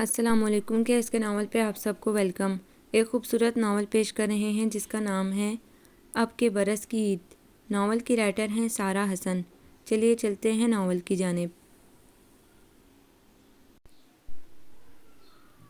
السلام علیکم کے اس کے ناول پہ آپ سب کو ویلکم۔ ایک خوبصورت ناول پیش کر رہے ہیں جس کا نام ہے اب کے برس کی عید۔ ناول کی رائٹر ہیں سارہ حسن۔ چلیے چلتے ہیں ناول کی جانب۔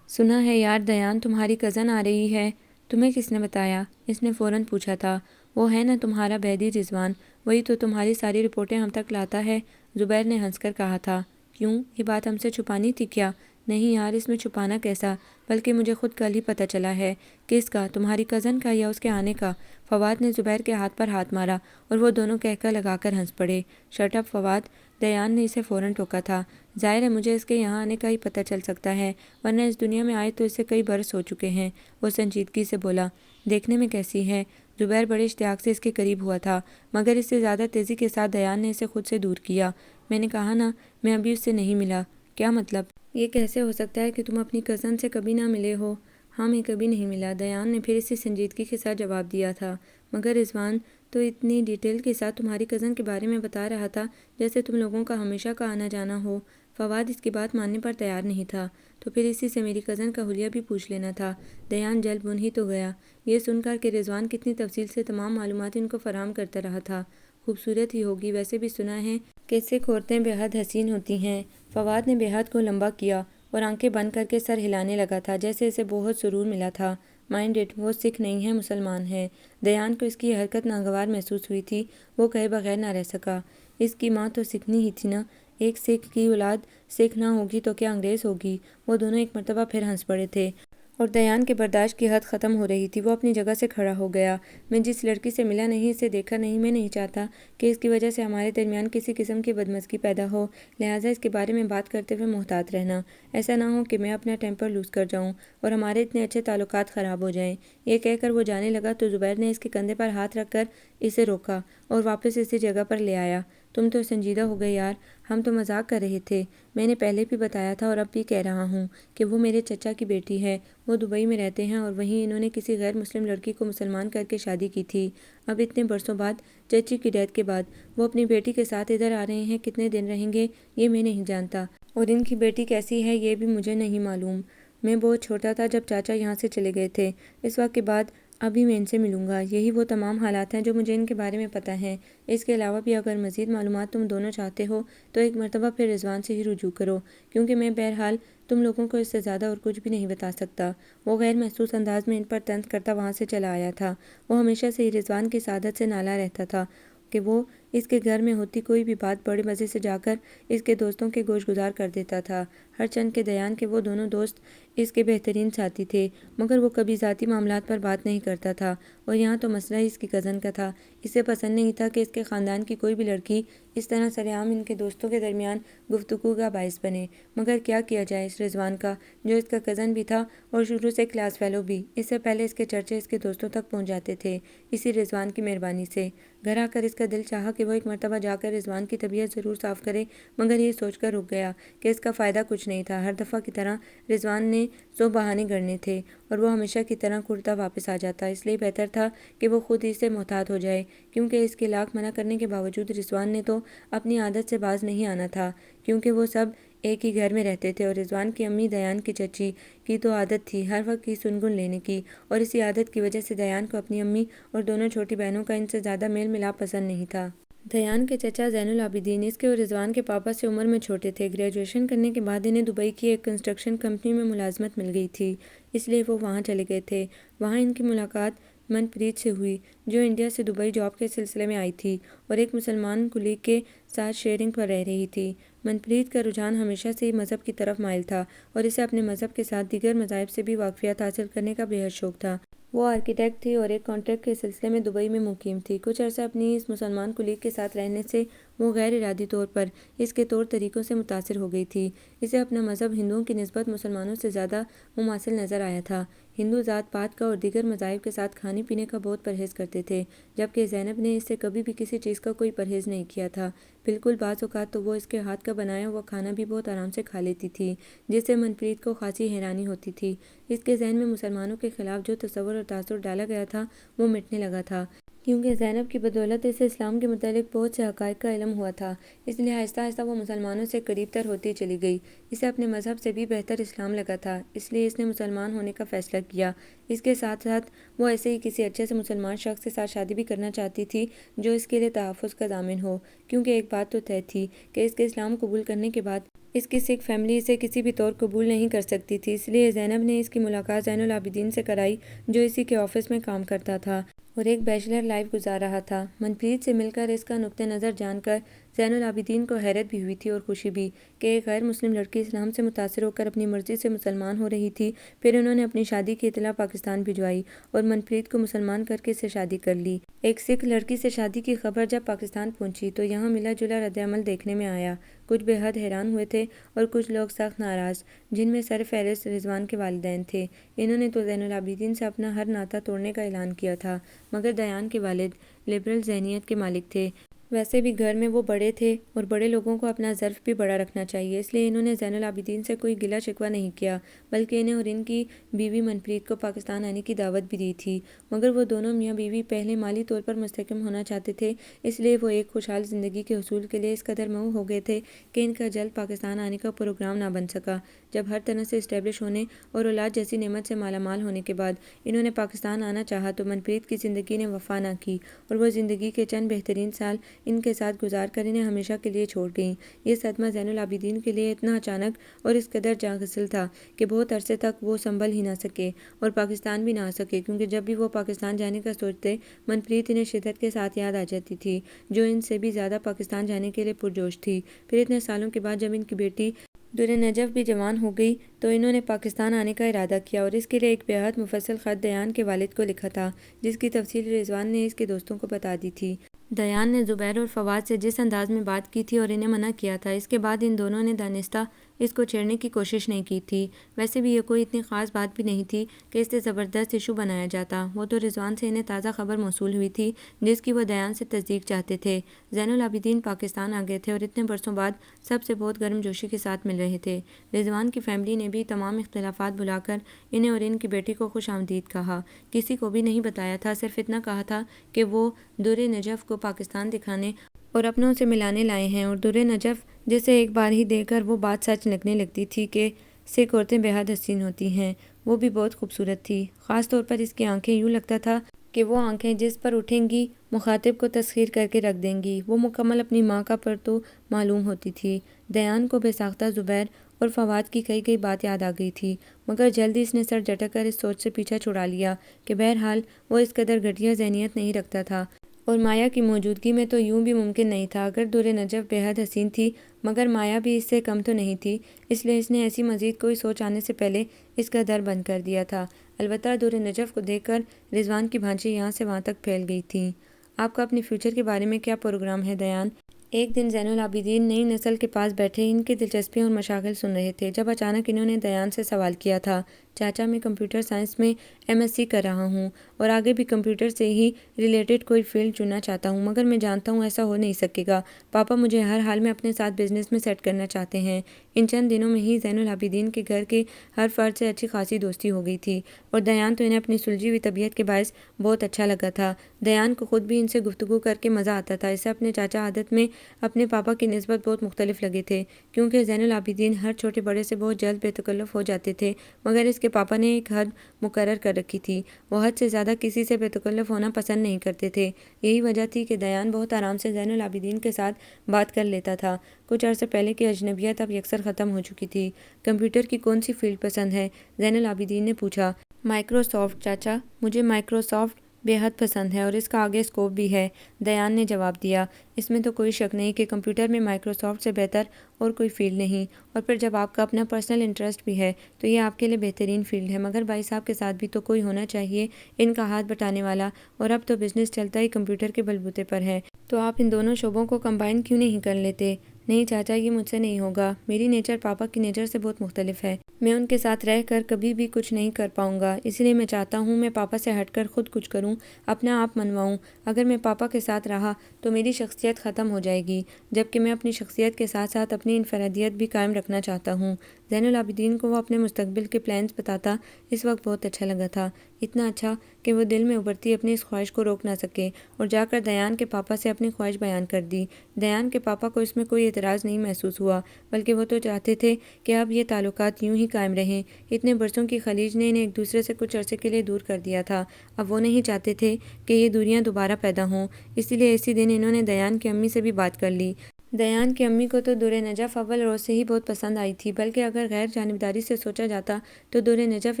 سنا ہے یار دیان تمہاری کزن آ رہی ہے، تمہیں کس نے بتایا؟ اس نے فوراً پوچھا تھا۔ وہ ہے نا تمہارا بیدی رضوان، وہی تو تمہاری ساری رپورٹیں ہم تک لاتا ہے، زبیر نے ہنس کر کہا تھا۔ کیوں، یہ بات ہم سے چھپانی تھی کیا؟ نہیں یار، اس میں چھپانا کیسا، بلکہ مجھے خود کل ہی پتہ چلا ہے۔ کس کا، تمہاری کزن کا یا اس کے آنے کا؟ فواد نے زبیر کے ہاتھ پر ہاتھ مارا اور وہ دونوں کہکہ لگا کر ہنس پڑے۔ شٹ اپ فواد، دیان نے اسے فوراً ٹوکا تھا۔ ظاہر ہے مجھے اس کے یہاں آنے کا ہی پتہ چل سکتا ہے، ورنہ اس دنیا میں آئے تو اس سے کئی برس ہو چکے ہیں۔ وہ سنجیدگی سے بولا۔ دیکھنے میں کیسی ہے؟ زبیر بڑے اشتیاق سے اس کے قریب ہوا تھا، مگر اس سے زیادہ تیزی کے ساتھ دیان نے اسے خود سے دور کیا۔ میں نے کہا نا، میں ابھی اس سے نہیں ملا۔ کیا مطلب؟ یہ کیسے ہو سکتا ہے کہ تم اپنی کزن سے کبھی نہ ملے ہو؟ ہاں، میں کبھی نہیں ملا، دیان نے پھر اسی سنجیدگی کے ساتھ جواب دیا تھا۔ مگر رضوان تو اتنی ڈیٹیل کے ساتھ تمہاری کزن کے بارے میں بتا رہا تھا جیسے تم لوگوں کا ہمیشہ کا آنا جانا ہو۔ فواد اس کی بات ماننے پر تیار نہیں تھا۔ تو پھر اسی سے میری کزن کا حلیہ بھی پوچھ لینا تھا۔ دیان جل بن ہی تو گیا، یہ سن کر کہ رضوان کتنی تفصیل سے تمام معلومات ان کو فراہم کرتا رہا تھا۔ خوبصورت ہی ہوگی، ویسے بھی سنا ہے کہ سکھ عورتیں بے حد حسین ہوتی ہیں۔ فواد نے بے حد کو لمبا کیا اور آنکھیں بند کر کے سر ہلانے لگا تھا جیسے اسے بہت سرور ملا تھا۔ مائنڈ اٹ، وہ سکھ نہیں ہے، مسلمان ہے۔ دیان کو اس کی حرکت ناگوار محسوس ہوئی تھی، وہ کہے بغیر نہ رہ سکا۔ اس کی ماں تو سکھنی ہی تھی نا، ایک سکھ کی اولاد سکھ نہ ہوگی تو کیا انگریز ہوگی؟ وہ دونوں ایک مرتبہ پھر ہنس پڑے تھے اور دیان کے برداشت کی حد ختم ہو رہی تھی۔ وہ اپنی جگہ سے کھڑا ہو گیا۔ میں جس لڑکی سے ملا نہیں، اسے دیکھا نہیں، میں نہیں چاہتا کہ اس کی وجہ سے ہمارے درمیان کسی قسم کی بدمزگی پیدا ہو، لہٰذا اس کے بارے میں بات کرتے ہوئے محتاط رہنا۔ ایسا نہ ہو کہ میں اپنا ٹیمپر لوز کر جاؤں اور ہمارے اتنے اچھے تعلقات خراب ہو جائیں۔ یہ کہہ کر وہ جانے لگا تو زبیر نے اس کے کندھے پر ہاتھ رکھ کر اسے روکا اور واپس اسی جگہ پر لے آیا۔ تم تو سنجیدہ ہو گئے یار، ہم تو مذاق کر رہے تھے۔ میں نے پہلے بھی بتایا تھا اور اب بھی کہہ رہا ہوں کہ وہ میرے چچا کی بیٹی ہے، وہ دبئی میں رہتے ہیں اور وہیں انہوں نے کسی غیر مسلم لڑکی کو مسلمان کر کے شادی کی تھی۔ اب اتنے برسوں بعد، چچی کی ڈیتھ کے بعد، وہ اپنی بیٹی کے ساتھ ادھر آ رہے ہیں۔ کتنے دن رہیں گے یہ میں نہیں جانتا، اور ان کی بیٹی کیسی ہے یہ بھی مجھے نہیں معلوم۔ میں بہت چھوٹا تھا جب چاچا یہاں سے چلے گئے تھے، اس وقت کے بعد ابھی میں ان سے ملوں گا۔ یہی وہ تمام حالات ہیں جو مجھے ان کے بارے میں پتہ ہیں۔ اس کے علاوہ بھی اگر مزید معلومات تم دونوں چاہتے ہو تو ایک مرتبہ پھر رضوان سے ہی رجوع کرو، کیونکہ میں بہرحال تم لوگوں کو اس سے زیادہ اور کچھ بھی نہیں بتا سکتا۔ وہ غیر محسوس انداز میں ان پر طنز کرتا وہاں سے چلا آیا تھا۔ وہ ہمیشہ سے ہی رضوان کی اس عادت سے نالاں رہتا تھا کہ وہ اس کے گھر میں ہوتی کوئی بھی بات بڑے مزے سے جا کر اس کے دوستوں کے گوش گزار کر دیتا تھا۔ ہر چند کے دیان کے وہ دونوں دوست اس کے بہترین ساتھی تھے، مگر وہ کبھی ذاتی معاملات پر بات نہیں کرتا تھا، اور یہاں تو مسئلہ ہی اس کی کزن کا تھا۔ اسے پسند نہیں تھا کہ اس کے خاندان کی کوئی بھی لڑکی اس طرح سرِ عام ان کے دوستوں کے درمیان گفتگو کا باعث بنے۔ مگر کیا کیا جائے اس رضوان کا، جو اس کا کزن بھی تھا اور شروع سے کلاس فیلو بھی۔ اس سے پہلے اس کے چرچے اس کے دوستوں تک پہنچ جاتے تھے اسی رضوان کی مہربانی سے۔ گھر آ کر اس کا دل چاہا کہ وہ ایک مرتبہ جا کر رضوان کی طبیعت ضرور صاف کرے، مگر یہ سوچ کر رک گیا کہ اس کا فائدہ کچھ نہیں تھا۔ ہر دفعہ کی طرح رضوان نے 100 بہانے گھڑنے تھے اور وہ ہمیشہ کی طرح کرتا واپس آ جاتا۔ اس لیے بہتر تھا کہ وہ خود ہی سے محتاط ہو جائے، کیونکہ اس کے لاکھ منع کرنے کے باوجود رضوان نے تو اپنی عادت سے باز نہیں آنا تھا، کیونکہ وہ سب ایک ہی گھر میں رہتے تھے، اور رضوان کی امی دیان کی چچی کی تو عادت تھی ہر وقت کی سنگن لینے کی، اور اسی عادت کی وجہ سے دیان کو اپنی امی اور دونوں چھوٹی بہنوں کا ان سے زیادہ میل ملاپ پسند نہیں تھا۔ دیان کے چچا زین العابدین اس کے اور رضوان کے پاپا سے عمر میں چھوٹے تھے۔ گریجویشن کرنے کے بعد انہیں دبئی کی ایک کنسٹرکشن کمپنی میں ملازمت مل گئی تھی، اس لیے وہ وہاں چلے گئے تھے۔ وہاں ان کی ملاقات من پریت سے ہوئی، جو انڈیا سے دبئی جاب کے سلسلے میں آئی تھی اور ایک مسلمان کلیگ کے ساتھ شیئرنگ پر رہ رہی تھی۔ من پریت کا رجحان ہمیشہ سے ہی مذہب کی طرف مائل تھا اور اسے اپنے مذہب کے ساتھ دیگر مذاہب سے بھی واقفیت حاصل کرنے کا بے حد شوق تھا۔ وہ آرکیٹیکٹ تھی اور ایک کانٹریکٹ کے سلسلے میں دبئی میں مقیم تھی۔ کچھ عرصہ اپنی اس مسلمان کلیگ کے ساتھ رہنے سے وہ غیر ارادی طور پر اس کے طور طریقوں سے متاثر ہو گئی تھی۔ اسے اپنا مذہب ہندوؤں کی نسبت مسلمانوں سے زیادہ مماثل نظر آیا تھا۔ ہندو ذات پات کا اور دیگر مذاہب کے ساتھ کھانے پینے کا بہت پرہیز کرتے تھے، جبکہ زینب نے اس سے کبھی بھی کسی چیز کا کوئی پرہیز نہیں کیا تھا۔ بالکل، بعض اوقات تو وہ اس کے ہاتھ کا بنایا ہوا کھانا بھی بہت آرام سے کھا لیتی تھی، جس سے من پریت کو خاصی حیرانی ہوتی تھی۔ اس کے ذہن میں مسلمانوں کے خلاف جو تصور اور تاثر ڈالا گیا تھا وہ مٹنے لگا تھا۔ کیونکہ زینب کی بدولت اسے اسلام کے متعلق بہت سے حقائق کا علم ہوا تھا، اس لیے آہستہ آہستہ وہ مسلمانوں سے قریب تر ہوتی چلی گئی۔ اسے اپنے مذہب سے بھی بہتر اسلام لگا تھا، اس لیے اس نے مسلمان ہونے کا فیصلہ کیا۔ اس کے ساتھ ساتھ وہ ایسے ہی کسی اچھے سے مسلمان شخص کے ساتھ شادی بھی کرنا چاہتی تھی جو اس کے لیے تحفظ کا ضامن ہو، کیونکہ ایک بات تو طے تھی کہ اس کے اسلام قبول کرنے کے بعد اس کی سکھ فیملی اسے کسی بھی طور قبول نہیں کر سکتی تھی۔ اس لیے زینب نے اس کی ملاقات زین العابدین سے کرائی جو اسی کے آفس میں کام کرتا تھا اور ایک بیچلر لائف گزار رہا تھا۔ منپریت سے مل کر اس کا نقطہ نظر جان کر زین العابدین کو حیرت بھی ہوئی تھی اور خوشی بھی کہ ایک غیر مسلم لڑکی اسلام سے متاثر ہو کر اپنی مرضی سے مسلمان ہو رہی تھی۔ پھر انہوں نے اپنی شادی کی اطلاع پاکستان بھجوائی اور منپریت کو مسلمان کر کے اس سے شادی کر لی۔ ایک سکھ لڑکی سے شادی کی خبر جب پاکستان پہنچی تو یہاں ملا جلا رد عمل دیکھنے میں آیا۔ کچھ بے حد حیران ہوئے تھے اور کچھ لوگ سخت ناراض، جن میں سر فہرست رضوان کے والدین تھے۔ انہوں نے تو زین العابدین سے اپنا ہر ناطہ توڑنے کا اعلان کیا تھا، مگر دیان کے والد لبرل ذہنیت کے مالک تھے۔ ویسے بھی گھر میں وہ بڑے تھے اور بڑے لوگوں کو اپنا ظرف بھی بڑا رکھنا چاہیے، اس لیے انہوں نے زین العابدین سے کوئی گلہ شکوہ نہیں کیا، بلکہ انہیں اور ان کی بیوی منپریت کو پاکستان آنے کی دعوت بھی دی تھی۔ مگر وہ دونوں میاں بیوی پہلے مالی طور پر مستحکم ہونا چاہتے تھے، اس لیے وہ ایک خوشحال زندگی کے حصول کے لیے اس قدر مغرور ہو گئے تھے کہ ان کا جلد پاکستان آنے کا پروگرام نہ بن سکا۔ جب ہر طرح سے اسٹیبلش ہونے اور اولاد جیسی نعمت سے مالا مال ہونے کے بعد انہوں نے پاکستان آنا چاہا تو منپریت کی زندگی نے وفا نہ کی اور وہ زندگی کے چند بہترین سال ان کے ساتھ گزار کر انہیں ہمیشہ کے لیے چھوڑ گئیں۔ یہ صدمہ زین العابدین کے لیے اتنا اچانک اور اس قدر جاں گسل تھا کہ بہت عرصے تک وہ سنبھل ہی نہ سکے اور پاکستان بھی نہ آ سکے، کیونکہ جب بھی وہ پاکستان جانے کا سوچتے منپریت انہیں شدت کے ساتھ یاد آ جاتی تھی، جو ان سے بھی زیادہ پاکستان جانے کے لیے پرجوش تھی۔ پھر اتنے سالوں کے بعد جب ان کی بیٹی در نجف بھی جوان ہو گئی تو انہوں نے پاکستان آنے کا ارادہ کیا اور اس کے لیے ایک بے حد مفصل خط دیان کے والد کو لکھا تھا، جس کی تفصیل رضوان نے اس کے دوستوں کو بتا دی تھی۔ دیان نے زبیر اور فواد سے جس انداز میں بات کی تھی اور انہیں منع کیا تھا، اس کے بعد ان دونوں نے دانستہ اس کو چھیڑنے کی کوشش نہیں کی تھی۔ ویسے بھی یہ کوئی اتنی خاص بات بھی نہیں تھی کہ اس سے زبردست ایشو بنایا جاتا، وہ تو رضوان سے انہیں تازہ خبر موصول ہوئی تھی جس کی وہ دیان سے تصدیق چاہتے تھے۔ زین العابدین پاکستان آ گئے تھے اور اتنے برسوں بعد سب سے بہت گرم جوشی کے ساتھ مل رہے تھے۔ رضوان کی فیملی نے بھی تمام اختلافات بھلا کر انہیں اور ان کی بیٹی کو خوش آمدید کہا، کسی کو بھی نہیں بتایا تھا، صرف اتنا کہا تھا کہ وہ در نجف کو پاکستان دکھانے اور اپنوں سے ملانے لائے ہیں، اور در نجف جسے ایک بار ہی دیکھ کر وہ بات سچ لگنے لگتی تھی کہ سکھ عورتیں بے حد حسین ہوتی ہیں، وہ بھی بہت خوبصورت تھی، خاص طور پر اس کی آنکھیں، یوں لگتا تھا کہ وہ آنکھیں جس پر اٹھیں گی مخاطب کو تسخیر کر کے رکھ دیں گی، وہ مکمل اپنی ماں کا پرتو معلوم ہوتی تھی۔ دیان کو بے ساختہ زبیر اور فواد کی کہی گئی بات یاد آ گئی تھی، مگر جلدی اس نے سر جھٹک کر اس سوچ سے پیچھا چھڑا لیا کہ بہرحال وہ اس قدر گھٹیا ذہنیت نہیں رکھتا تھا اور مایا کی موجودگی میں تو یوں بھی ممکن نہیں تھا۔ اگر در نجف بے حد حسین تھی مگر مایا بھی اس سے کم تو نہیں تھی، اس لیے اس نے ایسی مزید کوئی سوچ آنے سے پہلے اس کا در بند کر دیا تھا۔ البتہ در نجف کو دیکھ کر رضوان کی بھانجی یہاں سے وہاں تک پھیل گئی تھیں۔ آپ کا اپنے فیوچر کے بارے میں کیا پروگرام ہے دیان؟ ایک دن زین العابدین نئی نسل کے پاس بیٹھے ان کی دلچسپیاں اور مشاغل سن رہے تھے جب اچانک انہوں نے دیان سے سوال کیا تھا، چاچا میں کمپیوٹر سائنس میں MSc کر رہا ہوں اور آگے بھی کمپیوٹر سے ہی ریلیٹڈ کوئی فیلڈ چننا چاہتا ہوں، مگر میں جانتا ہوں ایسا ہو نہیں سکے گا، پاپا مجھے ہر حال میں اپنے ساتھ بزنس میں سیٹ کرنا چاہتے ہیں۔ ان چند دنوں میں ہی زین العابدین کے گھر کے ہر فرد سے اچھی خاصی دوستی ہو گئی تھی اور دیان تو انہیں اپنی سلجھی ہوئی طبیعت کے باعث بہت اچھا لگا تھا۔ دیان کو خود بھی ان سے گفتگو کر کے مزہ آتا تھا، اسے اپنے چاچا عادت میں اپنے پاپا کی نسبت بہت مختلف لگے تھے، کیونکہ زین العابدین ہر چھوٹے بڑے سے بہت جلد بے تکلف ہو جاتے تھے، مگر اس کے پاپا نے ایک حد مقرر کر رکھی تھی، وہ حد سے زیادہ کسی سے بے تکلف ہونا پسند نہیں کرتے تھے۔ یہی وجہ تھی کہ دیان بہت آرام سے زین العابدین کے ساتھ بات کر لیتا تھا۔ کچھ عرصے پہلے کی اجنبیت اب یکسر ختم ہو چکی تھی۔ کمپیوٹر کی کون سی فیلڈ پسند ہے؟ زین العابدین نے پوچھا۔ مائکروسافٹ چاچا، مجھے مائکروسافٹ بے حد پسند ہے اور اس کا آگے اسکوپ بھی ہے، دیان نے جواب دیا۔ اس میں تو کوئی شک نہیں کہ کمپیوٹر میں مائکروسافٹ سے بہتر اور کوئی فیلڈ نہیں، اور پھر جب آپ کا اپنا پرسنل انٹرسٹ بھی ہے تو یہ آپ کے لیے بہترین فیلڈ ہے، مگر بھائی صاحب کے ساتھ بھی تو کوئی ہونا چاہیے ان کا ہاتھ بٹانے والا، اور اب تو بزنس چلتا ہی کمپیوٹر کے بلبوتے پر ہے، تو آپ ان دونوں شعبوں کو کمبائن کیوں نہیں کر لیتے؟ نہیں چاچا، یہ مجھ سے نہیں ہوگا، میری نیچر پاپا کی نیچر سے بہت مختلف ہے، میں ان کے ساتھ رہ کر کبھی بھی کچھ نہیں کر پاؤں گا، اس لیے میں چاہتا ہوں میں پاپا سے ہٹ کر خود کچھ کروں، اپنا آپ منواؤں۔ اگر میں پاپا کے ساتھ رہا تو میری شخصیت ختم ہو جائے گی، جبکہ میں اپنی شخصیت کے ساتھ ساتھ اپنی انفرادیت بھی قائم رکھنا چاہتا ہوں۔ زین العابدین کو وہ اپنے مستقبل کے پلانز بتاتا اس وقت بہت اچھا لگا تھا، اتنا اچھا کہ وہ دل میں ابھرتی اپنی اس خواہش کو روک نہ سکے اور جا کر دیان کے پاپا سے اپنی خواہش بیان کر دی۔ دیان کے پاپا کو اس میں کوئی اعتراض نہیں محسوس ہوا، بلکہ وہ تو چاہتے تھے کہ اب یہ تعلقات یوں ہی قائم رہیں۔ اتنے برسوں کی خلیج نے انہیں ایک دوسرے سے کچھ عرصے کے لیے دور کر دیا تھا، اب وہ نہیں چاہتے تھے کہ یہ دوریاں دوبارہ پیدا ہوں۔ اسی لیے اسی دن انہوں نے دیان کی امی سے بھی بات کر لی۔ دیان کی امی کو تو دور نجف اول روز سے ہی بہت پسند آئی تھی، بلکہ اگر غیر جانبداری سے سوچا جاتا تو دور نجف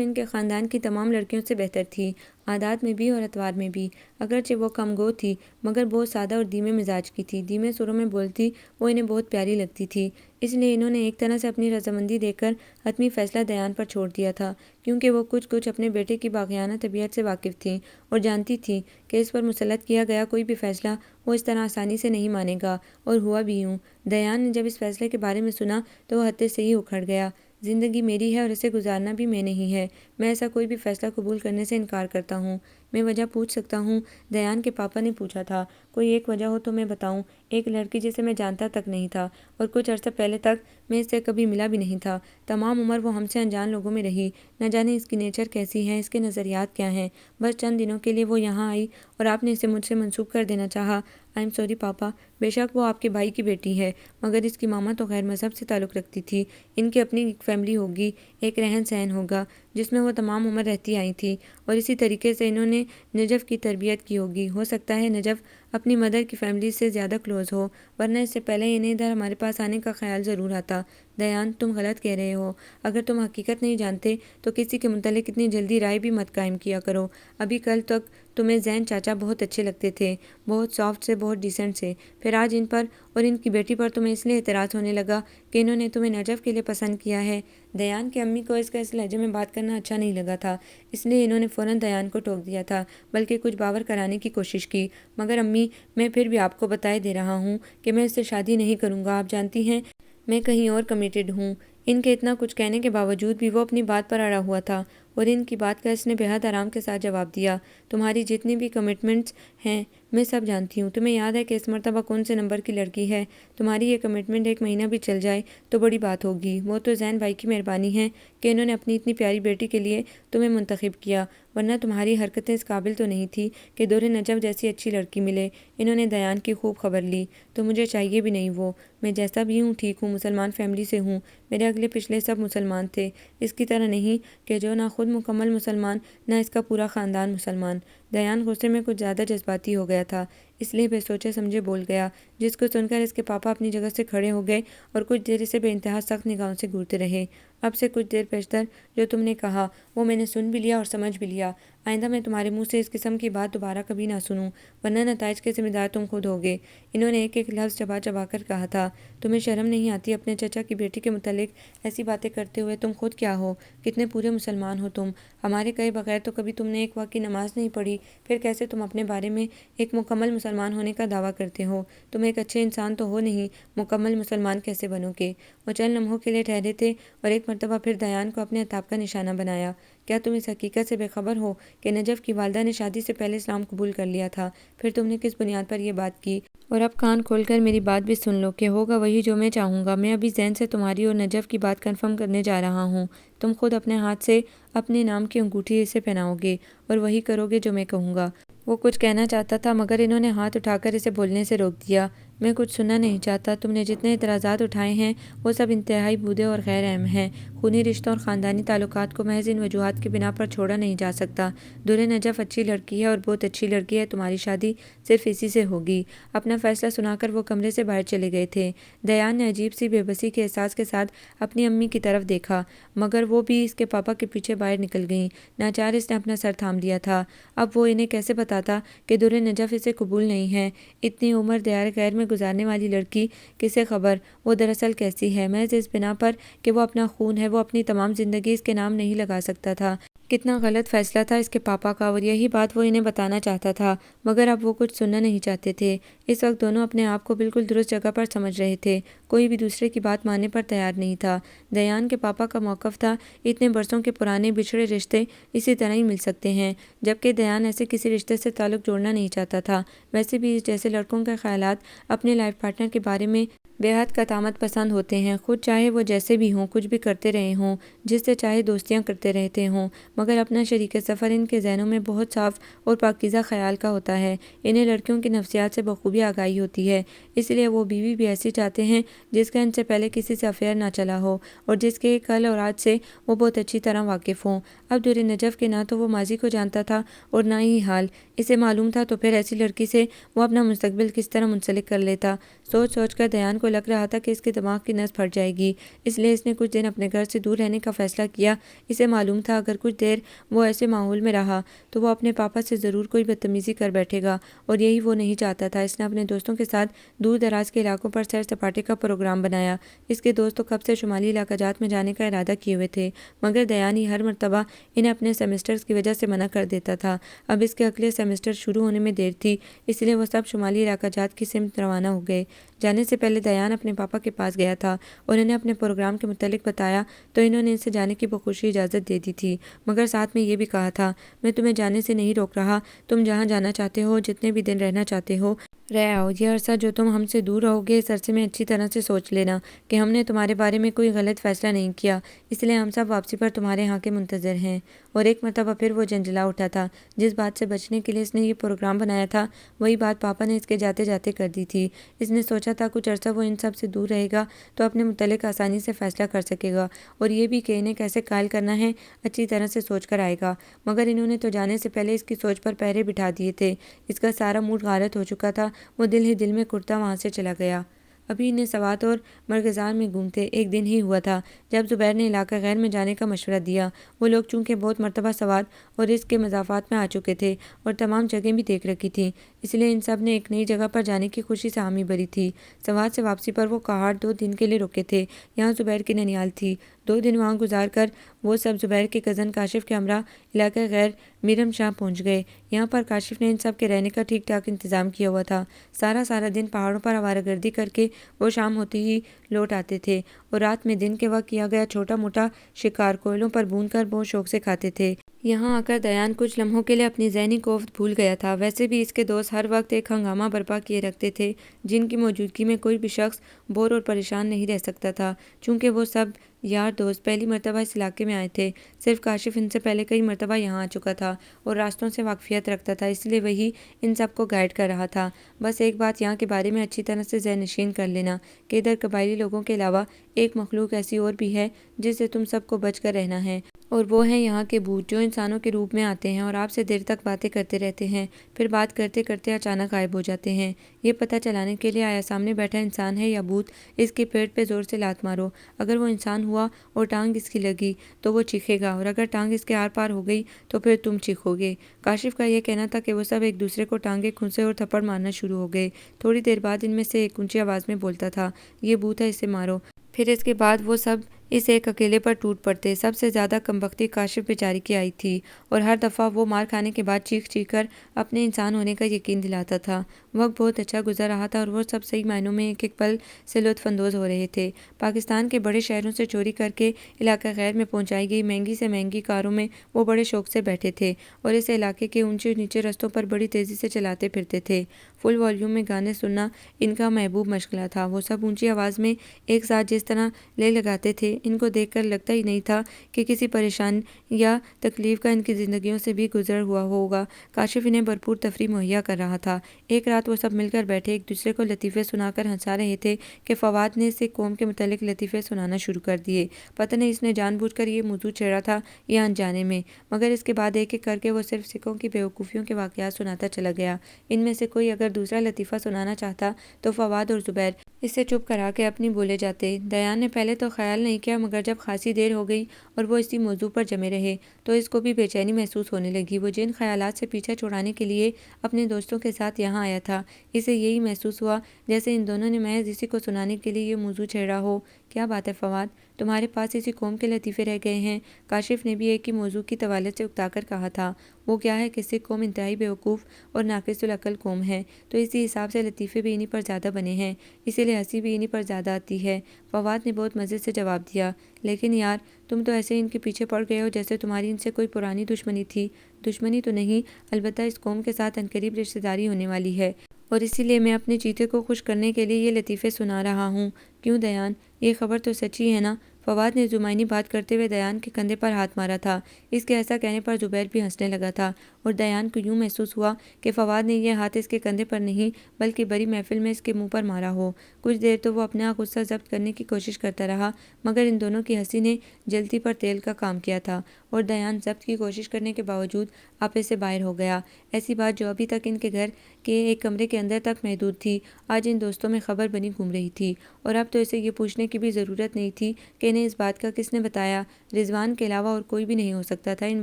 ان کے خاندان کی تمام لڑکیوں سے بہتر تھی، عادات میں بھی اور اطوار میں بھی۔ اگرچہ وہ کم گو تھی مگر بہت سادہ اور دھیمے مزاج کی تھی، دھیمے سروں میں بولتی وہ انہیں بہت پیاری لگتی تھی۔ اس لیے انہوں نے ایک طرح سے اپنی رضامندی دے کر حتمی فیصلہ دیان پر چھوڑ دیا تھا، کیونکہ وہ کچھ اپنے بیٹے کی باغیانہ طبیعت سے واقف تھیں اور جانتی تھیں کہ اس پر مسلط کیا گیا کوئی بھی فیصلہ وہ اس طرح آسانی سے نہیں مانے گا، اور ہوا بھی یوں۔ دیان نے جب اس فیصلے کے بارے میں سنا تو وہ حد سے ہی اکھڑ گیا۔ زندگی میری ہے اور اسے گزارنا بھی میں نہیں ہے، میں ایسا کوئی بھی فیصلہ قبول کرنے سے انکار کرتا ہوں۔ میں وجہ پوچھ سکتا ہوں؟ دیان کے پاپا نے پوچھا تھا۔ کوئی ایک وجہ ہو تو میں بتاؤں؟ ایک لڑکی جسے میں جانتا تک نہیں تھا اور کچھ عرصہ پہلے تک میں اس سے کبھی ملا بھی نہیں تھا، تمام عمر وہ ہم سے انجان لوگوں میں رہی، نہ جانے اس کی نیچر کیسی ہے، اس کے نظریات کیا ہیں۔ بس چند دنوں کے لیے وہ یہاں آئی اور آپ نے اسے مجھ سے منسوب کر دینا چاہا۔ آئی ایم سوری پاپا، بے شک وہ آپ کے بھائی کی بیٹی ہے، مگر اس کی ماما تو غیر مذہب سے تعلق رکھتی تھی، ان کی اپنی ایک فیملی ہوگی، ایک رہن سہن ہوگا جس میں وہ تمام عمر رہتی آئی تھی، اور اسی طریقے سے انہوں نے نجف کی تربیت کی ہوگی۔ ہو سکتا ہے نجف اپنی مدر کی فیملی سے زیادہ کلوز ہو، ورنہ اس سے پہلے انہیں ادھر ہمارے پاس آنے کا خیال ضرور آتا۔ دیان، تم غلط کہہ رہے ہو، اگر تم حقیقت نہیں جانتے تو کسی کے متعلق اتنی جلدی رائے بھی مت قائم کیا کرو۔ ابھی کل تک تمہیں زین چاچا بہت اچھے لگتے تھے، بہت سافٹ سے، بہت ڈیسنٹ سے، پھر آج ان پر اور ان کی بیٹی پر تمہیں اس لیے اعتراض ہونے لگا کہ انہوں نے تمہیں نجف کے لیے پسند کیا ہے۔ دیان کی امی کو اس کا اس لہجے میں بات کرنا اچھا نہیں لگا تھا، اس لیے انہوں نے فوراً دیان کو ٹوک دیا تھا، بلکہ کچھ باور کرانے کی کوشش کی۔ مگر امی، میں پھر بھی آپ کو بتائے دے رہا ہوں کہ میں اس سے شادی نہیں کروں گا، آپ جانتی ہیں میں کہیں اور کمیٹڈ ہوں۔ ان کے اتنا کچھ کہنے کے باوجود بھی وہ اپنی بات پر اڑا ہوا تھا، اور ان کی بات کا اس نے بہت آرام کے ساتھ جواب دیا۔ تمہاری جتنی بھی کمٹمنٹس ہیں میں سب جانتی ہوں، تمہیں یاد ہے کہ اس مرتبہ کون سے نمبر کی لڑکی ہے؟ تمہاری یہ کمٹمنٹ ایک مہینہ بھی چل جائے تو بڑی بات ہوگی۔ وہ تو زین بھائی کی مہربانی ہے کہ انہوں نے اپنی اتنی پیاری بیٹی کے لیے تمہیں منتخب کیا، ورنہ تمہاری حرکتیں اس قابل تو نہیں تھی کہ دور نجف جیسی اچھی لڑکی ملے۔ انہوں نے دیان کی خوب خبر لی، تو مجھے چاہیے بھی نہیں وہ، میں جیسا بھی ہوں ٹھیک ہوں، مسلمان فیملی سے ہوں، میرے اگلے پچھلے سب مسلمان تھے، اس کی طرح نہیں کہ جو نہ خود مکمل مسلمان نہ اس کا پورا خاندان مسلمان۔ دیان غصے میں کچھ زیادہ جذباتی ہو گیا تھا، اس لیے بے سوچے سمجھے بول گیا، جس کو سن کر اس کے پاپا اپنی جگہ سے کھڑے ہو گئے اور کچھ دیر اسے بے انتہا سخت نگاہوں سے گھورتے رہے۔ اب سے کچھ دیر پیشتر جو تم نے کہا وہ میں نے سن بھی لیا اور سمجھ بھی لیا، آئندہ میں تمہارے منہ سے اس قسم کی بات دوبارہ کبھی نہ سنوں، ورنہ نتائج کے ذمہ دار تم خود ہوگے۔ انہوں نے ایک ایک لفظ چبا چبا کر کہا تھا۔ تمہیں شرم نہیں آتی اپنے چچا کی بیٹی کے متعلق ایسی باتیں کرتے ہوئے؟ تم خود کیا ہو؟ کتنے پورے مسلمان ہو تم؟ ہمارے کہے بغیر تو کبھی تم نے ایک وقت کی نماز نہیں پڑھی، پھر کیسے تم اپنے بارے میں ایک مکمل مسلمان ہونے کا دعویٰ کرتے ہو؟ تم ایک اچھے انسان تو ہو نہیں، مکمل مسلمان کیسے بنو گے؟ وہ چند لمحوں کے لیے ٹھہرے تھے اور ایک مرتبہ پھر دیان کو اپنے عتاب کا نشانہ بنایا۔ کیا تم اس حقیقت سے بے خبر ہو کہ نجف کی والدہ نے شادی سے پہلے اسلام قبول کر لیا تھا؟ پھر تم نے کس بنیاد پر یہ بات کی؟ اور اب کان کھول کر میری بات بھی سن لو کہ ہوگا وہی جو میں چاہوں گا۔ میں ابھی زین سے تمہاری اور نجف کی بات کنفرم کرنے جا رہا ہوں، تم خود اپنے ہاتھ سے اپنے نام کی انگوٹھی اسے پہناؤ گے اور وہی کرو گے جو میں کہوں گا۔ وہ کچھ کہنا چاہتا تھا مگر انہوں نے ہاتھ اٹھا کر اسے بولنے سے روک دیا۔ میں کچھ سننا نہیں چاہتا، تم نے جتنے اعتراضات اٹھائے ہیں وہ سب انتہائی بودے اور غیر اہم ہیں۔ خونی رشتوں اور خاندانی تعلقات کو محض ان وجوہات کی بنا پر چھوڑا نہیں جا سکتا۔ دور نجف اچھی لڑکی ہے اور بہت اچھی لڑکی ہے، تمہاری شادی صرف اسی سے ہوگی۔ اپنا فیصلہ سنا کر وہ کمرے سے باہر چلے گئے تھے۔ دیان نے عجیب سی بے بسی کے احساس کے ساتھ اپنی امی کی طرف دیکھا، مگر وہ بھی اس کے پاپا کے پیچھے باہر نکل گئیں۔ ناچار اس نے اپنا سر تھام لیا تھا۔ اب وہ انہیں کیسے بتاتا کہ دور نجف اسے قبول نہیں ہے؟ اتنی عمر دیار غیر میں گزارنے والی لڑکی، کسے خبر وہ دراصل کیسی ہے؟ محض اس بنا پر کہ وہ اپنا خون ہے، وہ اپنی تمام زندگی اس کے نام نہیں لگا سکتا تھا۔ کتنا غلط فیصلہ تھا اس کے پاپا کا، اور یہی بات وہ انہیں بتانا چاہتا تھا، مگر اب وہ کچھ سننا نہیں چاہتے تھے۔ اس وقت دونوں اپنے آپ کو بالکل درست جگہ پر سمجھ رہے تھے، کوئی بھی دوسرے کی بات ماننے پر تیار نہیں تھا۔ دیان کے پاپا کا موقف تھا، اتنے برسوں کے پرانے بچھڑے رشتے اسی طرح ہی مل سکتے ہیں، جبکہ دیان ایسے کسی رشتے سے تعلق جوڑنا نہیں چاہتا تھا۔ ویسے بھی اس جیسے لڑکوں کے خیالات اپنے لائف پارٹنر کے بارے میں بے حد قدامت پسند ہوتے ہیں، خود چاہے وہ جیسے بھی ہوں، کچھ بھی کرتے رہے ہوں، جس سے چاہے دوستیاں کرتے رہتے ہوں، مگر اپنا شریک سفر ان کے ذہنوں میں بہت صاف اور پاکیزہ خیال کا ہوتا ہے۔ انہیں لڑکیوں کی نفسیات سے بخوبی آگاہی ہوتی ہے، اس لیے وہ بیوی بھی ایسی چاہتے ہیں جس کا ان سے پہلے کسی سے افیئر نہ چلا ہو اور جس کے کل اور آج سے وہ بہت اچھی طرح واقف ہوں۔ اب در نجف کے نہ تو وہ ماضی کو جانتا تھا اور نہ ہی حال، اسے معلوم تھا تو پھر ایسی لڑکی سے وہ اپنا مستقبل کس طرح منسلک کر لیتا۔ سوچ سوچ کر دیان کو لگ رہا تھا کہ اس کے دماغ کی نس پھٹ جائے گی، اس لیے اس نے کچھ دن اپنے گھر سے دور رہنے کا فیصلہ کیا۔ اسے معلوم تھا اگر کچھ دیر وہ ایسے ماحول میں رہا تو وہ اپنے پاپا سے ضرور کوئی بدتمیزی کر بیٹھے گا، اور یہی وہ نہیں چاہتا تھا۔ اس نے اپنے دوستوں کے ساتھ دور دراز کے علاقوں پر سیر سپاٹے کا پروگرام بنایا۔ اس کے دوست تو کب سے شمالی علاقہ جات میں جانے کا ارادہ کیے ہوئے تھے، مگر دیان ہی ہر مرتبہ انہیں اپنے سیمسٹرز کی وجہ سے منع کر دیتا تھا۔ اب اس کے اگلے سیمسٹر شروع ہونے میں دیر تھی، اس لیے وہ سب شمالی علاقہ جات کی سمت روانہ ہو گئے۔ جانے سے پہلے دیان اپنے پاپا کے پاس گیا تھا اور انہیں اپنے پروگرام کے متعلق بتایا تو انہوں نے ان سے جانے کی بخوشی اجازت دے دی تھی، مگر ساتھ میں یہ بھی کہا تھا میں تمہیں جانے سے نہیں روک رہا، تم جہاں جانا چاہتے ہو، جتنے بھی دن رہنا چاہتے ہو رہ آؤ۔ یہ عرصہ جو تم ہم سے دور رہو گے، اس عرصے میں اچھی طرح سے سوچ لینا کہ ہم نے تمہارے بارے میں کوئی غلط فیصلہ نہیں کیا، اس لیے ہم سب واپسی پر تمہارے ہاں کے منتظر ہیں۔ اور ایک مرتبہ پھر وہ جھنجھلا اٹھا تھا، جس بات سے بچنے کے لیے اس نے یہ پروگرام بنایا تھا وہی بات پاپا نے اس کے جاتے جاتے کر دی تھی۔ اس نے سوچا تھا کچھ عرصہ وہ ان سب سے دور رہے گا تو اپنے متعلق آسانی سے فیصلہ کر سکے گا، اور یہ بھی کہ انہیں کیسے قائل کرنا ہے اچھی طرح سے سوچ کر آئے گا، مگر انہوں نے تو جانے سے پہلے اس کی سوچ پر پہرے بٹھا دیے تھے۔ اس کا سارا موڈ غارت ہو چکا تھا، وہ دل ہی دل میں کرتا وہاں سے چلا گیا۔ ابھی انہیں سوات اور مرغزار میں گھومتے ایک دن ہی ہوا تھا جب زبیر نے علاقہ غیر میں جانے کا مشورہ دیا۔ وہ لوگ چونکہ بہت مرتبہ سوات اور اس کے مضافات میں آ چکے تھے اور تمام جگہیں بھی دیکھ رکھی تھیں، اس لیے ان سب نے ایک نئی جگہ پر جانے کی خوشی سے حامی بھری تھی۔ سوات سے واپسی پر وہ کہاڑ 2 دن کے لیے رکے تھے، یہاں زبیر کی ننیال تھی۔ 2 دن وہاں گزار کر وہ سب زبیر کے کزن کاشف کے ہمراہ علاقہ غیر میرم شاہ پہنچ گئے۔ یہاں پر کاشف نے ان سب کے رہنے کا ٹھیک ٹھاک انتظام کیا ہوا تھا۔ سارا دن پہاڑوں پر آوارہ گردی کر کے وہ شام ہوتے ہی لوٹ آتے تھے اور رات میں دن کے وقت کیا گیا چھوٹا موٹا شکار کوئلوں پر بھون کر بہت شوق سے کھاتے تھے۔ یہاں آ کر دیان کچھ لمحوں کے لیے اپنی ذہنی کوفت بھول گیا تھا۔ ویسے بھی اس کے دوست ہر وقت ایک ہنگامہ برپا کیے رکھتے تھے جن کی موجودگی میں کوئی بھی شخص بور اور پریشان نہیں رہ سکتا تھا۔ چونکہ وہ سب یار دوست پہلی مرتبہ اس علاقے میں آئے تھے، صرف کاشف ان سے پہلے کئی مرتبہ یہاں آ چکا تھا اور راستوں سے واقفیت رکھتا تھا، اس لیے وہی ان سب کو گائیڈ کر رہا تھا۔ بس ایک بات یہاں کے بارے میں اچھی طرح سے ذہن نشین کر لینا کہ ادھر قبائلی لوگوں کے علاوہ ایک مخلوق ایسی اور بھی ہے جس سے تم سب کو بچ کر رہنا ہے، اور وہ ہیں یہاں کے بھوت، جو انسانوں کے روپ میں آتے ہیں اور آپ سے دیر تک باتیں کرتے رہتے ہیں، پھر بات کرتے کرتے اچانک غائب ہو جاتے ہیں۔ یہ پتہ چلانے کے لیے آیا سامنے بیٹھا انسان ہے یا بھوت، اس کے پیٹ پہ زور سے لات مارو، اگر وہ انسان ہوا اور ٹانگ اس کی لگی تو وہ چیخے گا، اور اگر ٹانگ اس کے آر پار ہو گئی تو پھر تم چیخو گے۔ کاشف کا یہ کہنا تھا کہ وہ سب ایک دوسرے کو ٹانگیں کھونسے اور تھپڑ مارنا شروع ہو گئے۔ تھوڑی دیر بعد ان میں سے ایک اونچی آواز میں بولتا تھا، یہ بھوت ہے، اسے مارو۔ پھر اس کے بعد وہ سب اس ایک اکیلے پر ٹوٹ پڑتے۔ سب سے زیادہ کمبختی کاشف بیچاری کی آئی تھی، اور ہر دفعہ وہ مار کھانے کے بعد چیخ چیخ کر اپنے انسان ہونے کا یقین دلاتا تھا۔ وقت بہت اچھا گزر رہا تھا اور وہ سب صحیح معنوں میں ایک ایک پل سے لطف اندوز ہو رہے تھے۔ پاکستان کے بڑے شہروں سے چوری کر کے علاقہ غیر میں پہنچائی گئی مہنگی سے مہنگی کاروں میں وہ بڑے شوق سے بیٹھے تھے اور اس علاقے کے اونچے نیچے رستوں پر بڑی تیزی سے چلاتے پھرتے تھے۔ فل والیوم میں گانے سننا ان کا محبوب مشغلہ تھا۔ وہ سب اونچی آواز میں ایک ساتھ جس طرح لے لگاتے تھے، ان کو دیکھ کر لگتا ہی نہیں تھا کہ کسی پریشان یا تکلیف کا ان کی زندگیوں سے بھی گزر ہوا ہوگا۔ کاشف انہیں بھرپور تفریح مہیا کر رہا تھا۔ ایک رات وہ سب مل کر بیٹھے ایک دوسرے کو لطیفے سنا کر ہنسا رہے تھے کہ فواد نے اسے قوم کے متعلق لطیفے سنانا شروع کر دیے۔ پتہ نہیں اس نے جان بوجھ کر یہ موضوع چھیڑا تھا یا انجانے میں، مگر اس کے بعد ایک ایک کر کے وہ صرف سکھوں کی بیوقوفیوں کے واقعات سناتا چلا گیا۔ ان میں سے کوئی اگر دوسرا لطیفہ سنانا چاہتا تو فواد اور زبیر اسے چپ کرا کے اپنی بولے جاتے۔ دیان نے پہلے تو خیال نہیں کیا، مگر جب خاصی دیر ہو گئی اور وہ اسی موضوع پر جمے رہے تو اس کو بھی بے چینی محسوس ہونے لگی۔ وہ جن خیالات سے پیچھا چھڑانے کے لیے اپنے دوستوں کے ساتھ یہاں آیا تھا، اسے یہی محسوس ہوا جیسے ان دونوں نے محض اسی کو سنانے کے لیے یہ موضوع چھیڑا ہو۔ کیا بات ہے فواد، تمہارے پاس اسی قوم کے لطیفے رہ گئے ہیں؟ کاشف نے بھی ایک ہی موضوع کی طوالت سے اکتا کر کہا تھا۔ وہ کیا ہے کہ سکھ قوم انتہائی بیوقوف اور ناقص العقل قوم ہے، تو اسی حساب سے لطیفے بھی انہی پر زیادہ بنے ہیں، اسی لیے ہنسی بھی انہی پر زیادہ آتی ہے۔ فواد نے بہت مزے سے جواب دیا، لیکن یار تم تو ایسے ان کے پیچھے پڑ گئے ہو جیسے تمہاری ان سے کوئی پرانی دشمنی تھی۔ دشمنی تو نہیں، البتہ اس قوم کے ساتھ عنقریب رشتہ داری ہونے والی ہے، اور اسی لیے میں اپنے چیتے کو خوش کرنے کے لیے یہ لطیفے سنا رہا ہوں۔ کیوں دیان، یہ خبر تو سچی ہے نا؟ فواد نے زمینی بات کرتے ہوئے دیان کے کندھے پر ہاتھ مارا تھا۔ اس کے ایسا کہنے پر زبیر بھی ہنسنے لگا تھا اور دیان کو یوں محسوس ہوا کہ فواد نے یہ ہاتھ اس کے کندھے پر نہیں بلکہ بڑی محفل میں اس کے منہ پر مارا ہو۔ کچھ دیر تو وہ اپنا غصہ ضبط کرنے کی کوشش کرتا رہا، مگر ان دونوں کی ہنسی نے جلتی پر تیل کا کام کیا تھا اور دیان ضبط کی کوشش کرنے کے باوجود آپے سے باہر ہو گیا۔ ایسی بات جو ابھی تک ان کے گھر کے ایک کمرے کے اندر تک محدود تھی، آج ان دوستوں میں خبر بنی گھوم رہی تھی، اور اب تو اسے یہ پوچھنے کی بھی ضرورت نہیں تھی کہ انہیں اس بات کا کس نے بتایا۔ رضوان کے علاوہ اور کوئی بھی نہیں ہو سکتا تھا ان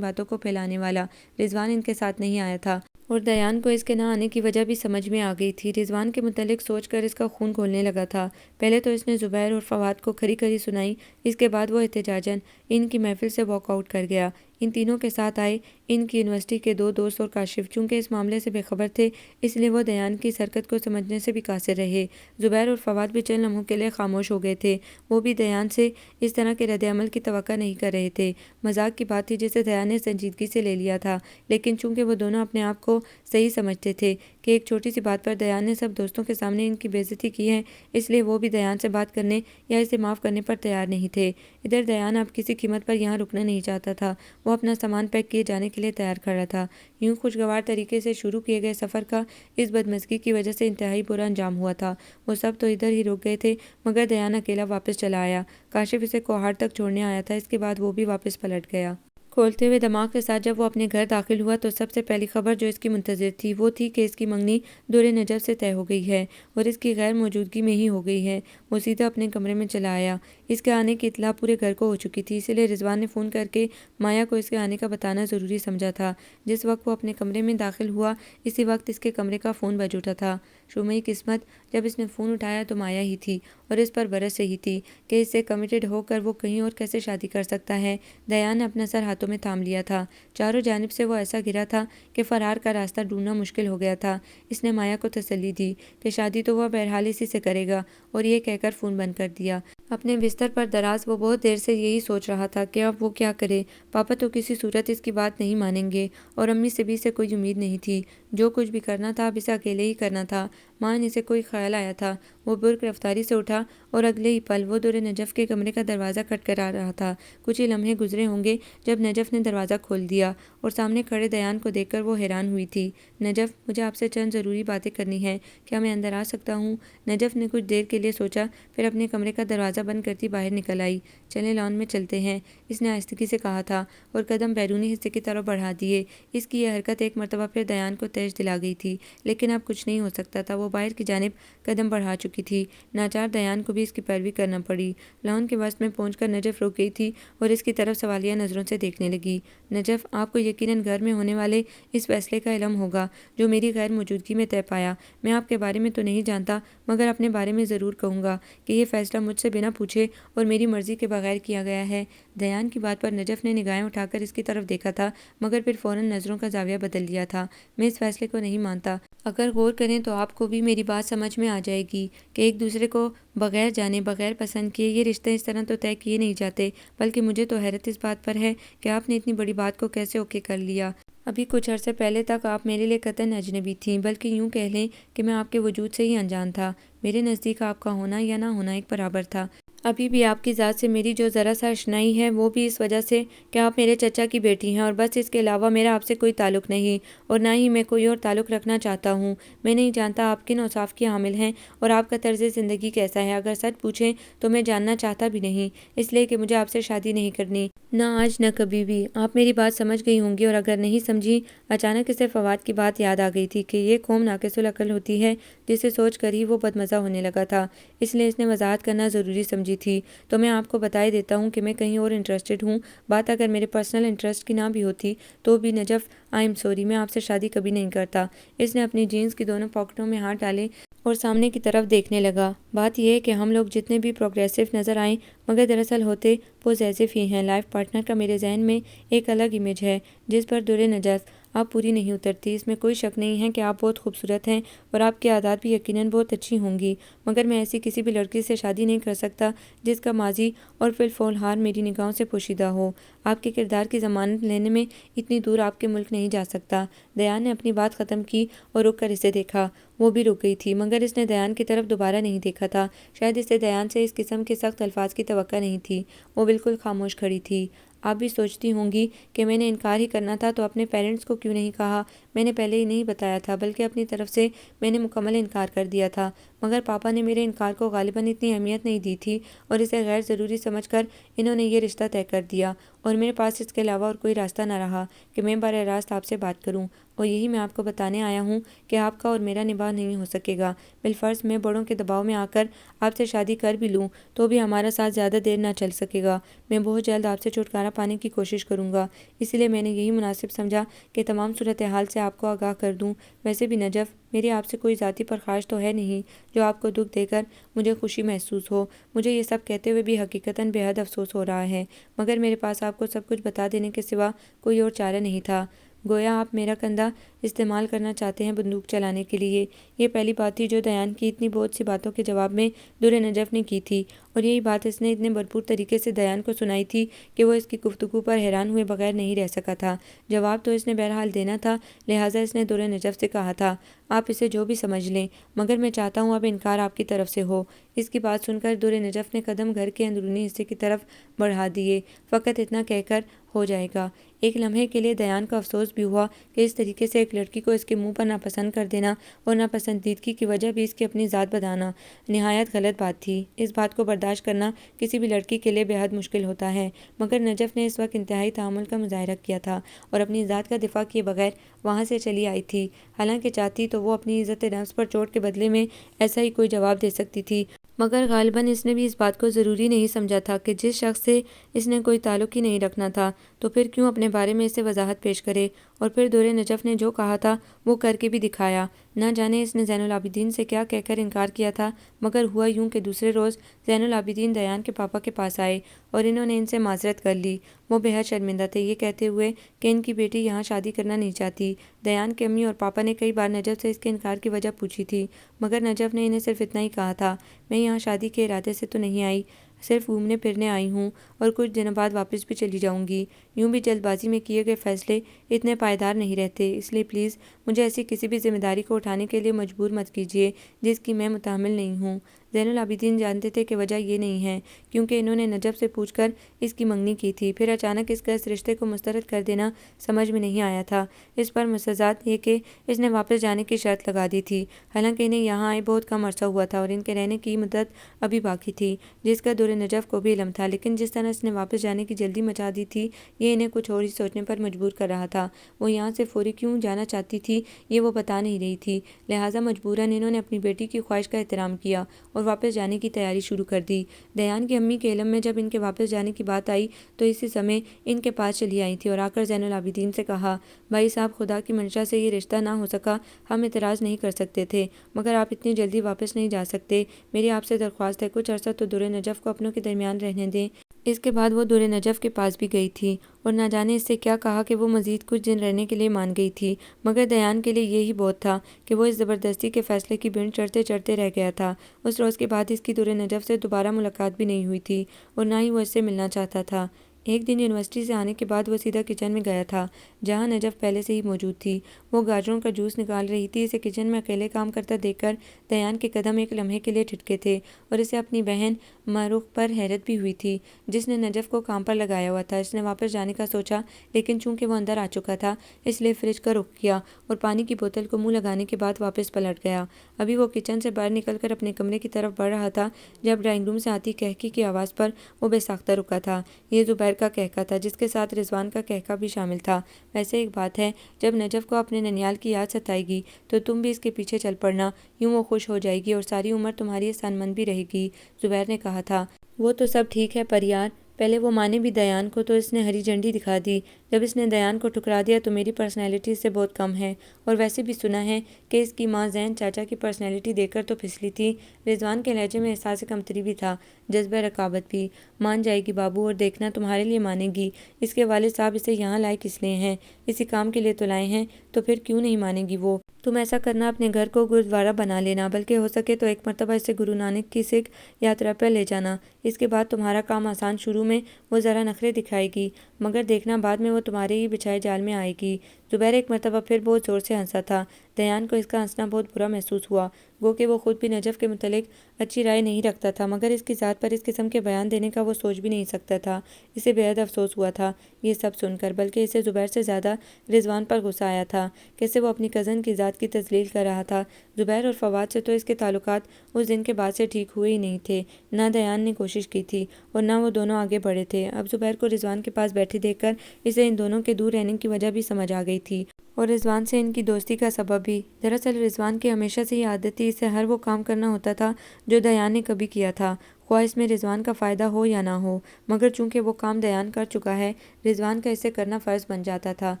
باتوں کو پھیلانے والا۔ رضوان ان کے ساتھ نہیں آیا تھا اور دیان کو اس کے نہ آنے کی وجہ بھی سمجھ میں آ گئی تھی۔ رضوان کے متعلق سوچ کر اس کا خون کھولنے لگا تھا۔ پہلے تو اس نے زبیر اور فواد کو کھری کھری سنائی، اس کے بعد وہ احتجاجاً ان کی محفل سے واک آؤٹ کر گیا۔ ان تینوں کے ساتھ آئے ان کی یونیورسٹی کے دو دوست اور کاشف۔ چونکہ اس معاملے سے بے خبر تھے، اس لیے وہ دیان کی اس حرکت کو سمجھنے سے بھی قاصر رہے۔ زبیر اور فواد بھی چند لمحوں کے لیے خاموش ہو گئے تھے۔ وہ بھی دیان سے اس طرح کے رد عمل کی توقع نہیں کر رہے تھے۔ مذاق کی بات تھی جسے دیان نے سنجیدگی سے لے لیا تھا، لیکن چونکہ وہ دونوں اپنے آپ کو صحیح سمجھتے تھے کہ ایک چھوٹی سی بات پر دیان نے سب دوستوں کے سامنے ان کی بے عزتی کی ہے، اس لیے وہ بھی دیان سے بات کرنے یا اسے معاف کرنے پر تیار نہیں تھے۔ ادھر دیان اب کسی قیمت پر یہاں رکنا نہیں چاہتا تھا۔ وہ اپنا سامان پیک کیے جانے کے لیے تیار کھڑا تھا۔ یوں خوشگوار طریقے سے شروع کیے گئے سفر کا اس بدمزگی کی وجہ سے انتہائی برا انجام ہوا تھا۔ وہ سب تو ادھر ہی رک گئے تھے، مگر دیان اکیلا واپس چلا آیا۔ کاشف اسے کوہاٹ تک چھوڑنے آیا تھا، اس کے بعد وہ بھی واپس پلٹ گیا۔ کھولتے ہوئے دماغ کے ساتھ جب وہ اپنے گھر داخل ہوا تو سب سے پہلی خبر جو اس کی منتظر تھی وہ تھی کہ اس کی منگنی دور نجف سے طے ہو گئی ہے اور اس کی غیر موجودگی میں ہی ہو گئی ہے۔ وہ سیدھا اپنے کمرے میں چلا آیا۔ اس کے آنے کی اطلاع پورے گھر کو ہو چکی تھی، اسی لیے رضوان نے فون کر کے مایا کو اس کے آنے کا بتانا ضروری سمجھا تھا۔ جس وقت وہ اپنے کمرے میں داخل ہوا اسی وقت اس کے کمرے کا فون بج اٹھا تھا۔ شومیری قسمت، جب اس نے فون اٹھایا تو مایا ہی تھی اور اس پر برس رہی تھی کہ اس سے کمیٹڈ ہو کر وہ کہیں اور کیسے شادی کر سکتا ہے۔ دیان نے اپنا سر ہاتھوں میں تھام لیا تھا۔ چاروں جانب سے وہ ایسا گھرا تھا کہ فرار کا راستہ ڈھونڈنا مشکل ہو گیا تھا۔ اس نے مایا کو تسلی دی کہ شادی تو وہ بہرحال اسی سے کرے گا، اور یہ کہہ کر فون بند کر دیا۔ اپنے بستر پر دراز وہ بہت دیر سے یہی سوچ رہا تھا کہ اب وہ کیا کرے۔ پاپا تو کسی صورت اس کی بات نہیں مانیں گے، اور امی سے بھی اسے کوئی امید نہیں تھی۔ جو کچھ بھی کرنا تھا اب اسے اکیلے ہی کرنا تھا۔ مان اسے کوئی خیال آیا تھا۔ وہ برق رفتاری سے اٹھا اور اگلے ہی پل وہ دور نجف کے کمرے کا دروازہ کھٹکھٹا رہا تھا۔ کچھ ہی لمحے گزرے ہوں گے جب نجف نے دروازہ کھول دیا اور سامنے کھڑے دیان کو دیکھ کر وہ حیران ہوئی تھی۔ نجف، مجھے آپ سے چند ضروری باتیں کرنی ہیں، کیا میں اندر آ سکتا ہوں؟ نجف نے کچھ دیر کے لیے سوچا، پھر اپنے کمرے کا دروازہ بند کرتی باہر نکل آئی۔ چلیں لان میں چلتے ہیں، اس نے آہستگی سے کہا تھا اور قدم بیرونی حصے کی طرف بڑھا دیے۔ اس کی یہ حرکت ایک مرتبہ پھر دیان کو تیش دلا گئی تھی، لیکن اب کچھ نہیں ہو سکتا تھا۔ وہ باہر کی جانب قدم بڑھا چکی تھی۔ ناچار دیان کو بھی اس کی پیروی کرنا پڑی۔ لان کے وسط میں پہنچ کر نجف رک گئی تھی اور اس کی طرف سوالیہ نظروں سے دیکھنے لگی۔ نجف، آپ کو یقیناً گھر میں ہونے والے اس فیصلے کا علم ہوگا جو میری غیر موجودگی میں طے پایا۔ میں آپ کے بارے میں تو نہیں جانتا، مگر اپنے بارے میں ضرور کہوں گا کہ یہ فیصلہ مجھ سے بنا پوچھے اور میری مرضی کے بغیر کیا گیا ہے۔ دیان کی بات پر نجف نے نگاہیں اٹھا کر اس کی طرف دیکھا تھا، مگر پھر فوراً نظروں کا زاویہ بدل لیا تھا۔ میں اس فیصلے کو نہیں مانتا۔ اگر غور کریں تو آپ کو بھی میری بات سمجھ میں آ جائے گی کہ ایک دوسرے کو بغیر جانے، بغیر پسند کیے یہ رشتے اس طرح تو طے کیے نہیں جاتے، بلکہ مجھے تو حیرت اس بات پر ہے کہ آپ نے اتنی بڑی بات کو کیسے اوکے کر لیا۔ ابھی کچھ عرصے پہلے تک آپ میرے لیے قطعاً اجنبی تھیں، بلکہ یوں کہہ لیں کہ میں آپ کے وجود سے ہی انجان تھا۔ میرے نزدیک آپ کا ہونا یا نہ ہونا ایک برابر تھا۔ ابھی بھی آپ کی ذات سے میری جو ذرا سا اشنائی ہے وہ بھی اس وجہ سے کہ آپ میرے چچا کی بیٹی ہیں، اور بس اس کے علاوہ میرا آپ سے کوئی تعلق نہیں، اور نہ ہی میں کوئی اور تعلق رکھنا چاہتا ہوں۔ میں نہیں جانتا آپ کن اوصاف کی حامل ہیں اور آپ کا طرز زندگی کیسا ہے۔ اگر سچ پوچھیں تو میں جاننا چاہتا بھی نہیں، اس لیے کہ مجھے آپ سے شادی نہیں کرنی، نہ آج نہ کبھی بھی۔ آپ میری بات سمجھ گئی ہوں گی، اور اگر نہیں سمجھی، اچانک اسے فواد کی بات یاد آ گئی تھی کہ یہ قوم ناقص العقل ہوتی ہے، جسے سوچ کر ہی وہ بدمزہ ہونے لگا تھا۔ اس لیے اس نے وضاحت کرنا ضروری سمجھی تھی۔ تو میں آپ کو بتائے دیتا ہوں کہ میں کہیں اور انٹرسٹڈ ہوں۔ بات اگر میرے پرسنل انٹرسٹ کی نہ بھی ہوتی تو بھی نجف، آئی ایم سوری، میں آپ سے شادی کبھی نہیں کرتا۔ اس نے اپنی جینز کی دونوں پاکٹوں میں ہاتھ ڈالے اور سامنے کی طرف دیکھنے لگا۔ بات یہ ہے کہ ہم لوگ جتنے بھی پروگریسو نظر آئیں، مگر دراصل ہوتے پوزیسو ہی ہیں۔ لائف پارٹنر کا میرے ذہن میں ایک الگ امیج ہے جس پر دور نجف آپ پوری نہیں اترتی، اس میں کوئی شک نہیں ہے کہ آپ بہت خوبصورت ہیں اور آپ کی عادات بھی یقیناً بہت اچھی ہوں گی، مگر میں ایسی کسی بھی لڑکی سے شادی نہیں کر سکتا جس کا ماضی اور فی الفعل میری نگاہوں سے پوشیدہ ہو۔ آپ کے کردار کی ضمانت لینے میں اتنی دور آپ کے ملک نہیں جا سکتا۔ دیان نے اپنی بات ختم کی اور رک کر اسے دیکھا۔ وہ بھی رک گئی تھی، مگر اس نے دیان کی طرف دوبارہ نہیں دیکھا تھا۔ شاید اسے دیان سے اس قسم کے سخت الفاظ کی توقع نہیں تھی۔ وہ بالکل خاموش کھڑی تھی۔ آپ بھی سوچتی ہوں گی کہ میں نے انکار ہی کرنا تھا تو اپنے پیرنٹس کو کیوں نہیں کہا؟ میں نے پہلے ہی نہیں بتایا تھا، بلکہ اپنی طرف سے میں نے مکمل انکار کر دیا تھا، مگر پاپا نے میرے انکار کو غالباً اتنی اہمیت نہیں دی تھی اور اسے غیر ضروری سمجھ کر انہوں نے یہ رشتہ طے کر دیا، اور میرے پاس اس کے علاوہ اور کوئی راستہ نہ رہا کہ میں براہ راست آپ سے بات کروں، اور یہی میں آپ کو بتانے آیا ہوں کہ آپ کا اور میرا نباہ نہیں ہو سکے گا۔ بالفرض میں بڑوں کے دباؤ میں آ کر آپ سے شادی کر بھی لوں تو بھی ہمارا ساتھ زیادہ دیر نہ چل سکے گا۔ میں بہت جلد آپ سے چھٹکارا پانے کی کوشش کروں گا، اس لیے میں نے یہی مناسب سمجھا کہ تمام صورتحال سے آپ کو آگاہ کر دوں۔ ویسے بھی نجف، میری آپ سے کوئی ذاتی پرخاش تو ہے نہیں جو آپ کو دکھ دے کر مجھے خوشی محسوس ہو۔ مجھے یہ سب کہتے ہوئے بھی حقیقتاً بے حد افسوس ہو رہا ہے، مگر میرے پاس آپ کو سب کچھ بتا دینے کے سوا کوئی اور چارہ نہیں تھا۔ گویا آپ میرا کندھا استعمال کرنا چاہتے ہیں بندوق چلانے کے لیے۔ یہ پہلی بات تھی جو دیان کی اتنی بہت سی باتوں کے جواب میں در نجف نے کی تھی، اور یہی بات اس نے اتنے بھرپور طریقے سے دیان کو سنائی تھی کہ وہ اس کی گفتگو پر حیران ہوئے بغیر نہیں رہ سکا تھا۔ جواب تو اس نے بہرحال دینا تھا، لہٰذا اس نے در نجف سے کہا تھا، آپ اسے جو بھی سمجھ لیں، مگر میں چاہتا ہوں اب انکار آپ کی طرف سے ہو۔ اس کی بات سن کر در نجف نے قدم گھر کے اندرونی حصے کی طرف بڑھا دیے۔ فقط اتنا کہہ کر ہو جائے گا۔ ایک لمحے کے لیے دیان کو افسوس بھی ہوا کہ اس طریقے سے ایک لڑکی کو اس کے منہ پر ناپسند کر دینا اور ناپسندیدگی کی وجہ بھی اس کی اپنی ذات بتانا نہایت غلط بات تھی۔ اس بات کو برداشت کرنا کسی بھی لڑکی کے لیے بے حد مشکل ہوتا ہے، مگر نجف نے اس وقت انتہائی تحمل کا مظاہرہ کیا تھا اور اپنی ذات کا دفاع کیے بغیر وہاں سے چلی آئی تھی۔ حالانکہ چاہتی تو وہ اپنی عزت نفس پر چوٹ کے بدلے میں ایسا ہی کوئی جواب دے سکتی تھی، مگر غالباً اس نے بھی اس بات کو ضروری نہیں سمجھا تھا کہ جس شخص سے اس نے کوئی تعلق ہی نہیں رکھنا تھا تو پھر کیوں اپنے بارے میں اسے وضاحت پیش کرے۔ اور پھر در نجف نے جو کہا تھا وہ کر کے بھی دکھایا۔ نہ جانے اس نے زین العابدین سے کیا کہہ کر انکار کیا تھا، مگر ہوا یوں کہ دوسرے روز زین العابدین دیان کے پاپا کے پاس آئے اور انہوں نے ان سے معذرت کر لی۔ وہ بے حد شرمندہ تھے، یہ کہتے ہوئے کہ ان کی بیٹی یہاں شادی کرنا نہیں چاہتی۔ دیان کے امی اور پاپا نے کئی بار نجف سے اس کے انکار کی وجہ پوچھی تھی، مگر نجف نے انہیں صرف اتنا ہی کہا تھا، میں یہاں شادی کے ارادے سے تو نہیں آئی، صرف گھومنے پھرنے آئی ہوں اور کچھ دنوں بعد واپس بھی چلی جاؤں گی۔ یوں بھی جلد بازی میں کیے گئے فیصلے اتنے پائیدار نہیں رہتے، اس لیے پلیز مجھے ایسی کسی بھی ذمہ داری کو اٹھانے کے لیے مجبور مت کیجیے جس کی میں متحمل نہیں ہوں۔ زین العابدین جانتے تھے کہ وجہ یہ نہیں ہے، کیونکہ انہوں نے نجف سے پوچھ کر اس کی منگنی کی تھی، پھر اچانک اس کا اس رشتے کو مسترد کر دینا سمجھ میں نہیں آیا تھا۔ اس پر مسزات یہ کہ اس نے واپس جانے کی شرط لگا دی تھی، حالانکہ انہیں یہاں آئے بہت کم عرصہ ہوا تھا اور ان کے رہنے کی مدت ابھی باقی تھی، جس کا در نجف کو بھی علم تھا، لیکن جس طرح اس نے واپس جانے کی جلدی مچا دی تھی یہ انہیں کچھ اور ہی سوچنے پر مجبور کر رہا تھا۔ وہ یہاں سے فوری کیوں جانا چاہتی تھی یہ وہ بتا نہیں رہی تھی، لہٰذا مجبوراً انہوں نے اپنی بیٹی کی خواہش کا احترام کیا اور واپس جانے کی تیاری شروع کر دی۔ دیان کی امی کے علم میں جب ان کے واپس جانے کی بات آئی تو اسی سمے ان کے پاس چلی آئی تھی اور آ کر زین العابدین سے کہا، بھائی صاحب، خدا کی منشا سے یہ رشتہ نہ ہو سکا، ہم اعتراض نہیں کر سکتے تھے، مگر آپ اتنی جلدی واپس نہیں جا سکتے، میری آپ سے درخواست ہے کچھ عرصہ تو در نجف کو اپنوں کے درمیان رہنے دیں۔ اس کے بعد وہ در نجف کے پاس بھی گئی تھی اور نہ جانے اس سے کیا کہا کہ وہ مزید کچھ دن رہنے کے لیے مان گئی تھی، مگر دیان کے لیے یہی بہت تھا کہ وہ اس زبردستی کے فیصلے کی بھینٹ چڑھتے چڑھتے رہ گیا تھا۔ اس روز کے بعد اس کی در نجف سے دوبارہ ملاقات بھی نہیں ہوئی تھی اور نہ ہی وہ اس سے ملنا چاہتا تھا۔ ایک دن یونیورسٹی سے آنے کے بعد وہ سیدھا کچن میں گیا تھا جہاں نجف پہلے سے ہی موجود تھی۔ وہ گاجروں کا جوس نکال رہی تھی۔ اسے کچن میں اکیلے کام کرتا دیکھ کر دیان کے قدم ایک لمحے کے لیے ٹھٹکے تھے اور اسے اپنی بہن معروف پر حیرت بھی ہوئی تھی جس نے نجف کو کام پر لگایا ہوا تھا۔ اس نے واپس جانے کا سوچا، لیکن چونکہ وہ اندر آ چکا تھا اس لیے فریج کا رخ کیا اور پانی کی بوتل کو منہ لگانے کے بعد واپس پلٹ گیا۔ ابھی وہ کچن سے باہر نکل کر اپنے کمرے کی طرف بڑھ رہا تھا جب ڈرائنگ روم سے آتی کہکی کی آواز پر وہ بے ساختہ رکا تھا۔ یہ زبیر کا کہکا تھا جس کے ساتھ رضوان کا کہکا بھی شامل تھا۔ ویسے ایک بات ہے، جب نجف کو اپنے ننیال کی یاد ستائے گی تو تم بھی اس کے پیچھے چل پڑنا، یوں وہ خوش ہو جائے گی اور ساری عمر تمہاری احسان مند بھی رہے گی، زبیر نے کہا تھا۔ وہ تو سب ٹھیک ہے پر یار، پہلے وہ مانے بھی دیان کو تو اس نے ہری جھنڈی دکھا دی۔ جب اس نے دیان کو ٹھکرا دیا تو میری پرسنالٹی اس سے بہت کم ہے، اور ویسے بھی سنا ہے کہ اس کی ماں زین چاچا کی پرسنالٹی دیکھ کر تو پھسلی تھی۔ رضوان کے لہجے میں احساس کمتری بھی تھا، جذبہ رقابت بھی۔ مان جائے گی بابو، اور دیکھنا تمہارے لیے مانے گی۔ اس کے والد صاحب اسے یہاں لائے کس لیے ہیں؟ اسی کام کے لیے تو لائے ہیں، تو پھر کیوں نہیں مانے گی وہ؟ تم ایسا کرنا، اپنے گھر کو گرودوارا بنا لینا، بلکہ ہو سکے تو ایک مرتبہ اسے گرو نانک کی سکھ یاترا پر لے جانا۔ اس کے بعد تمہارا کام آسان، شروع میں وہ ذرا نخرے دکھائے گی، مگر دیکھنا بعد میں وہ تمہارے ہی بچھائے جال میں آئے گی۔ زبیر ایک مرتبہ پھر بہت زور سے ہنسا تھا۔ دیان کو اس کا ہنسنا بہت برا محسوس ہوا، گو کہ وہ خود بھی نجف کے متعلق اچھی رائے نہیں رکھتا تھا، مگر اس کی ذات پر اس قسم کے بیان دینے کا وہ سوچ بھی نہیں سکتا تھا۔ اسے بے حد افسوس ہوا تھا یہ سب سن کر، بلکہ اسے زبیر سے زیادہ رضوان پر غصہ آیا تھا، کیسے وہ اپنی کزن کی ذات کی تذلیل کر رہا تھا۔ زبیر اور فواد سے تو اس کے تعلقات اس دن کے بعد سے ٹھیک ہوئے ہی نہیں تھے، نہ دیان نے کوشش کی تھی اور نہ وہ دونوں آگے بڑھے تھے۔ اب زبیر کو رضوان کے پاس بیٹھے دیکھ کر اسے ان دونوں کے دور رہنے کی وجہ بھی سمجھ آ گئی تھی، اور رضوان سے ان کی دوستی کا سبب بھی۔ دراصل رضوان کی ہمیشہ سے یہ عادت تھی، اسے ہر وہ کام کرنا ہوتا تھا جو دیان نے کبھی کیا تھا، خواہ اس میں رضوان کا فائدہ ہو یا نہ ہو، مگر چونکہ وہ کام دیان کر چکا ہے، رضوان کا اسے کرنا فرض بن جاتا تھا۔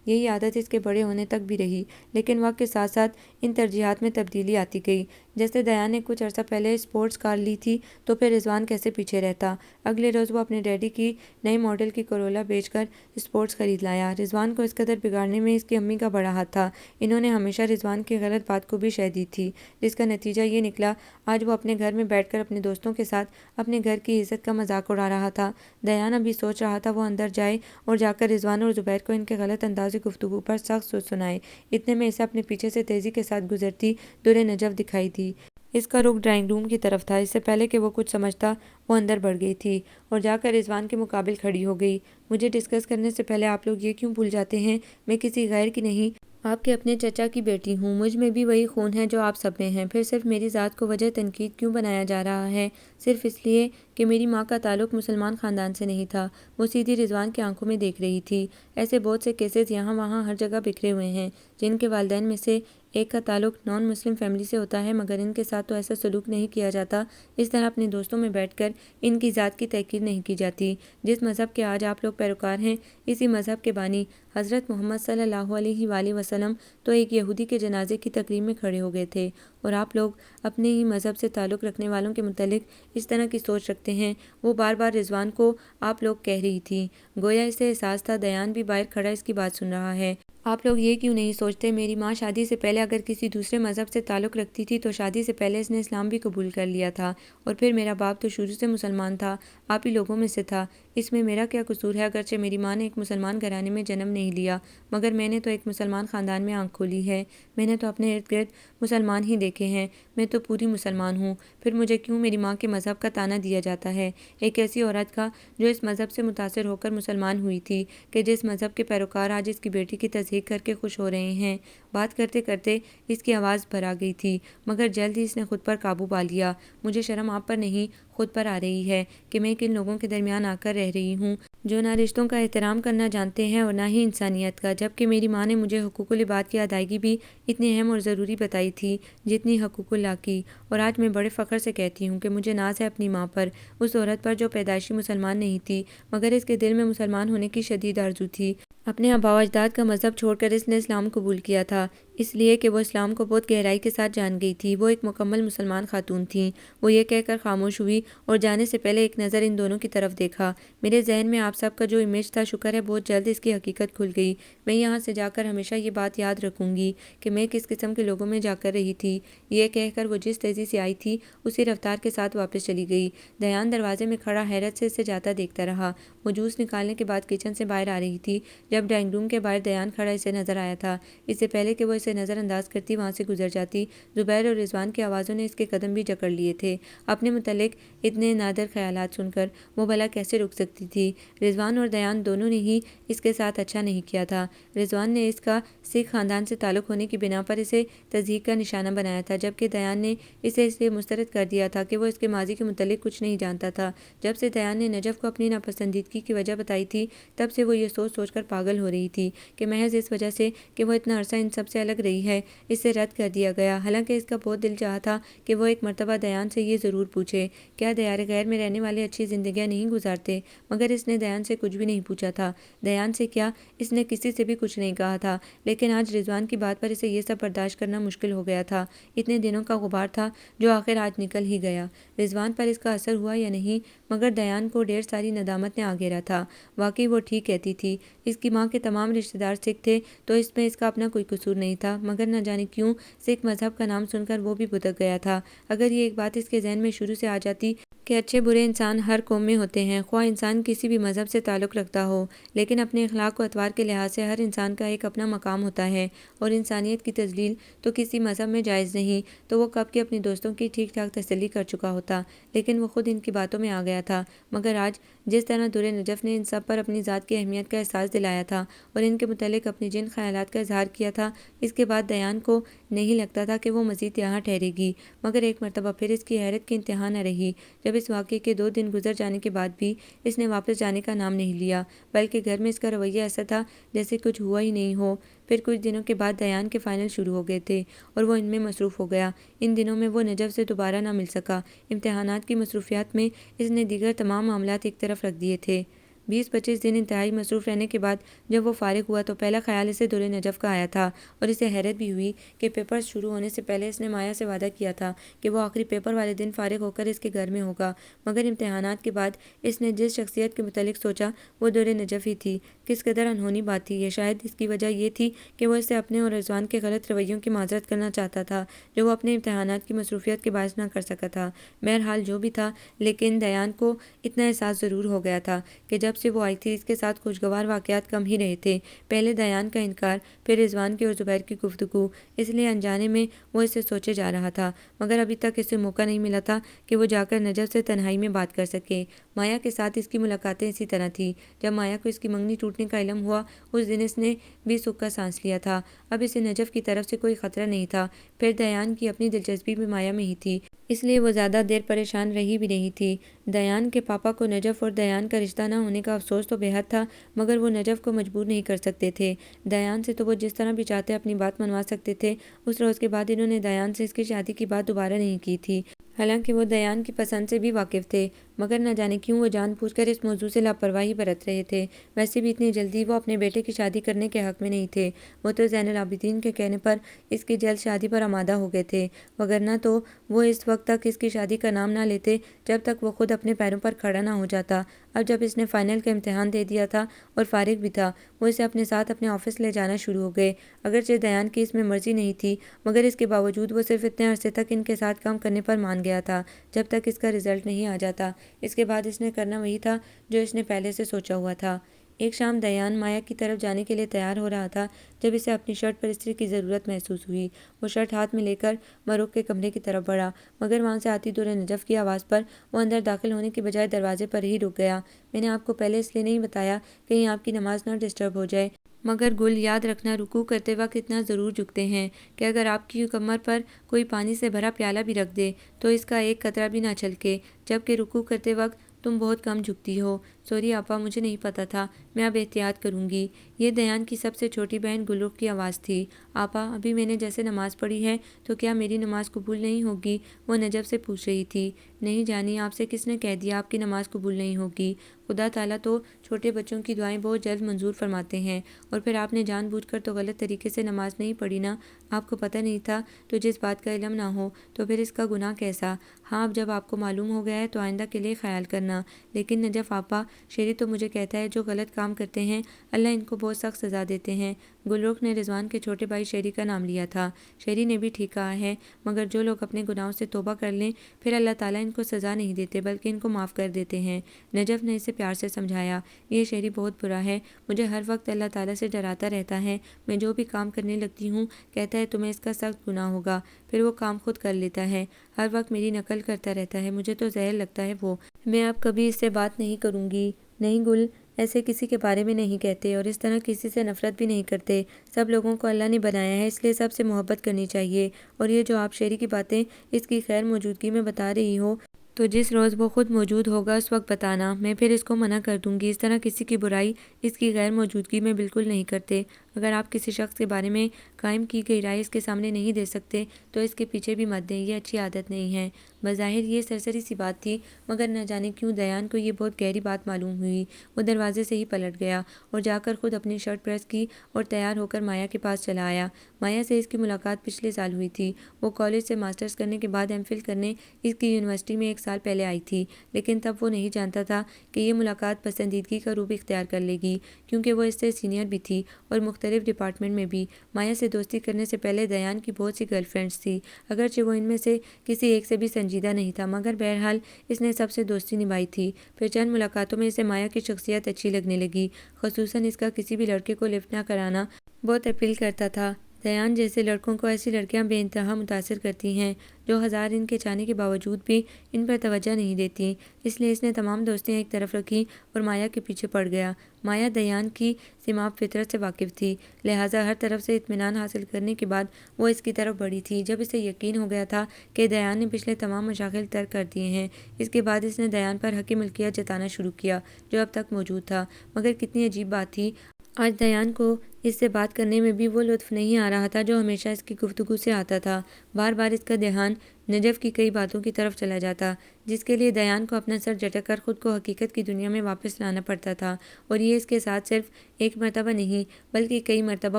یہی عادت اس کے بڑے ہونے تک بھی رہی، لیکن وقت کے ساتھ ساتھ ان ترجیحات میں تبدیلی آتی گئی۔ جیسے دیان نے کچھ عرصہ پہلے اسپورٹس کار لی تھی، تو پھر رضوان کیسے پیچھے رہتا۔ اگلے روز وہ اپنے ڈیڈی کی نئی ماڈل کی کرولا بیچ کر اسپورٹس خرید لایا۔ رضوان کو اس قدر بگاڑنے میں اس کی امی کا بڑا ہاتھ تھا، انہوں نے ہمیشہ رضوان کی غلط بات کو بھی شہ دی تھی، جس کا نتیجہ یہ نکلا آج وہ اپنے گھر میں بیٹھ کر اپنے دوستوں کے ساتھ اپنے گھر کی عزت کا مذاق اڑا رہا تھا۔ دیان ابھی سوچ رہا تھا وہ اندر جائے اور جا کر رضوان اور زبیر کو ان کے غلط انداز گفتگو پر سخت سوچ سنائے، اتنے میں اسے اپنے پیچھے سے تیزی کے ساتھ گزرتی درِ نجف دکھائی دی۔ اس کا رخ ڈرائنگ روم کی طرف تھا۔ اس سے پہلے کہ وہ کچھ سمجھتا وہ اندر بڑھ گئی تھی اور جا کر رضوان کے مقابل کھڑی ہو گئی۔ مجھے ڈسکس کرنے سے پہلے آپ لوگ یہ کیوں بھول جاتے ہیں، میں کسی غیر کی نہیں، آپ کے اپنے چچا کی بیٹی ہوں، مجھ میں بھی وہی خون ہے جو آپ سب میں ہے۔ پھر صرف میری ذات کو وجہ تنقید کیوں بنایا جا رہا ہے؟ صرف اس لیے کہ میری ماں کا تعلق مسلمان خاندان سے نہیں تھا۔ وہ سیدھی رضوان کی آنکھوں میں دیکھ رہی تھی۔ ایسے بہت سے کیسز یہاں وہاں ہر جگہ بکھرے ہوئے ہیں جن کے والدین میں سے ایک کا تعلق نان مسلم فیملی سے ہوتا ہے، مگر ان کے ساتھ تو ایسا سلوک نہیں کیا جاتا، اس طرح اپنے دوستوں میں بیٹھ کر ان کی ذات کی تحقیر نہیں کی جاتی۔ جس مذہب کے آج آپ لوگ پیروکار ہیں، اسی مذہب کے بانی حضرت محمد صلی اللہ علیہ وآلہ وسلم تو ایک یہودی کے جنازے کی تقریب میں کھڑے ہو گئے تھے، اور آپ لوگ اپنے ہی مذہب سے تعلق رکھنے والوں کے متعلق اس طرح کی سوچ رکھتے ہیں۔ وہ بار بار رضوان کو آپ لوگ کہہ رہی تھی، گویا اسے احساس تھا دیان بھی باہر کھڑا اس کی بات سن رہا ہے۔ آپ لوگ یہ کیوں نہیں سوچتے، میری ماں شادی سے پہلے اگر کسی دوسرے مذہب سے تعلق رکھتی تھی تو شادی سے پہلے اس نے اسلام بھی قبول کر لیا تھا، اور پھر میرا باپ تو شروع سے مسلمان تھا، آپ ہی لوگوں میں سے تھا، اس میں میرا کیا قصور ہے؟ اگرچہ میری ماں نے ایک مسلمان گھرانے میں جنم نہیں لیا، مگر میں نے تو ایک مسلمان خاندان میں آنکھ کھولی ہے، میں نے تو اپنے ارد گرد مسلمان ہی دیکھے ہیں، میں تو پوری مسلمان ہوں، پھر مجھے کیوں میری ماں کے مذہب کا طعنہ دیا جاتا ہے؟ ایک ایسی عورت کا جو اس مذہب سے متاثر ہو کر مسلمان ہوئی تھی، کہ جس مذہب کے پیروکار آج اس کی بیٹی کی تصدیق کر کے خوش ہو رہے ہیں۔ بات کرتے کرتے اس کی آواز بھر آ گئی تھی، مگر جلد ہی اس نے خود پر قابو پا لیا۔ مجھے شرم آپ پر نہیں خود پر آ رہی ہے کہ میں کن لوگوں کے درمیان آ کر رہ رہی ہوں جو نہ رشتوں کا احترام کرنا جانتے ہیں اور نہ ہی انسانیت کا، جبکہ میری ماں نے مجھے حقوق العباد کی ادائیگی بھی اتنی اہم اور ضروری بتائی تھی جتنی حقوق اللہ کی۔ اور آج میں بڑے فخر سے کہتی ہوں کہ مجھے ناز ہے اپنی ماں پر، اس عورت پر جو پیدائشی مسلمان نہیں تھی، مگر اس کے دل میں مسلمان ہونے کی شدید آرزو تھی۔ اپنے آباء و اجداد کا مذہب چھوڑ کر اس نے اسلام قبول کیا تھا، اس لیے کہ وہ اسلام کو بہت گہرائی کے ساتھ جان گئی تھی۔ وہ ایک مکمل مسلمان خاتون تھیں۔ وہ یہ کہہ کر خاموش ہوئی اور جانے سے پہلے ایک نظر ان دونوں کی طرف دیکھا۔ میرے ذہن میں آپ سب کا جو امیج تھا، شکر ہے بہت جلد اس کی حقیقت کھل گئی۔ میں یہاں سے جا کر ہمیشہ یہ بات یاد رکھوں گی کہ میں کس قسم کے لوگوں میں جا کر رہی تھی۔ یہ کہہ کر وہ جس تیزی سے آئی تھی اسی رفتار کے ساتھ واپس چلی گئی۔ دیان دروازے میں کھڑا حیرت سے اسے جاتا دیکھتا رہا۔ وہ جوس نکالنے کے بعد کچن سے باہر آ رہی تھی جب ڈرائنگ روم کے باہر دیان کھڑا اسے نظر آیا تھا۔ اس سے پہلے کہ وہ اسے نظر انداز کرتی وہاں سے گزر جاتی، زبیر اور رضوان کی آوازوں نے اس کے قدم بھی جکڑ لیے تھے۔ اپنے متعلق اتنے نادر خیالات سن کر وہ بھلا کیسے رک سکتی تھی؟ رضوان اور دیان دونوں نے ہی اس کے ساتھ اچھا نہیں کیا تھا۔ رضوان نے اس کا سکھ خاندان سے تعلق ہونے کی بنا پر اسے تضحیک کا نشانہ بنایا تھا، جبکہ دیان نے اسے اس لیے مسترد کر دیا تھا کہ وہ اس کے ماضی کے متعلق کچھ نہیں جانتا تھا۔ جب سے دیان نے نجف کو اپنی ناپسندیدگی کی وجہ بتائی تھی، تب سے وہ یہ سوچ سوچ کر پاگل پاگل ہو رہی تھی کہ محض اس وجہ سے کہ وہ اتنا عرصہ ان سب سے الگ رہی ہے اسے رد کر دیا گیا۔ حالانکہ اس کا بہت دل چاہا تھا کہ وہ ایک مرتبہ دیان سے یہ ضرور پوچھے کیا دیار غیر میں رہنے والے اچھی زندگیاں نہیں گزارتے، مگر اس نے دیان سے کچھ بھی نہیں پوچھا تھا۔ دیان سے کیا، اس نے کسی سے بھی کچھ نہیں کہا تھا، لیکن آج رضوان کی بات پر اسے یہ سب برداشت کرنا مشکل ہو گیا تھا۔ اتنے دنوں کا غبار تھا جو آخر آج نکل ہی گیا۔ رضوان پر اس کا اثر ہوا یا نہیں، مگر دیان کو ڈھیر ساری ندامت نے آ گھیرا تھا۔ واقعی وہ ٹھیک کہتی تھی، اس کی ماں کے تمام رشتہ دار سکھ تھے تو اس میں اس کا اپنا کوئی قصور نہیں تھا، مگر نہ جانے کیوں سکھ مذہب کا نام سن کر وہ بھی بھٹک گیا تھا۔ اگر یہ ایک بات اس کے ذہن میں شروع سے آ جاتی کہ اچھے برے انسان ہر قوم میں ہوتے ہیں، خواہ انسان کسی بھی مذہب سے تعلق رکھتا ہو، لیکن اپنے اخلاق و اطوار کے لحاظ سے ہر انسان کا ایک اپنا مقام ہوتا ہے اور انسانیت کی تذلیل تو کسی مذہب میں جائز نہیں، تو وہ کب کے اپنے دوستوں کی ٹھیک ٹھاک تسلی کر چکا ہوتا، لیکن وہ خود ان کی باتوں میں آ گیا تھا۔ مگر آج جس طرح درِ نجف نے ان سب پر اپنی ذات کی اہمیت کا احساس دلایا تھا اور ان کے متعلق اپنے جن خیالات کا اظہار کیا تھا، اس کے بعد دیان کو نہیں لگتا تھا کہ وہ مزید یہاں ٹھہرے گی۔ مگر ایک مرتبہ پھر اس کی حیرت کی انتہا نہ رہی جب اس واقعے کے 2 دن گزر جانے کے بعد بھی اس نے واپس جانے کا نام نہیں لیا، بلکہ گھر میں اس کا رویہ ایسا تھا جیسے کچھ ہوا ہی نہیں ہو۔ پھر کچھ دنوں کے بعد دیان کے فائنل شروع ہو گئے تھے اور وہ ان میں مصروف ہو گیا۔ ان دنوں میں وہ نجف سے دوبارہ نہ مل سکا۔ امتحانات کی مصروفیات میں اس نے دیگر تمام معاملات ایک طرف رکھ دیے تھے۔ 20-25 دن انتہائی مصروف رہنے کے بعد جب وہ فارغ ہوا تو پہلا خیال اسے درِ نجف کا آیا تھا، اور اسے حیرت بھی ہوئی کہ پیپرز شروع ہونے سے پہلے اس نے مایا سے وعدہ کیا تھا کہ وہ آخری پیپر والے دن فارغ ہو کر اس کے گھر میں ہوگا، مگر امتحانات کے بعد اس نے جس شخصیت کے متعلق سوچا وہ درِ نجف ہی تھی۔ کس قدر انہونی بات تھی یہ! شاید اس کی وجہ یہ تھی کہ وہ اسے اپنے اور رضوان کے غلط رویوں کی معذرت کرنا چاہتا تھا جو وہ اپنے امتحانات کی مصروفیت کے باعث نہ کر سکا تھا۔ بہرحال جو بھی تھا، لیکن دیان کو اتنا احساس ضرور ہو گیا تھا کہ جب سے وہ آئی تھی اس کے ساتھ خوشگوار واقعات کم ہی رہے تھے۔ پہلے دیان کا انکار، پھر رضوان کی اور زبیر کی گفتگو، اس لیے انجانے میں وہ اسے سوچے جا رہا تھا، مگر ابھی تک اسے موقع نہیں ملا تھا کہ وہ جا کر نجف سے تنہائی میں بات کر سکے۔ مایا کے ساتھ اس کی ملاقاتیں اسی طرح تھیں۔ جب مایا کو اس کی منگنی ٹوٹنے کا علم ہوا اس دن اس نے بھی سکھ کا سانس لیا تھا۔ اب اسے نجف کی طرف سے کوئی خطرہ نہیں تھا۔ پھر دیان کی اپنی دلچسپی بھی مایا میں ہی تھی، اس لیے وہ زیادہ دیر پریشان رہی بھی نہیں تھی۔ دیان کے پاپا کو نجف اور دیان کا رشتہ نہ ہونے کا افسوس تو بے حد تھا، مگر وہ نجف کو مجبور نہیں کر سکتے تھے۔ دیان سے تو وہ جس طرح بھی چاہتے اپنی بات منوا سکتے تھے۔ اس روز کے بعد انہوں نے دیان سے اس کی شادی کی بات دوبارہ نہیں کی تھی، حالانکہ وہ دیان کی پسند سے بھی واقف تھے، مگر نہ جانے کیوں وہ جان بوجھ کر اس موضوع سے لاپرواہی برت رہے تھے۔ ویسے بھی اتنی جلدی وہ اپنے بیٹے کی شادی کرنے کے حق میں نہیں تھے۔ وہ تو زین العابدین کے کہنے پر اس کی جلد شادی پر آمادہ ہو گئے تھے، وگرنہ تو وہ اس وقت تک اس کی شادی کا نام نہ لیتے جب تک وہ خود اپنے پیروں پر کھڑا نہ ہو جاتا۔ اب جب اس نے فائنل کا امتحان دے دیا تھا اور فارغ بھی تھا، وہ اسے اپنے ساتھ اپنے آفس لے جانا شروع ہو گئے۔ اگرچہ دیان کی اس میں مرضی نہیں تھی، مگر اس کے باوجود وہ صرف اتنے عرصے تک ان کے ساتھ کام کرنے پر مان گیا تھا جب تک اس کا رزلٹ نہیں آ جاتا۔ اس کے بعد اس نے کرنا وہی تھا جو اس نے پہلے سے سوچا ہوا تھا۔ ایک شام دیان مایا کی طرف جانے کے لیے تیار ہو رہا تھا جب اسے اپنی شرٹ پر استری کی ضرورت محسوس ہوئی۔ وہ شرٹ ہاتھ میں لے کر مروق کے کمرے کی طرف بڑھا، مگر وہاں سے آتی درِ نجف کی آواز پر وہ اندر داخل ہونے کی بجائے دروازے پر ہی رک گیا۔ میں نے آپ کو پہلے اس لیے نہیں بتایا کہیں آپ کی نماز نہ ڈسٹرب ہو جائے، مگر گل یاد رکھنا رکوع کرتے وقت اتنا ضرور جھکتے ہیں کہ اگر آپ کی کمر پر کوئی پانی سے بھرا پیالہ بھی رکھ دے تو اس کا ایک قطرہ بھی نہ چھلکے، جبکہ رکوع کرتے وقت تم بہت کم جھکتی ہو۔ سوری آپا، مجھے نہیں پتا تھا، میں اب احتیاط کروں گی۔ یہ دیان کی سب سے چھوٹی بہن گلرخ کی آواز تھی۔ آپا، ابھی میں نے جیسے نماز پڑھی ہے تو کیا میری نماز قبول نہیں ہوگی؟ وہ نجف سے پوچھ رہی تھی۔ نہیں جانی، آپ سے کس نے کہہ دیا آپ کی نماز قبول نہیں ہوگی؟ خدا تعالیٰ تو چھوٹے بچوں کی دعائیں بہت جلد منظور فرماتے ہیں، اور پھر آپ نے جان بوجھ کر تو غلط طریقے سے نماز نہیں پڑھی نا؟ آپ کو پتہ نہیں تھا تو جس بات کا علم نہ ہو تو پھر اس کا گناہ کیسا؟ ہاں، اب جب آپ کو معلوم ہو گیا ہے تو آئندہ کے لیے خیال کرنا۔ لیکن نجف آپا، شیری تو مجھے کہتا ہے جو غلط کام کرتے ہیں اللہ ان کو بہت سخت سزا دیتے ہیں۔ گلرخ نے رضوان کے چھوٹے بھائی شیری کا نام لیا تھا۔ شیری نے بھی ٹھیک کہا ہے، مگر جو لوگ اپنے گناہوں سے توبہ کر لیں پھر اللہ تعالیٰ ان کو سزا نہیں دیتے بلکہ ان کو معاف کر دیتے ہیں۔ نجف نے اسے پیار سے سمجھایا، یہ شیری بہت برا ہے، مجھے ہر وقت اللہ تعالیٰ سے ڈراتا رہتا ہے۔ میں جو بھی کام کرنے لگتی ہوں کہتا ہے تمہیں اس کا سخت گناہ ہوگا، پھر وہ کام خود کر لیتا ہے، ہر وقت میری نقل کرتا رہتا ہے، مجھے تو زہر لگتا ہے وہ۔ میں اب کبھی اس سے بات نہیں کروں گی۔ نہیں گل، ایسے کسی کے بارے میں نہیں کہتے اور اس طرح کسی سے نفرت بھی نہیں کرتے۔ سب لوگوں کو اللہ نے بنایا ہے، اس لیے سب سے محبت کرنی چاہیے، اور یہ جو آپ شیری کی باتیں اس کی خیر موجودگی میں بتا رہی ہو تو جس روز وہ خود موجود ہوگا اس وقت بتانا، میں پھر اس کو منع کر دوں گی۔ اس طرح کسی کی برائی اس کی غیر موجودگی میں بالکل نہیں کرتے۔ اگر آپ کسی شخص کے بارے میں قائم کی گئی رائے اس کے سامنے نہیں دے سکتے تو اس کے پیچھے بھی مت دیں، یہ اچھی عادت نہیں ہے۔ بظاہر یہ سرسری سی بات تھی، مگر نہ جانے کیوں دیان کو یہ بہت گہری بات معلوم ہوئی۔ وہ دروازے سے ہی پلٹ گیا اور جا کر خود اپنی شرٹ پریس کی اور تیار ہو کر مایا کے پاس چلا آیا۔ مایا سے اس کی ملاقات پچھلے سال ہوئی تھی۔ وہ کالج سے ماسٹرز کرنے کے بعد ایم فل کرنے اس کی یونیورسٹی میں 1 سال پہلے آئی تھی، لیکن تب وہ نہیں جانتا تھا کہ یہ ملاقات پسندیدگی کا روپ اختیار کر لے گی، کیونکہ وہ اس سے سینئر بھی تھی اور مختلف ڈپارٹمنٹ میں بھی۔ مایا سے دوستی کرنے سے پہلے دیان کی بہت سی گرل فرینڈز تھی، اگرچہ وہ ان میں سے کسی ایک سے بھی سنجیدہ نہیں تھا، مگر بہرحال اس نے سب سے دوستی نبھائی تھی۔ پھر چند ملاقاتوں میں اسے مایا کی شخصیت اچھی لگنے لگی، خصوصاً اس کا کسی بھی لڑکے کو لفٹ نہ کرانا بہت اپیل کرتا تھا۔ دیان جیسے لڑکوں کو ایسی لڑکیاں بے انتہا متاثر کرتی ہیں جو ہزار ان کے چاہنے کے باوجود بھی ان پر توجہ نہیں دیتی، اس لیے اس نے تمام دوستیاں ایک طرف رکھی اور مایا کے پیچھے پڑ گیا۔ مایا دیان کی سماپ فطرت سے واقف تھی، لہٰذا ہر طرف سے اطمینان حاصل کرنے کے بعد وہ اس کی طرف بڑھی تھی۔ جب اسے یقین ہو گیا تھا کہ دیان نے پچھلے تمام مشاغل ترک کر دیے ہیں، اس کے بعد اس نے دیان پر حق ملکیت جتانا شروع کیا جو اب تک موجود تھا۔ مگر کتنی عجیب بات تھی، آج دیان کو اس سے بات کرنے میں بھی وہ لطف نہیں آ رہا تھا جو ہمیشہ اس کی گفتگو سے آتا تھا۔ بار بار اس کا دھیان نجف کی کئی باتوں کی طرف چلا جاتا، جس کے لیے دیان کو اپنا سر جھٹک کر خود کو حقیقت کی دنیا میں واپس لانا پڑتا تھا، اور یہ اس کے ساتھ صرف ایک مرتبہ نہیں بلکہ کئی مرتبہ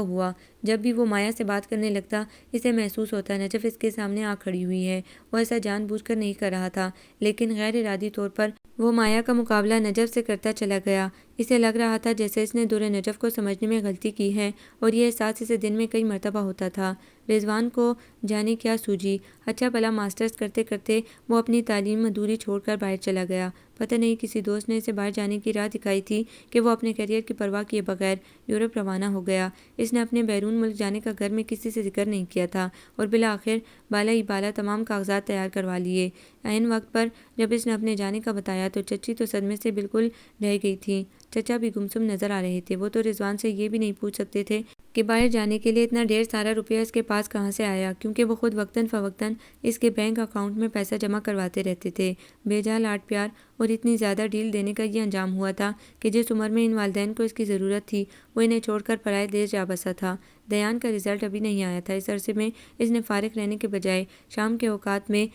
ہوا۔ جب بھی وہ مایا سے بات کرنے لگتا اسے محسوس ہوتا نجف اس کے سامنے آ کھڑی ہوئی ہے۔ وہ ایسا جان بوجھ کر نہیں کر رہا تھا، لیکن غیر ارادی طور پر وہ مایا کا مقابلہ نجف سے کرتا چلا گیا۔ اسے لگ رہا تھا جیسے اس نے دور نجف کو سمجھنے میں غلطی کی ہے، اور یہ احساس اسے دن میں کئی مرتبہ ہوتا تھا۔ رضوان کو جانے کیا سوجی، اچھا بھلا ماسٹرز کرتے کرتے وہ اپنی تعلیم ادھوری چھوڑ کر باہر چلا گیا۔ پتہ نہیں کسی دوست نے اسے باہر جانے کی راہ دکھائی تھی کہ وہ اپنے کیریئر کی پرواہ کیے بغیر یورپ روانہ ہو گیا۔ اس نے اپنے بیرون ملک جانے کا گھر میں کسی سے ذکر نہیں کیا تھا، اور بالآخر بالا ہی بالا تمام کاغذات تیار کروا لیے۔ عین وقت پر جب اس نے اپنے جانے کا بتایا تو چچی تو صدمے سے بالکل رہ گئی تھی۔ چچا بھی گمسم نظر آ رہے تھے، وہ تو رضوان سے یہ بھی نہیں پوچھ سکتے تھے کہ باہر جانے کے لیے اتنا ڈھیر سارا روپیہ اس کے پاس کہاں سے آیا، کیونکہ وہ خود وقتاً فوقتاً اس کے بینک اکاؤنٹ میں پیسہ جمع کرواتے رہتے تھے۔ بے جا لاڈ پیار اور اتنی زیادہ ڈیل دینے کا یہ انجام ہوا تھا کہ جس عمر میں ان والدین کو اس کی ضرورت تھی وہ انہیں چھوڑ کر پرائے دیش جا بسا تھا۔ دیان کا رزلٹ ابھی نہیں آیا تھا۔ اس عرصے میں اس نے فارغ رہنے کے بجائے شام کے اوقات میں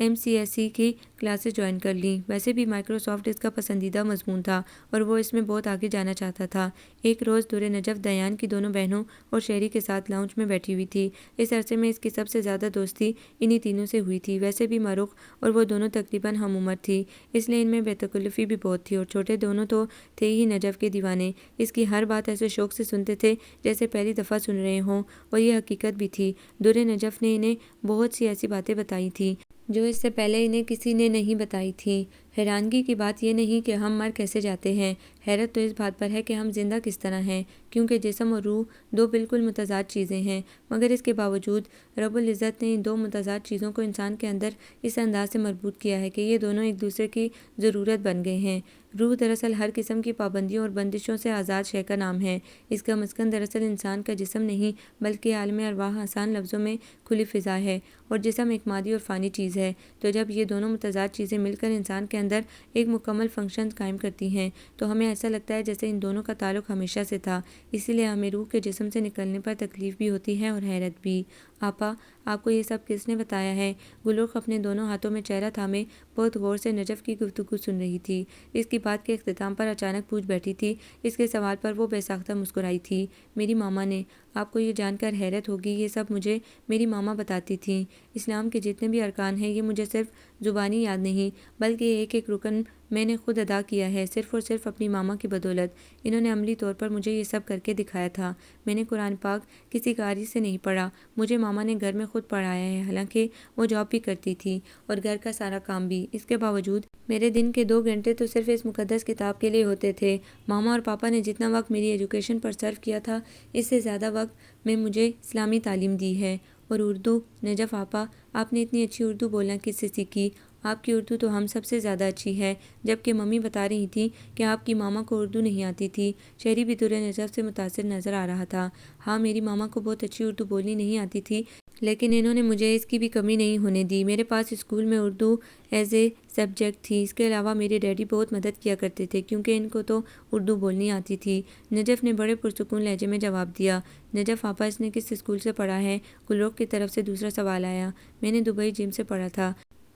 MCSE کی کلاسز جوائن کر لیں۔ ویسے بھی مائکروسافٹ اس کا پسندیدہ مضمون تھا اور وہ اس میں بہت آگے جانا چاہتا تھا۔ ایک روز دور نجف دیان کی دونوں بہنوں اور شہری کے ساتھ لاؤنج میں بیٹھی ہوئی تھی۔ اس عرصے میں اس کی سب سے زیادہ دوستی انہی تینوں سے ہوئی تھی۔ ویسے بھی مروق اور وہ دونوں تقریباً ہم عمر تھی، اس لیے ان میں بے تکلفی بھی بہت تھی، اور چھوٹے دونوں تو تھے ہی نجف کے دیوانے۔ اس کی ہر بات ایسے شوق سے سنتے تھے جیسے پہلی دفعہ سن رہے ہوں، اور یہ حقیقت بھی تھی۔ دور نجف نے انہیں بہت سی ایسی باتیں بتائی تھیں جو اس سے پہلے انہیں کسی نے نہیں بتائی تھیں۔ حیرانگی کی بات یہ نہیں کہ ہم مر کیسے جاتے ہیں، حیرت تو اس بات پر ہے کہ ہم زندہ کس طرح ہیں، کیونکہ جسم اور روح دو بالکل متضاد چیزیں ہیں، مگر اس کے باوجود رب العزت نے ان دو متضاد چیزوں کو انسان کے اندر اس انداز سے مربوط کیا ہے کہ یہ دونوں ایک دوسرے کی ضرورت بن گئے ہیں۔ روح دراصل ہر قسم کی پابندیوں اور بندشوں سے آزاد شے کا نام ہے۔ اس کا مسکن دراصل انسان کا جسم نہیں بلکہ عالم ارواح آسان لفظوں میں کھلی فضا ہے، اور جسم ایک مادی اور فانی چیز ہے۔ تو جب یہ دونوں متضاد چیزیں مل کر انسان کے اندر ایک مکمل فنکشن قائم کرتی ہیں تو ہمیں ایسا لگتا ہے جیسے ان دونوں کا تعلق ہمیشہ سے تھا۔ اسی لیے ہمیں روح کے جسم سے نکلنے پر تکلیف بھی ہوتی ہے اور حیرت بھی۔ آپا، آپ کو یہ سب کس نے بتایا ہے؟ گلرخ اپنے دونوں ہاتھوں میں چہرہ تھامے بہت غور سے نجف کی گفتگو سن رہی تھی۔ اس کی بات کے اختتام پر اچانک پوچھ بیٹھی تھی۔ اس کے سوال پر وہ بے ساختہ مسکرائی تھی۔ میری ماما نے، آپ کو یہ جان کر حیرت ہوگی، یہ سب مجھے میری ماما بتاتی تھیں۔ اسلام کے جتنے بھی ارکان ہیں یہ مجھے صرف زبانی یاد نہیں بلکہ ایک ایک رکن میں نے خود ادا کیا ہے، صرف اور صرف اپنی ماما کی بدولت۔ انہوں نے عملی طور پر مجھے یہ سب کر کے دکھایا تھا۔ میں نے قرآن پاک کسی قاری سے نہیں پڑھا، مجھے ماما نے گھر میں خود پڑھایا ہے، حالانکہ وہ جاب بھی کرتی تھی اور گھر کا سارا کام بھی۔ اس کے باوجود میرے دن کے 2 گھنٹے تو صرف اس مقدس کتاب کے لیے ہوتے تھے۔ ماما اور پاپا نے جتنا وقت میری ایجوکیشن پر صرف کیا تھا اس سے زیادہ وقت میں مجھے اسلامی تعلیم دی ہے۔ اور اردو، نجف آپا، آپ نے اتنی اچھی اردو بولنا کس سے سیکھی؟ آپ کی اردو تو ہم سب سے زیادہ اچھی ہے۔ جبکہ ممی بتا رہی تھی کہ آپ کی ماما کو اردو نہیں آتی تھی۔ شہری بھی دور نجف سے متاثر نظر آ رہا تھا۔ ہاں، میری ماما کو بہت اچھی اردو بولنی نہیں آتی تھی، لیکن انہوں نے مجھے اس کی بھی کمی نہیں ہونے دی۔ میرے پاس اسکول میں اردو ایز اے سبجیکٹ تھی۔ اس کے علاوہ میرے ڈیڈی بہت مدد کیا کرتے تھے کیونکہ ان کو تو اردو بولنی آتی تھی۔ نجف نے بڑے پرسکون لہجے میں جواب دیا۔ نجف آپا، اس نے کس اسکول سے پڑھا ہے؟ گلرخ کی طرف سے دوسرا سوال آیا۔ میں نے دبئی جم سے پڑھا تھا۔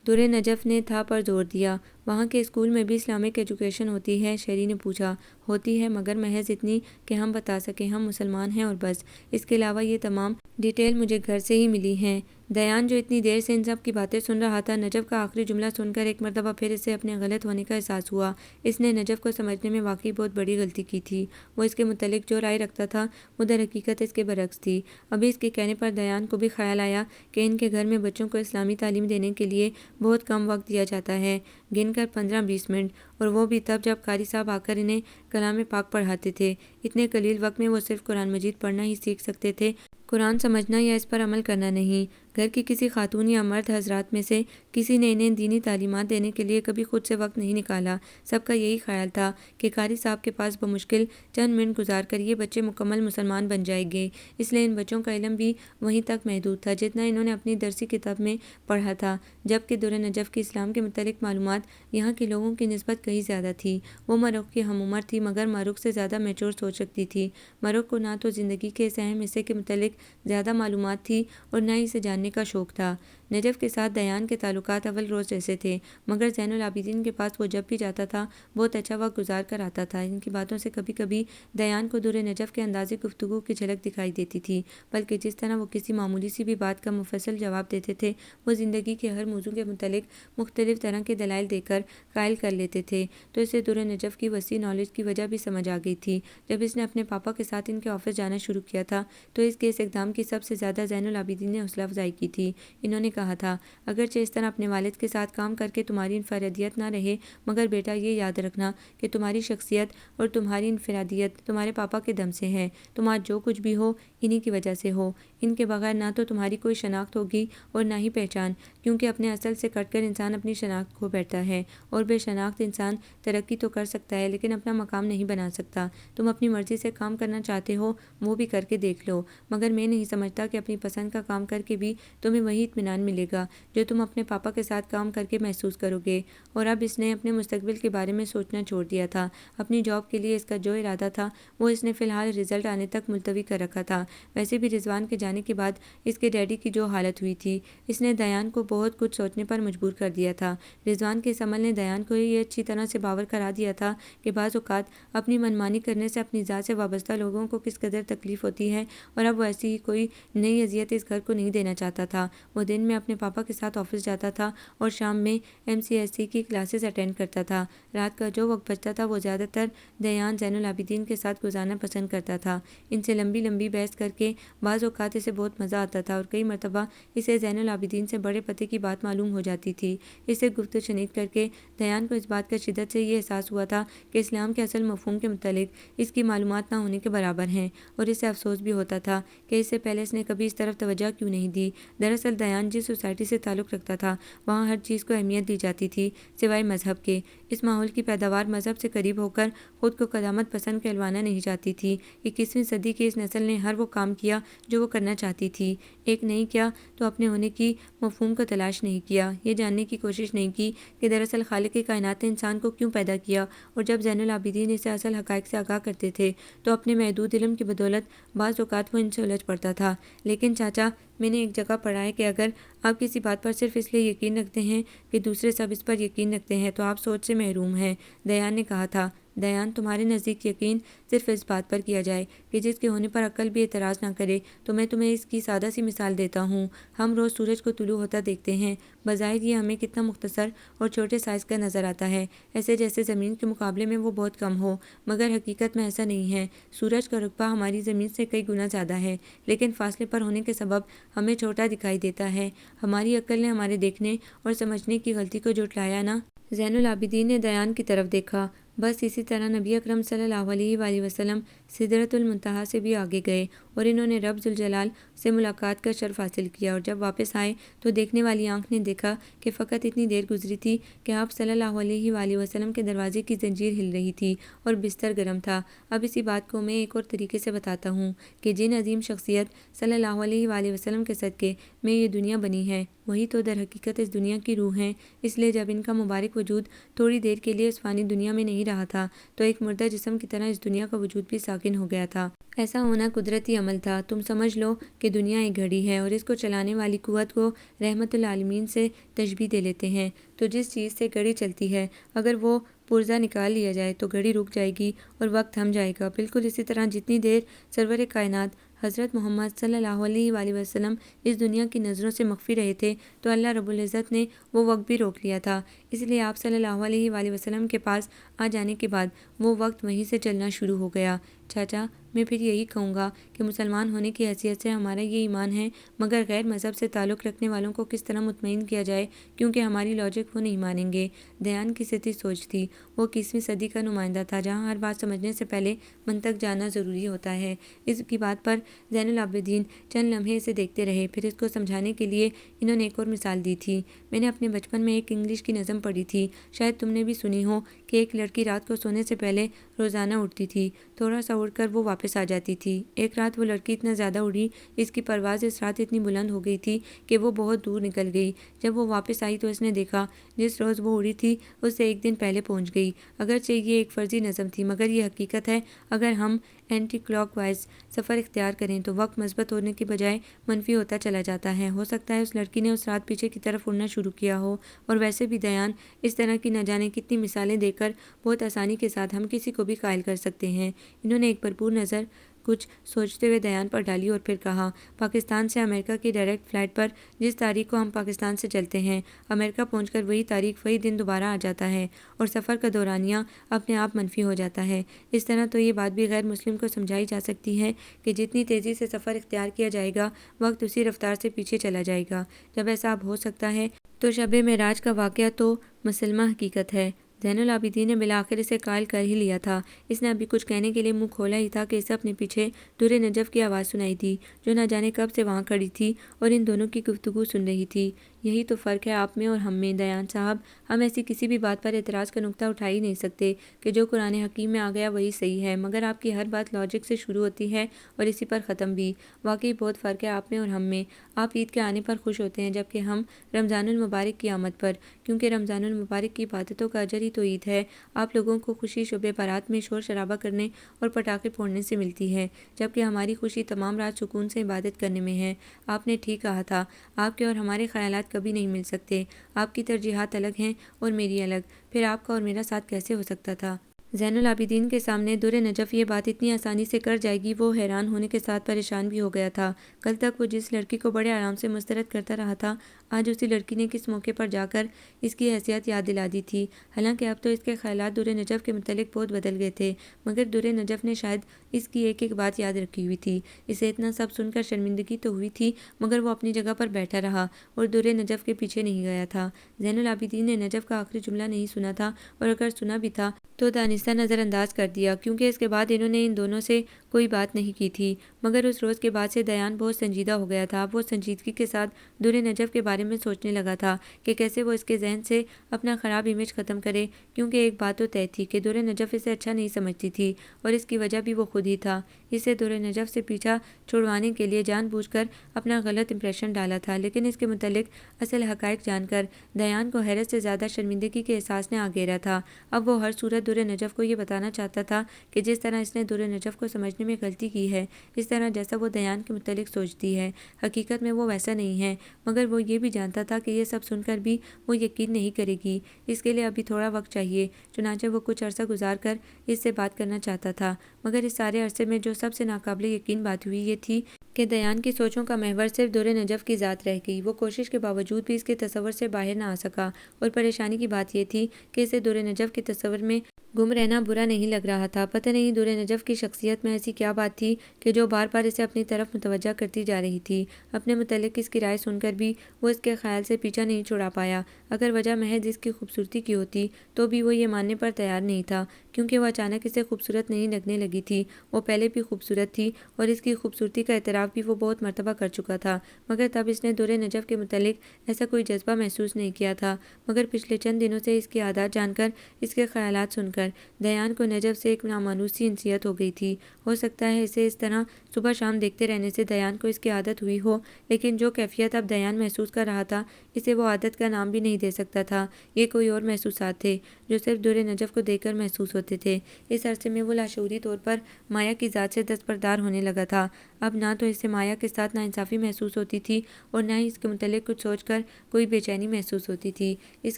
درِ نجف نے تھا پر زور دیا۔ وہاں کے اسکول میں بھی اسلامک ایجوکیشن ہوتی ہے؟ شہری نے پوچھا۔ ہوتی ہے، مگر محض اتنی کہ ہم بتا سکیں ہم مسلمان ہیں اور بس۔ اس کے علاوہ یہ تمام ڈیٹیل مجھے گھر سے ہی ملی ہیں۔ دیان جو اتنی دیر سے ان سب کی باتیں سن رہا تھا، نجف کا آخری جملہ سن کر ایک مرتبہ پھر اسے اپنے غلط ہونے کا احساس ہوا۔ اس نے نجف کو سمجھنے میں واقعی بہت بڑی غلطی کی تھی۔ وہ اس کے متعلق جو رائے رکھتا تھا وہ در حقیقت اس کے برعکس تھی۔ ابھی اس کے کہنے پر دیان کو بھی خیال آیا کہ ان کے گھر میں بچوں کو اسلامی تعلیم دینے کے لیے بہت کم وقت دیا جاتا ہے، گن کر 15-20 منٹ، اور وہ بھی تب جب قاری صاحب آ کر انہیں کلام پاک پڑھاتے تھے۔ اتنے قلیل وقت میں وہ صرف قرآن مجید پڑھنا ہی سیکھ سکتے تھے، قرآن سمجھنا یا اس پر عمل کرنا نہیں۔ گھر کی کسی خاتون یا مرد حضرات میں سے کسی نے انہیں دینی تعلیمات دینے کے لیے کبھی خود سے وقت نہیں نکالا۔ سب کا یہی خیال تھا کہ قاری صاحب کے پاس بمشکل چند منٹ گزار کر یہ بچے مکمل مسلمان بن جائیں گے، اس لیے ان بچوں کا علم بھی وہیں تک محدود تھا جتنا انہوں نے اپنی درسی کتاب میں پڑھا تھا، جبکہ درِ نجف کی اسلام کے متعلق معلومات یہاں کے لوگوں کی نسبت کہیں زیادہ تھی۔ وہ مروق کی ہم عمر تھی، مگر مروق سے زیادہ میچور سوچ رکھتی تھی۔ مروق کو نہ تو زندگی کے اس اہم حصے کے متعلق زیادہ معلومات تھی اور نہ ہی اسے جاننے کا شوق تھا۔ نجف کے ساتھ دیان کے تعلقات اول روز جیسے تھے، مگر زین العابدین کے پاس وہ جب بھی جاتا تھا بہت اچھا وقت گزار کر آتا تھا۔ ان کی باتوں سے کبھی کبھی دیان کو درِ نجف کے انداز گفتگو کی جھلک دکھائی دیتی تھی، بلکہ جس طرح وہ کسی معمولی سی بھی بات کا مفصل جواب دیتے تھے، وہ زندگی کے ہر موضوع کے متعلق مختلف طرح کے دلائل دے کر قائل کر لیتے تھے، تو اسے درِ نجف کی وسیع نالج کی وجہ بھی سمجھ آ گئی تھی۔ جب اس نے اپنے پاپا کے ساتھ ان کے آفس جانا شروع کیا تھا تو اس کے اس اقدام کی سب سے زیادہ زین العابدین نے حوصلہ افزائی کی تھی۔ انہوں نے کہا تھا، اگرچہ اس طرح اپنے والد کے ساتھ کام کر کے تمہاری انفرادیت نہ رہے، مگر بیٹا یہ یاد رکھنا کہ تمہاری شخصیت اور تمہاری انفرادیت تمہارے پاپا کے دم سے ہے۔ تم آج جو کچھ بھی ہو انہی کی وجہ سے ہو۔ ان کے بغیر نہ تو تمہاری کوئی شناخت ہوگی اور نہ ہی پہچان، کیونکہ اپنے اصل سے کٹ کر انسان اپنی شناخت کھو بیٹھتا ہے، اور بے شناخت انسان ترقی تو کر سکتا ہے لیکن اپنا مقام نہیں بنا سکتا۔ تم اپنی مرضی سے کام کرنا چاہتے ہو وہ بھی کر کے دیکھ لو، مگر میں نہیں سمجھتا کہ اپنی پسند کا کام کر کے بھی تمہیں وہی اطمینان ملے گا جو تم اپنے پاپا کے ساتھ کام کر کے محسوس کرو گے۔ اور اب اس نے اپنے مستقبل کے بارے میں سوچنا چھوڑ دیا تھا۔ اپنی جاب کے لیے اس کا جو ارادہ تھا وہ اس نے فی الحال رزلٹ آنے تک ملتوی کر رکھا تھا۔ ویسے بھی رضوان کے جانے کے بعد اس کے ڈیڈی کی جو حالت ہوئی تھی، اس نے دیان کو بہت کچھ سوچنے پر مجبور کر دیا تھا۔ رضوان کے اس عمل نے دیان کو یہ اچھی طرح سے باور کرا دیا تھا کہ بعض اوقات اپنی منمانی کرنے سے اپنی ذات سے وابستہ لوگوں کو کس قدر تکلیف ہوتی ہے، اور اب وہ ایسی ہی کوئی نئی اذیت اس گھر کو نہیں دینا چاہتا تھا۔ وہ دن میں اپنے پاپا کے ساتھ آفس جاتا تھا اور شام میں MCSE کی کلاسز اٹینڈ کرتا تھا۔ رات کا جو وقت بچتا تھا وہ زیادہ تر دیان زین العابدین کے ساتھ گزارنا پسند کرتا تھا۔ ان سے لمبی لمبی بحث کر کے بعض اوقات اسے بہت مزہ آتا تھا، اور کئی مرتبہ اسے زین العابدین سے بڑے پتے کی بات معلوم ہو جاتی تھی۔ اسے گفت و شنید کر کے دیان کو اس بات کا شدت سے یہ احساس ہوا تھا کہ اسلام کے اصل مفہوم کے متعلق اس کی معلومات نہ ہونے کے برابر ہیں، اور اسے افسوس بھی ہوتا تھا کہ اس سے پہلے اس نے کبھی اس طرف توجہ کیوں نہیں دی۔ دراصل دیان جس سوسائٹی سے تعلق رکھتا تھا وہاں ہر چیز کو اہمیت دی جاتی تھی سوائے مذہب کے۔ اس ماحول کی پیداوار مذہب سے قریب ہو کر خود کو قدامت پسند کہلوانا نہیں چاہتی تھی۔ 21ویں صدی کی اس نسل نے ہر وہ کام کیا جو وہ کرنا چاہتی تھی، ایک نہیں کیا تو اپنے ہونے کی مفہوم کو تلاش نہیں کیا، یہ جاننے کی کوشش نہیں کی کہ دراصل خالق کائنات نے انسان کو کیوں پیدا کیا، اور جب زین العابدین اسے اصل حقائق سے آگاہ کرتے تھے تو اپنے محدود علم کی بدولت بعض اوقات وہ ان سے الجھ پڑتا تھا۔ لیکن چاچا، میں نے ایک جگہ پڑھا ہے کہ اگر آپ کسی بات پر صرف اس لیے یقین رکھتے ہیں کہ دوسرے سب اس پر یقین رکھتے ہیں تو آپ سوچ سے محروم ہیں، دیان نے کہا تھا۔ دیان، تمہارے نزدیک یقین صرف اس بات پر کیا جائے کہ جس کے ہونے پر عقل بھی اعتراض نہ کرے، تو میں تمہیں اس کی سادہ سی مثال دیتا ہوں۔ ہم روز سورج کو طلوع ہوتا دیکھتے ہیں، بظاہر یہ ہمیں کتنا مختصر اور چھوٹے سائز کا نظر آتا ہے، ایسے جیسے زمین کے مقابلے میں وہ بہت کم ہو، مگر حقیقت میں ایسا نہیں ہے۔ سورج کا رقبہ ہماری زمین سے کئی گنا زیادہ ہے، لیکن فاصلے پر ہونے کے سبب ہمیں چھوٹا دکھائی دیتا ہے۔ ہماری عقل نے ہمارے دیکھنے اور سمجھنے کی غلطی کو جھٹلایا نہ۔ زین العابدین نے دیان کی طرف دیکھا۔ بس اسی طرح نبی اکرم صلی اللہ علیہ وآلہ وسلم سدرۃ المنتہا سے بھی آگے گئے اور انہوں نے رب ذوالجلال سے ملاقات کا شرف حاصل کیا، اور جب واپس آئے تو دیکھنے والی آنکھ نے دیکھا کہ فقط اتنی دیر گزری تھی کہ آپ صلی اللہ علیہ وآلہ وسلم کے دروازے کی زنجیر ہل رہی تھی اور بستر گرم تھا۔ اب اسی بات کو میں ایک اور طریقے سے بتاتا ہوں کہ جن عظیم شخصیت صلی اللہ علیہ وآلہ وسلم کے صدقے میں یہ دنیا بنی ہے، وہی تو در حقیقت اس دنیا کی روح ہیں۔ اس لیے جب ان کا مبارک وجود تھوڑی دیر کے لیے اس فانی دنیا میں نہیں رہا تھا تو ایک مردہ جسم کی طرح اس دنیا کا وجود بھی ساکن ہو گیا تھا۔ ایسا ہونا قدرتی عمل تھا۔ تم سمجھ لو کہ دنیا ایک گھڑی ہے اور اس کو چلانے والی قوت کو رحمت العالمین سے تشبیہ دے لیتے ہیں۔ تو جس چیز سے گھڑی چلتی ہے، اگر وہ پرزہ نکال لیا جائے تو گھڑی رک جائے گی اور وقت تھم جائے گا۔ بالکل اسی طرح جتنی دیر سرور کائنات حضرت محمد صلی اللہ علیہ وآلہ وسلم اس دنیا کی نظروں سے مخفی رہے تھے تو اللہ رب العزت نے وہ وقت بھی روک لیا تھا۔ اس لیے آپ صلی اللہ علیہ وآلہ وسلم کے پاس آ جانے کے بعد وہ وقت وہیں سے چلنا شروع ہو گیا۔ چاچا، میں پھر یہی کہوں گا کہ مسلمان ہونے کی حیثیت سے ہمارا یہ ایمان ہے، مگر غیر مذہب سے تعلق رکھنے والوں کو کس طرح مطمئن کیا جائے، کیونکہ ہماری لاجک وہ نہیں مانیں گے۔ دیان کی سطحی سوچ تھی۔ وہ 21ویں صدی کا نمائندہ تھا جہاں ہر بات سمجھنے سے پہلے منطق جاننا ضروری ہوتا ہے۔ اس کی بات پر زین العابدین چند لمحے اسے دیکھتے رہے، پھر اس کو سمجھانے کے لیے انہوں نے ایک اور مثال دی تھی۔ میں نے اپنے بچپن میں ایک انگلش کی نظم پڑھی تھی، شاید تم نے بھی سنی ہو، کہ ایک لڑکی رات کو سونے سے پہلے روزانہ اٹھتی تھی، تھوڑا سا اڑ کر وہ واپس آ جاتی تھی۔ ایک رات وہ لڑکی اتنا زیادہ اڑی، اس کی پرواز اس رات اتنی بلند ہو گئی تھی کہ وہ بہت دور نکل گئی۔ جب وہ واپس آئی تو اس نے دیکھا جس روز وہ اڑی تھی اس سے ایک دن پہلے پہنچ گئی۔ اگرچہ یہ ایک فرضی نظم تھی مگر یہ حقیقت ہے۔ اگر ہم اینٹی کلاک وائز سفر اختیار کریں تو وقت مثبت ہونے کے بجائے منفی ہوتا چلا جاتا ہے۔ ہو سکتا ہے اس لڑکی نے اس رات پیچھے کی طرف اڑنا شروع کیا ہو۔ اور ویسے بھی دیان اس طرح کی نہ جانے کتنی مثالیں دے کر بہت آسانی کے ساتھ ہم کسی کو بھی قائل کر سکتے ہیں۔ انہوں نے ایک بھرپور نظر کچھ سوچتے ہوئے دیان پر ڈالی اور پھر کہا، پاکستان سے امریکہ کی ڈائریکٹ فلائٹ پر جس تاریخ کو ہم پاکستان سے چلتے ہیں، امریکہ پہنچ کر وہی تاریخ وہی دن دوبارہ آ جاتا ہے اور سفر کا دورانیہ اپنے آپ منفی ہو جاتا ہے۔ اس طرح تو یہ بات بھی غیر مسلم کو سمجھائی جا سکتی ہے کہ جتنی تیزی سے سفر اختیار کیا جائے گا وقت اسی رفتار سے پیچھے چلا جائے گا۔ جب ایسا اب ہو سکتا ہے تو شب معراج کا واقعہ تو مسلمہ حقیقت ہے۔ زین العابدین نے بالآخر اسے قائل کر ہی لیا تھا۔ اس نے ابھی کچھ کہنے کے لیے منہ کھولا ہی تھا کہ اسے اپنے پیچھے در نجف کی آواز سنائی دی، جو نہ جانے کب سے وہاں کھڑی تھی اور ان دونوں کی گفتگو سن رہی تھی۔ یہی تو فرق ہے آپ میں اور ہم میں دیان صاحب، ہم ایسی کسی بھی بات پر اعتراض کا نقطہ اٹھا ہی نہیں سکتے کہ جو قرآن حکیم میں آ گیا وہی صحیح ہے، مگر آپ کی ہر بات لاجک سے شروع ہوتی ہے اور اسی پر ختم بھی۔ واقعی بہت فرق ہے آپ میں اور ہم میں۔ آپ عید کے آنے پر خوش ہوتے ہیں جبکہ ہم رمضان المبارک کی آمد پر، کیونکہ رمضان المبارک کی عبادتوں کا اجر ہی تو عید ہے۔ آپ لوگوں کو خوشی شب برات میں شور شرابہ کرنے اور پٹاخے پھوڑنے سے ملتی ہے، جبکہ ہماری خوشی تمام رات سکون سے عبادت کرنے میں ہے۔ آپ نے ٹھیک کہا تھا، آپ کے اور ہمارے خیالات کبھی نہیں مل سکتے۔ آپ کی ترجیحات الگ ہیں اور میری الگ، پھر آپ کا اور میرا ساتھ کیسے ہو سکتا تھا؟ زین العابدین کے سامنے در نجف یہ بات اتنی آسانی سے کر جائے گی، وہ حیران ہونے کے ساتھ پریشان بھی ہو گیا تھا۔ کل تک وہ جس لڑکی کو بڑے آرام سے مسترد کرتا رہا تھا، آج اسی لڑکی نے کس موقع پر جا کر اس کی حیثیت یاد دلا دی تھی۔ حالانکہ اب تو اس کے خیالات در نجف کے متعلق بہت بدل گئے تھے، مگر در نجف نے شاید اس کی ایک ایک بات یاد رکھی ہوئی تھی۔ اسے اتنا سب سن کر شرمندگی تو ہوئی تھی، مگر وہ اپنی جگہ پر بیٹھا رہا اور در نجف کے پیچھے نہیں گیا تھا۔ زین العابدین نے نجف کا آخری جملہ نہیں سنا تھا، اور اگر سنا بھی تھا تو دانستہ نظر انداز کر دیا، کیونکہ اس کے بعد انہوں نے ان دونوں سے کوئی بات نہیں کی تھی۔ مگر اس روز کے بعد سے دیان بہت سنجیدہ ہو گیا تھا۔ وہ سنجیدگی کے ساتھ در نجف کے بارے میں سوچنے لگا تھا کہ کیسے وہ اس کے ذہن سے اپنا خراب امیج ختم کرے، کیونکہ ایک بات تو طے تھی کہ در نجف اسے اچھا نہیں سمجھتی تھی، اور اس کی وجہ بھی وہ خود ہی تھا۔ اسے در نجف سے پیچھا چھڑوانے کے لیے جان بوجھ کر اپنا غلط امپریشن ڈالا تھا، لیکن اس کے متعلق اصل حقائق جان کر دیان کو حیرت سے زیادہ شرمندگی کے احساس نے آ گھیرا تھا۔ اب وہ ہر صورت در نجف کو یہ بتانا چاہتا تھا کہ جس طرح اس نے در نجف کو سمجھنے میں غلطی کی ہے، اس طرح جیسا وہ دیان کے متعلق سوچتی ہے، حقیقت میں وہ ویسا نہیں ہے۔ مگر وہ یہ بھی جانتا تھا کہ یہ سب سن کر بھی وہ یقین نہیں کرے گی، اس کے لیے ابھی تھوڑا وقت چاہیے۔ چنانچہ وہ کچھ عرصہ گزار کر اس سے بات کرنا چاہتا تھا، مگر اس سارے عرصے میں جو سب سے ناقابل یقین بات ہوئی یہ تھی کہ دیان کی سوچوں کا محور صرف در نجف کی ذات رہ گئی۔ وہ کوشش کے باوجود بھی اس کے تصور سے باہر نہ آ سکا، اور پریشانی کی بات یہ تھی کہ اسے در نجف کے تصور میں گم رہنا برا نہیں لگ رہا تھا۔ پتہ نہیں دور نجف کی شخصیت میں ایسی کیا بات تھی کہ جو بار بار اسے اپنی طرف متوجہ کرتی جا رہی تھی۔ اپنے متعلق اس کی رائے سن کر بھی وہ اس کے خیال سے پیچھا نہیں چھڑا پایا۔ اگر وجہ محض اس کی خوبصورتی کی ہوتی تو بھی وہ یہ ماننے پر تیار نہیں تھا، کیونکہ وہ اچانک اسے خوبصورت نہیں لگنے لگی تھی۔ وہ پہلے بھی خوبصورت تھی اور اس کی خوبصورتی کا اعتراف بھی وہ بہت مرتبہ کر چکا تھا، مگر تب اس نے دور نجف کے متعلق ایسا کوئی جذبہ محسوس نہیں کیا تھا۔ مگر پچھلے چند دنوں سے اس کی عادات جان کر، اس کے خیالات سن کر، دیان کو نجف سے ایک نامانوس سی انسیت ہو گئی تھی۔ ہو سکتا ہے اسے اس طرح صبح شام دیکھتے رہنے سے دیان کو اس کی عادت ہوئی ہو، لیکن جو کیفیت اب دیان محسوس کر رہا تھا اسے وہ عادت کا نام بھی نہیں دے سکتا تھا۔ یہ کوئی اور محسوسات تھے جو صرف دور نجف کو دیکھ کر محسوس ہوتے تھے۔ اس عرصے میں وہ لاشعوری طور پر مایا کی ذات سے دستبردار ہونے لگا تھا۔ اب نہ تو اسے مایا کے ساتھ ناانصافی محسوس ہوتی تھی اور نہ ہی اس کے متعلق کچھ سوچ کر کوئی بے چینی محسوس ہوتی تھی۔ اس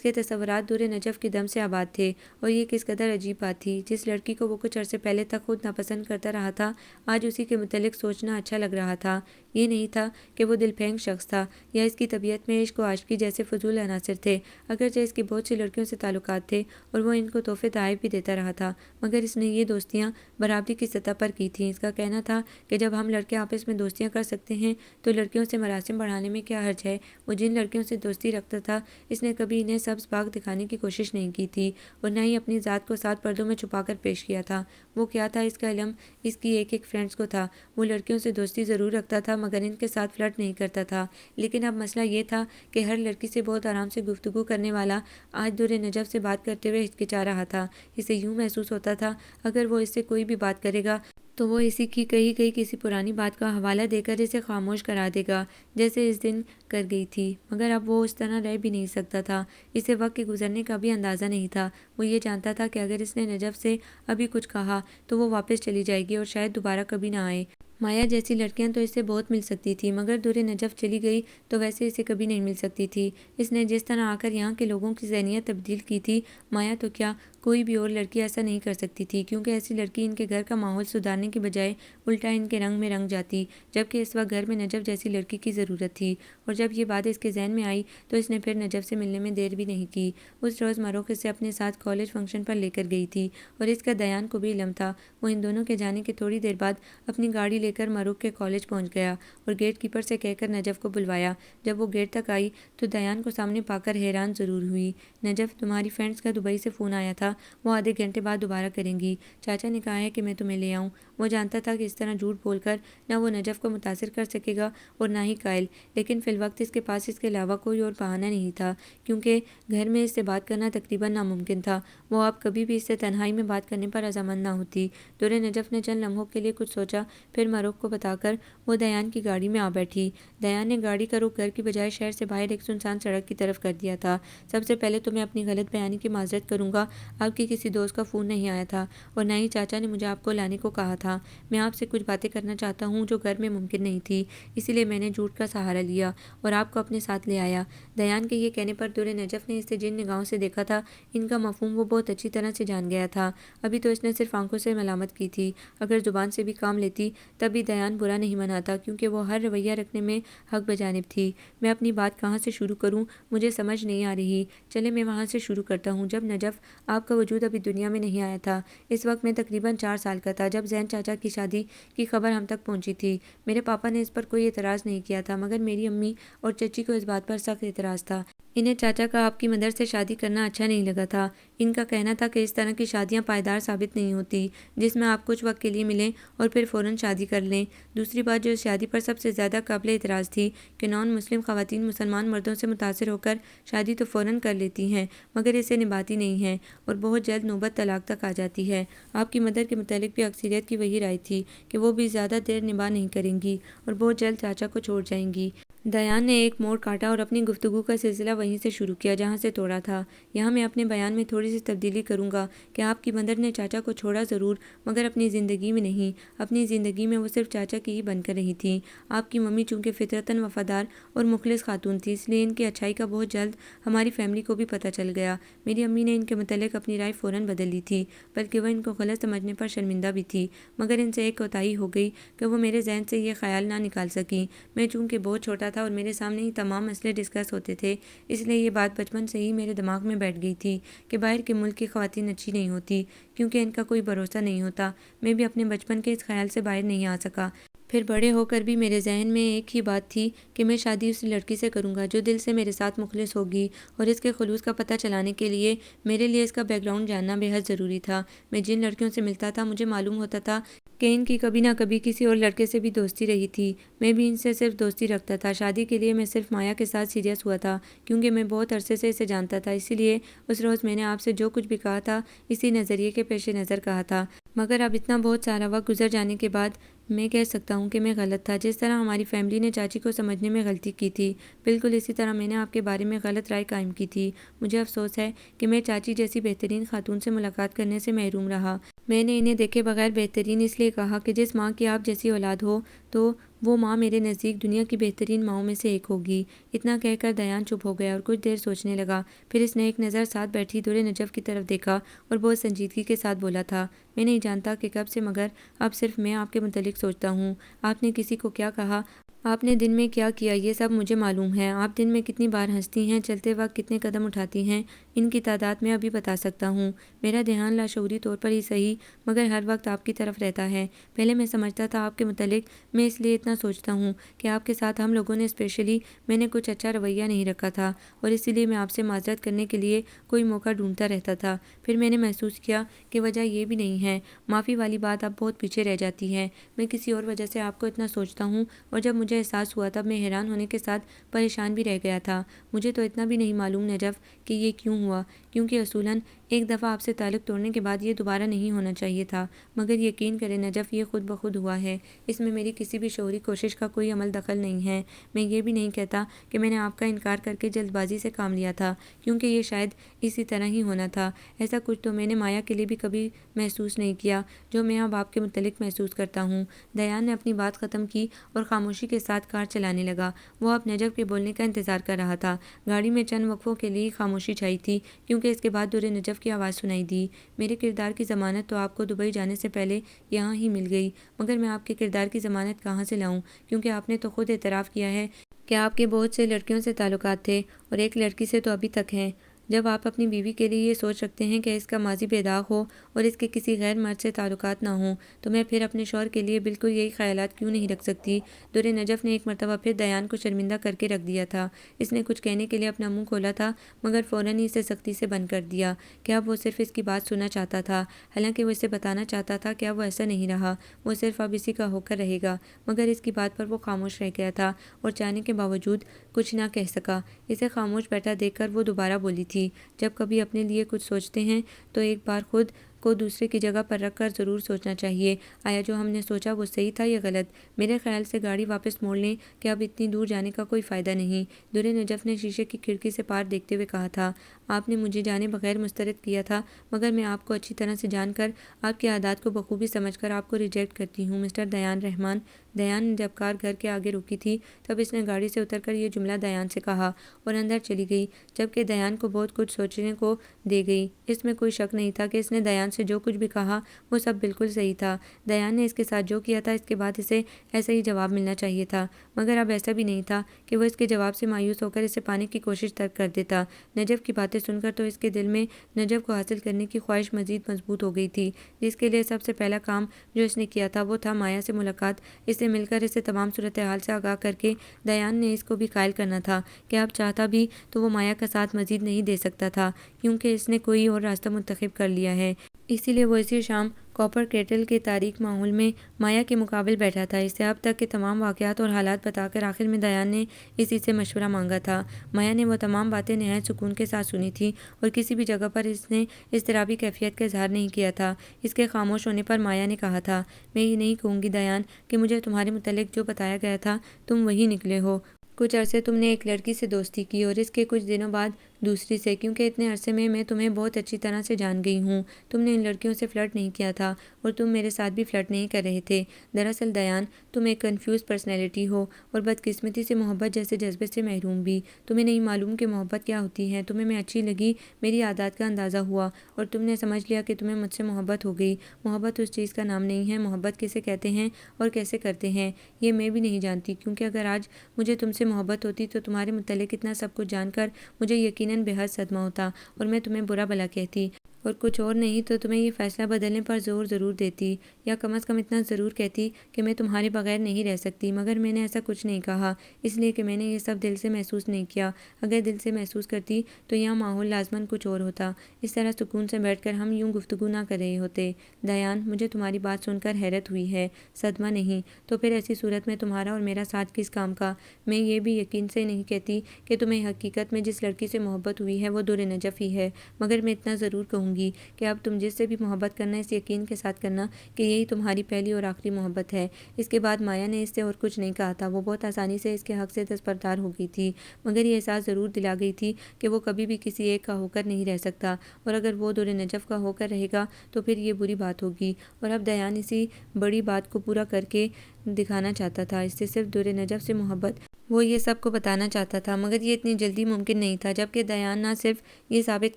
کے تصورات دور نجف کے دم سے آباد تھے، اور یہ کس قدر عجیب بات تھی، جس لڑکی کو وہ کچھ عرصے پہلے تک خود ناپسند کرتا رہا تھا، آج اسی کے متعلق سوچنا اچھا لگ رہا تھا۔ یہ نہیں تھا کہ وہ دل پھینگ شخص تھا یا اس کی طبیعت میں عشق و عاشقی جیسے فضول عناصر تھے۔ اگرچہ اس کے بہت سی لڑکیوں سے تعلقات تھے اور وہ ان کو تحفے تحائف بھی دیتا رہا تھا، مگر اس نے یہ دوستیاں برابری کی سطح پر کی تھیں۔ اس کا کہنا تھا کہ جب ہم لڑکے آپس میں دوستیاں کر سکتے ہیں تو لڑکیوں سے مراسم بڑھانے میں کیا حرج ہے۔ وہ جن لڑکیوں سے دوستی رکھتا تھا اس نے کبھی انہیں سبز باغ دکھانے کی کوشش نہیں کی تھی اور نہ ہی اپنی ذات کو سات پردوں میں چھپا کر پیش کیا تھا۔ وہ کیا تھا، اس کا علم اس کی ایک ایک فرینڈز کو تھا۔ وہ لڑکیوں سے دوستی ضرور رکھتا تھا مگر ان کے ساتھ فلرٹ نہیں کرتا تھا۔ لیکن اب مسئلہ یہ تھا کہ ہر لڑکی سے بہت آرام سے گفتگو کرنے والا آج دور نجف سے بات کرتے ہوئے ہچکچا رہا تھا۔ اسے یوں محسوس ہوتا تھا اگر وہ اس سے کوئی بھی بات کرے گا تو وہ اسی کی کہی گئی کسی پرانی بات کا حوالہ دے کر اسے خاموش کرا دے گا، جیسے اس دن کر گئی تھی۔ مگر اب وہ اس طرح رہ بھی نہیں سکتا تھا۔ اسے وقت کے گزرنے کا بھی اندازہ نہیں تھا۔ وہ یہ جانتا تھا کہ اگر اس نے نجف سے ابھی کچھ کہا تو وہ واپس چلی جائے گی اور شاید دوبارہ کبھی نہ آئے۔ مایا جیسی لڑکیاں تو اس سے بہت مل سکتی تھی، مگر دور نجف چلی گئی تو ویسے اسے کبھی نہیں مل سکتی تھی۔ اس نے جس طرح آ کر یہاں کے لوگوں کی ذہنیت تبدیل کی تھی، مایا تو کیا کوئی بھی اور لڑکی ایسا نہیں کر سکتی تھی، کیونکہ ایسی لڑکی ان کے گھر کا ماحول سدھارنے کی بجائے الٹا ان کے رنگ میں رنگ جاتی، جبکہ اس وقت گھر میں نجف جیسی لڑکی کی ضرورت تھی۔ اور جب یہ بات اس کے ذہن میں آئی تو اس نے پھر نجف سے ملنے میں دیر بھی نہیں کی۔ اس روز مروق اسے اپنے ساتھ کالج فنکشن پر لے کر گئی تھی اور اس کا دیان کو بھی علم تھا۔ وہ ان دونوں کے جانے کے تھوڑی دیر بعد اپنی گاڑی لے کر مروق کے کالج پہنچ گیا اور گیٹ کیپر سے کہہ کر نجف کو بلوایا۔ جب وہ گیٹ تک آئی تو دیان کو سامنے پا کر حیران ضرور ہوئی۔ نجف، تمہاری فرینڈز کا دبئی سے فون آیا تھا، وہ آدھے گھنٹے بعد دوبارہ کریں گی۔ چاچا نے کہا ہے کہ میں تمہیں لے آؤں۔ وہ جانتا تھا کہ اس طرح جھوٹ بول کر نہ وہ نجف کو متاثر کر سکے گا اور نہ ہی قائل، لیکن فی الوقت اس کے پاس اس کے علاوہ کوئی اور بہانہ نہیں تھا، کیونکہ گھر میں اس سے بات کرنا تقریباً ناممکن تھا۔ وہ اب کبھی بھی اس سے تنہائی میں بات کرنے پر رضامند نہ ہوتی۔ دور نجف نے چند لمحوں کے لیے کچھ سوچا، پھر مروق کو بتا کر وہ دیان کی گاڑی میں آ بیٹھی۔ دیان نے گاڑی کا رخ گھر کی بجائے شہر سے باہر ایک سنسان سڑک کی طرف کر دیا تھا۔ سب سے پہلے تو میں اپنی غلط بیانی کی معذرت کروں گا، آپ کی کسی دوست کا فون نہیں آیا تھا اور نہ ہی چاچا نے مجھے آپ کو لانے کو کہا تھا۔ میں آپ سے کچھ باتیں کرنا چاہتا ہوں جو گھر میں ممکن نہیں تھی، اسی لیے میں نے جھوٹ کا سہارا لیا اور آپ کو اپنے ساتھ لے آیا۔ دیان کے یہ کہنے پر دور نجف نے اسے جن نگاہوں سے دیکھا تھا ان کا مفہوم وہ بہت اچھی طرح سے جان گیا تھا۔ ابھی تو اس نے صرف آنکھوں سے ملامت کی تھی، اگر زبان سے بھی کام لیتی تب بھی دیان برا نہیں مناتا، کیونکہ وہ ہر رویہ رکھنے میں حق بجانب تھی۔ میں اپنی بات کہاں سے شروع کروں مجھے سمجھ نہیں آ رہی، چلے میں وہاں سے شروع کرتا ہوں جب نجف، آپ کا وجود ابھی دنیا میں نہیں آیا تھا۔ اس وقت میں تقریباً 4 سال کا تھا جب زین چاچا کی شادی کی خبر ہم تک پہنچی تھی۔ میرے پاپا نے اس پر کوئی اعتراض نہیں کیا تھا، مگر میری امی اور چچی کو اس بات پر سخت اعتراض تھا۔ انہیں چاچا کا آپ کی مدر سے شادی کرنا اچھا نہیں لگا تھا۔ ان کا کہنا تھا کہ اس طرح کی شادیاں پائیدار ثابت نہیں ہوتی، جس میں آپ کچھ وقت کے لیے ملیں اور پھر فوراً شادی کر لیں۔ دوسری بات جو اس شادی پر سب سے زیادہ قابل اعتراض تھی کہ نان مسلم خواتین مسلمان مردوں سے متاثر ہو کر شادی تو فوراً کر لیتی ہیں مگر اسے نبھاتی نہیں ہیں اور بہت جلد نوبت طلاق تک آ جاتی ہے۔ آپ کی مدر کے متعلق بھی اکثریت کی وہی رائے تھی کہ وہ بھی زیادہ دیر نباہ نہیں کریں گی اور بہت جلد چاچا کو چھوڑ جائیں گی۔ دیان نے ایک موڑ کاٹا اور اپنی گفتگو کا سلسلہ وہیں سے شروع کیا جہاں سے توڑا تھا۔ یہاں میں اپنے بیان میں تھوڑی سی تبدیلی کروں گا کہ آپ کی مدر نے چاچا کو چھوڑا ضرور مگر اپنی زندگی میں نہیں۔ اپنی زندگی میں وہ صرف چاچا کی ہی بن کر رہی تھیں۔ آپ کی ممی چونکہ فطرتاً وفادار اور مخلص خاتون تھی، اس لیے ان کی اچھائی کا بہت جلد ہماری فیملی کو بھی پتہ چل گیا۔ میری امی نے ان کے متعلق اپنی رائے فوراً بدل لی تھی، بلکہ وہ ان کو غلط سمجھنے پر شرمندہ بھی تھی، مگر ان سے ایک کوتاہی ہو گئی کہ وہ میرے ذہن سے یہ خیال نہ نکال سکیں۔ میں چونکہ بہت چھوٹا تھا اور میرے سامنے ہی تمام مسئلے ڈسکس ہوتے تھے، اس لیے یہ بات بچپن سے ہی میرے دماغ میں بیٹھ گئی تھی کہ باہر کے ملک کی خواتین اچھی نہیں ہوتی کیونکہ ان کا کوئی بھروسہ نہیں ہوتا۔ میں بھی اپنے بچپن کے اس خیال سے باہر نہیں آ سکا۔ پھر بڑے ہو کر بھی میرے ذہن میں ایک ہی بات تھی کہ میں شادی اس لڑکی سے کروں گا جو دل سے میرے ساتھ مخلص ہوگی، اور اس کے خلوص کا پتہ چلانے کے لیے میرے لیے اس کا بیک گراؤنڈ جاننا بے حد ضروری تھا۔ میں جن لڑکیوں سے ملتا تھا مجھے معلوم ہوتا تھا کہ ان کی کبھی نہ کبھی کسی اور لڑکے سے بھی دوستی رہی تھی۔ میں بھی ان سے صرف دوستی رکھتا تھا۔ شادی کے لیے میں صرف مایا کے ساتھ سیریس ہوا تھا کیونکہ میں بہت عرصے سے اسے جانتا تھا، اسی لیے اس روز میں نے آپ سے جو کچھ بھی کہا تھا اسی نظریے کے پیش نظر کہا تھا۔ مگر اب اتنا بہت سارا وقت گزر جانے کے بعد میں کہہ سکتا ہوں کہ میں غلط تھا۔ جس طرح ہماری فیملی نے چاچی کو سمجھنے میں غلطی کی تھی، بالکل اسی طرح میں نے آپ کے بارے میں غلط رائے قائم کی تھی۔ مجھے افسوس ہے کہ میں چاچی جیسی بہترین خاتون سے ملاقات کرنے سے محروم رہا۔ میں نے انہیں دیکھے بغیر بہترین اس لیے کہا کہ جس ماں کی آپ جیسی اولاد ہو تو وہ ماں میرے نزدیک دنیا کی بہترین ماؤں میں سے ایک ہوگی۔ اتنا کہہ کر دیان چپ ہو گیا اور کچھ دیر سوچنے لگا، پھر اس نے ایک نظر ساتھ بیٹھی دور نجف کی طرف دیکھا اور بہت سنجیدگی کے ساتھ بولا تھا، میں نہیں جانتا کہ کب سے مگر اب صرف میں آپ کے متعلق سوچتا ہوں۔ آپ نے کسی کو کیا کہا، آپ نے دن میں کیا کیا، یہ سب مجھے معلوم ہے۔ آپ دن میں کتنی بار ہنستی ہیں، چلتے وقت کتنے قدم اٹھاتی ہیں، ان کی تعداد میں ابھی بتا سکتا ہوں۔ میرا دھیان لاشعوری طور پر ہی صحیح مگر ہر وقت آپ کی طرف رہتا ہے۔ پہلے میں سمجھتا تھا آپ کے متعلق میں اس لیے اتنا سوچتا ہوں کہ آپ کے ساتھ ہم لوگوں نے اسپیشلی میں نے کچھ اچھا رویہ نہیں رکھا تھا اور اسی لیے میں آپ سے معذرت کرنے کے لیے کوئی موقع ڈھونڈتا رہتا تھا۔ پھر میں نے محسوس کیا کہ وجہ یہ بھی نہیں ہے۔ معافی والی بات اب بہت پیچھے رہ جاتی ہے۔ میں کسی اور وجہ سے آپ کو اتنا سوچتا ہوں اور جب مجھے احساس ہوا تب میں حیران ہونے کے ساتھ پریشان بھی رہ گیا تھا۔ مجھے تو اتنا بھی نہیں معلوم نجف کہ یہ کیوں ہوا، کیونکہ اصولاً ایک دفعہ آپ سے تعلق توڑنے کے بعد یہ دوبارہ نہیں ہونا چاہیے تھا، مگر یقین کریں نجف یہ خود بخود ہوا ہے۔ اس میں میری کسی بھی شعوری کوشش کا کوئی عمل دخل نہیں ہے۔ میں یہ بھی نہیں کہتا کہ میں نے آپ کا انکار کر کے جلد بازی سے کام لیا تھا، کیونکہ یہ شاید اسی طرح ہی ہونا تھا۔ ایسا کچھ تو میں نے مایا کے لیے بھی کبھی محسوس نہیں کیا جو میں اب آپ کے متعلق محسوس کرتا ہوں۔ دیان نے اپنی بات ختم کی اور خاموشی کے ساتھ کار چلانے لگا۔ وہ اب نجف کے بولنے کا انتظار کر رہا تھا۔ گاڑی میں چند وقفوں کے لیے خاموشی چھائی تھی کیونکہ اس کے بعد دور نجف کی آواز سنائی دی، میرے کردار کی ضمانت تو آپ کو دبئی جانے سے پہلے یہاں ہی مل گئی، مگر میں آپ کے کردار کی ضمانت کہاں سے لاؤں، کیونکہ آپ نے تو خود اعتراف کیا ہے کہ آپ کے بہت سے لڑکیوں سے تعلقات تھے اور ایک لڑکی سے تو ابھی تک ہیں۔ جب آپ اپنی بیوی کے لیے یہ سوچ رکھتے ہیں کہ اس کا ماضی بے داغ ہو اور اس کے کسی غیر مرد سے تعلقات نہ ہوں، تو میں پھر اپنے شوہر کے لیے بالکل یہی خیالات کیوں نہیں رکھ سکتی؟ دور نجف نے ایک مرتبہ پھر دیان کو شرمندہ کر کے رکھ دیا تھا۔ اس نے کچھ کہنے کے لیے اپنا منہ کھولا تھا مگر فوراً ہی اسے سختی سے بند کر دیا۔ کیا وہ صرف اس کی بات سننا چاہتا تھا؟ حالانکہ وہ اسے بتانا چاہتا تھا کہ اب وہ ایسا نہیں رہا، وہ صرف اب اسی کا ہو کر رہے گا، مگر اس کی بات پر وہ خاموش رہ گیا تھا اور چاہنے کے باوجود کچھ نہ کہہ سکا۔ اسے خاموش بیٹھا دیکھ کر وہ دوبارہ بولی تھی، جب کبھی اپنے لیے کچھ سوچتے ہیں تو ایک بار خود کو دوسرے کی جگہ پر رکھ کر ضرور سوچنا چاہیے، آیا جو ہم نے سوچا وہ صحیح تھا یا غلط؟ میرے خیال سے گاڑی واپس موڑ لیں کہ اب اتنی دور جانے کا کوئی فائدہ نہیں، دور نجف نے شیشے کی کھڑکی سے پار دیکھتے ہوئے کہا تھا۔ آپ نے مجھے جانے بغیر مسترد کیا تھا، مگر میں آپ کو اچھی طرح سے جان کر، آپ کی عادات کو بخوبی سمجھ کر آپ کو ریجیکٹ کرتی ہوں مسٹر دیان رحمان۔ دیان نے جب کار گھر کے آگے روکی تھی تب اس نے گاڑی سے اتر کر یہ جملہ دیان سے کہا اور اندر چلی گئی، جبکہ دیان کو بہت کچھ سوچنے کو دے گئی۔ اس میں کوئی شک نہیں تھا کہ اس نے دیان سے جو کچھ بھی کہا وہ سب بالکل صحیح تھا۔ دیان نے اس کے ساتھ جو کیا تھا اس کے بعد اسے ایسا ہی جواب ملنا چاہیے تھا، مگر اب ایسا بھی نہیں تھا کہ وہ اس کے جواب سے مایوس ہو کر اسے پانے کی کوشش ترک کر دیتا۔ نجف کی باتیں سن کر تو اس کے دل میں نجف کو حاصل کرنے کی خواہش مزید مضبوط ہو گئی تھی، جس کے لیے سب سے پہلا کام جو اس نے کیا تھا وہ تھا مایا سے ملاقات، اس سے مل کر اسے تمام صورتحال سے آگاہ کر کے دیان نے اس کو بھی قائل کرنا تھا کہ اب چاہتا بھی تو وہ مایا کا ساتھ مزید نہیں دے سکتا تھا کیونکہ اس نے کوئی اور راستہ منتخب کر لیا ہے۔ اسی لیے وہ اسی شام کاپر کیٹل کے تاریک ماحول میں مایا کے مقابل بیٹھا تھا، اسے اب تک کے تمام واقعات اور حالات بتا کر آخر میں دیان نے اسی سے مشورہ مانگا تھا۔ مایا نے وہ تمام باتیں نہایت سکون کے ساتھ سنی تھی اور کسی بھی جگہ پر اس نے اضطرابی کیفیت کا اظہار نہیں کیا تھا۔ اس کے خاموش ہونے پر مایا نے کہا تھا، میں یہ نہیں کہوں گی دیان کہ مجھے تمہارے متعلق جو بتایا گیا تھا تم وہی نکلے ہو۔ کچھ عرصے تم نے ایک لڑکی سے دوستی کی اور اس کے کچھ دنوں بعد دوسری سے، کیونکہ اتنے عرصے میں تمہیں بہت اچھی طرح سے جان گئی ہوں۔ تم نے ان لڑکیوں سے فلرٹ نہیں کیا تھا اور تم میرے ساتھ بھی فلرٹ نہیں کر رہے تھے۔ دراصل دیان تم ایک کنفیوز پرسنالٹی ہو اور بدقسمتی سے محبت جیسے جذبے سے محروم بھی۔ تمہیں نہیں معلوم کہ محبت کیا ہوتی ہے۔ تمہیں میں اچھی لگی، میری عادات کا اندازہ ہوا اور تم نے سمجھ لیا کہ تمہیں مجھ سے محبت ہو گئی۔ محبت اس چیز کا نام نہیں ہے، محبت کسے کہتے ہیں اور کیسے کرتے ہیں یہ میں بھی نہیں جانتی، کیونکہ اگر آج مجھے تم سے سے محبت ہوتی تو تمہارے متعلق اتنا سب کچھ جان کر مجھے یقیناً بے حد صدمہ ہوتا اور میں تمہیں برا بھلا کہتی اور کچھ اور نہیں تو تمہیں یہ فیصلہ بدلنے پر زور ضرور دیتی، یا کم از کم اتنا ضرور کہتی کہ میں تمہارے بغیر نہیں رہ سکتی، مگر میں نے ایسا کچھ نہیں کہا، اس لیے کہ میں نے یہ سب دل سے محسوس نہیں کیا۔ اگر دل سے محسوس کرتی تو یہاں ماحول لازماً کچھ اور ہوتا، اس طرح سکون سے بیٹھ کر ہم یوں گفتگو نہ کر رہے ہوتے۔ دیان، مجھے تمہاری بات سن کر حیرت ہوئی ہے، صدمہ نہیں۔ تو پھر ایسی صورت میں تمہارا اور میرا ساتھ کس کام کا؟ میں یہ بھی یقین سے نہیں کہتی کہ تمہیں حقیقت میں جس لڑکی سے محبت ہوئی ہے وہ در نجف ہی ہے، مگر میں اتنا ضرور کہوں گی کہ اب تم جس سے بھی محبت کرنا اس یقین کے ساتھ کرنا کہ یہی تمہاری پہلی اور آخری محبت ہے۔ اس کے بعد مایا نے اس سے اور کچھ نہیں کہا تھا، وہ بہت آسانی سے اس کے حق سے دستبردار ہو گئی تھی، مگر یہ احساس ضرور دلا گئی تھی کہ وہ کبھی بھی کسی ایک کا ہو کر نہیں رہ سکتا، اور اگر وہ در نجف کا ہو کر رہے گا تو پھر یہ بری بات ہوگی۔ اور اب دیان اسی بڑی بات کو پورا کر کے دکھانا چاہتا تھا، اس سے صرف در نجف سے محبت وہ یہ سب کو بتانا چاہتا تھا، مگر یہ اتنی جلدی ممکن نہیں تھا، جبکہ دیان نہ صرف یہ ثابت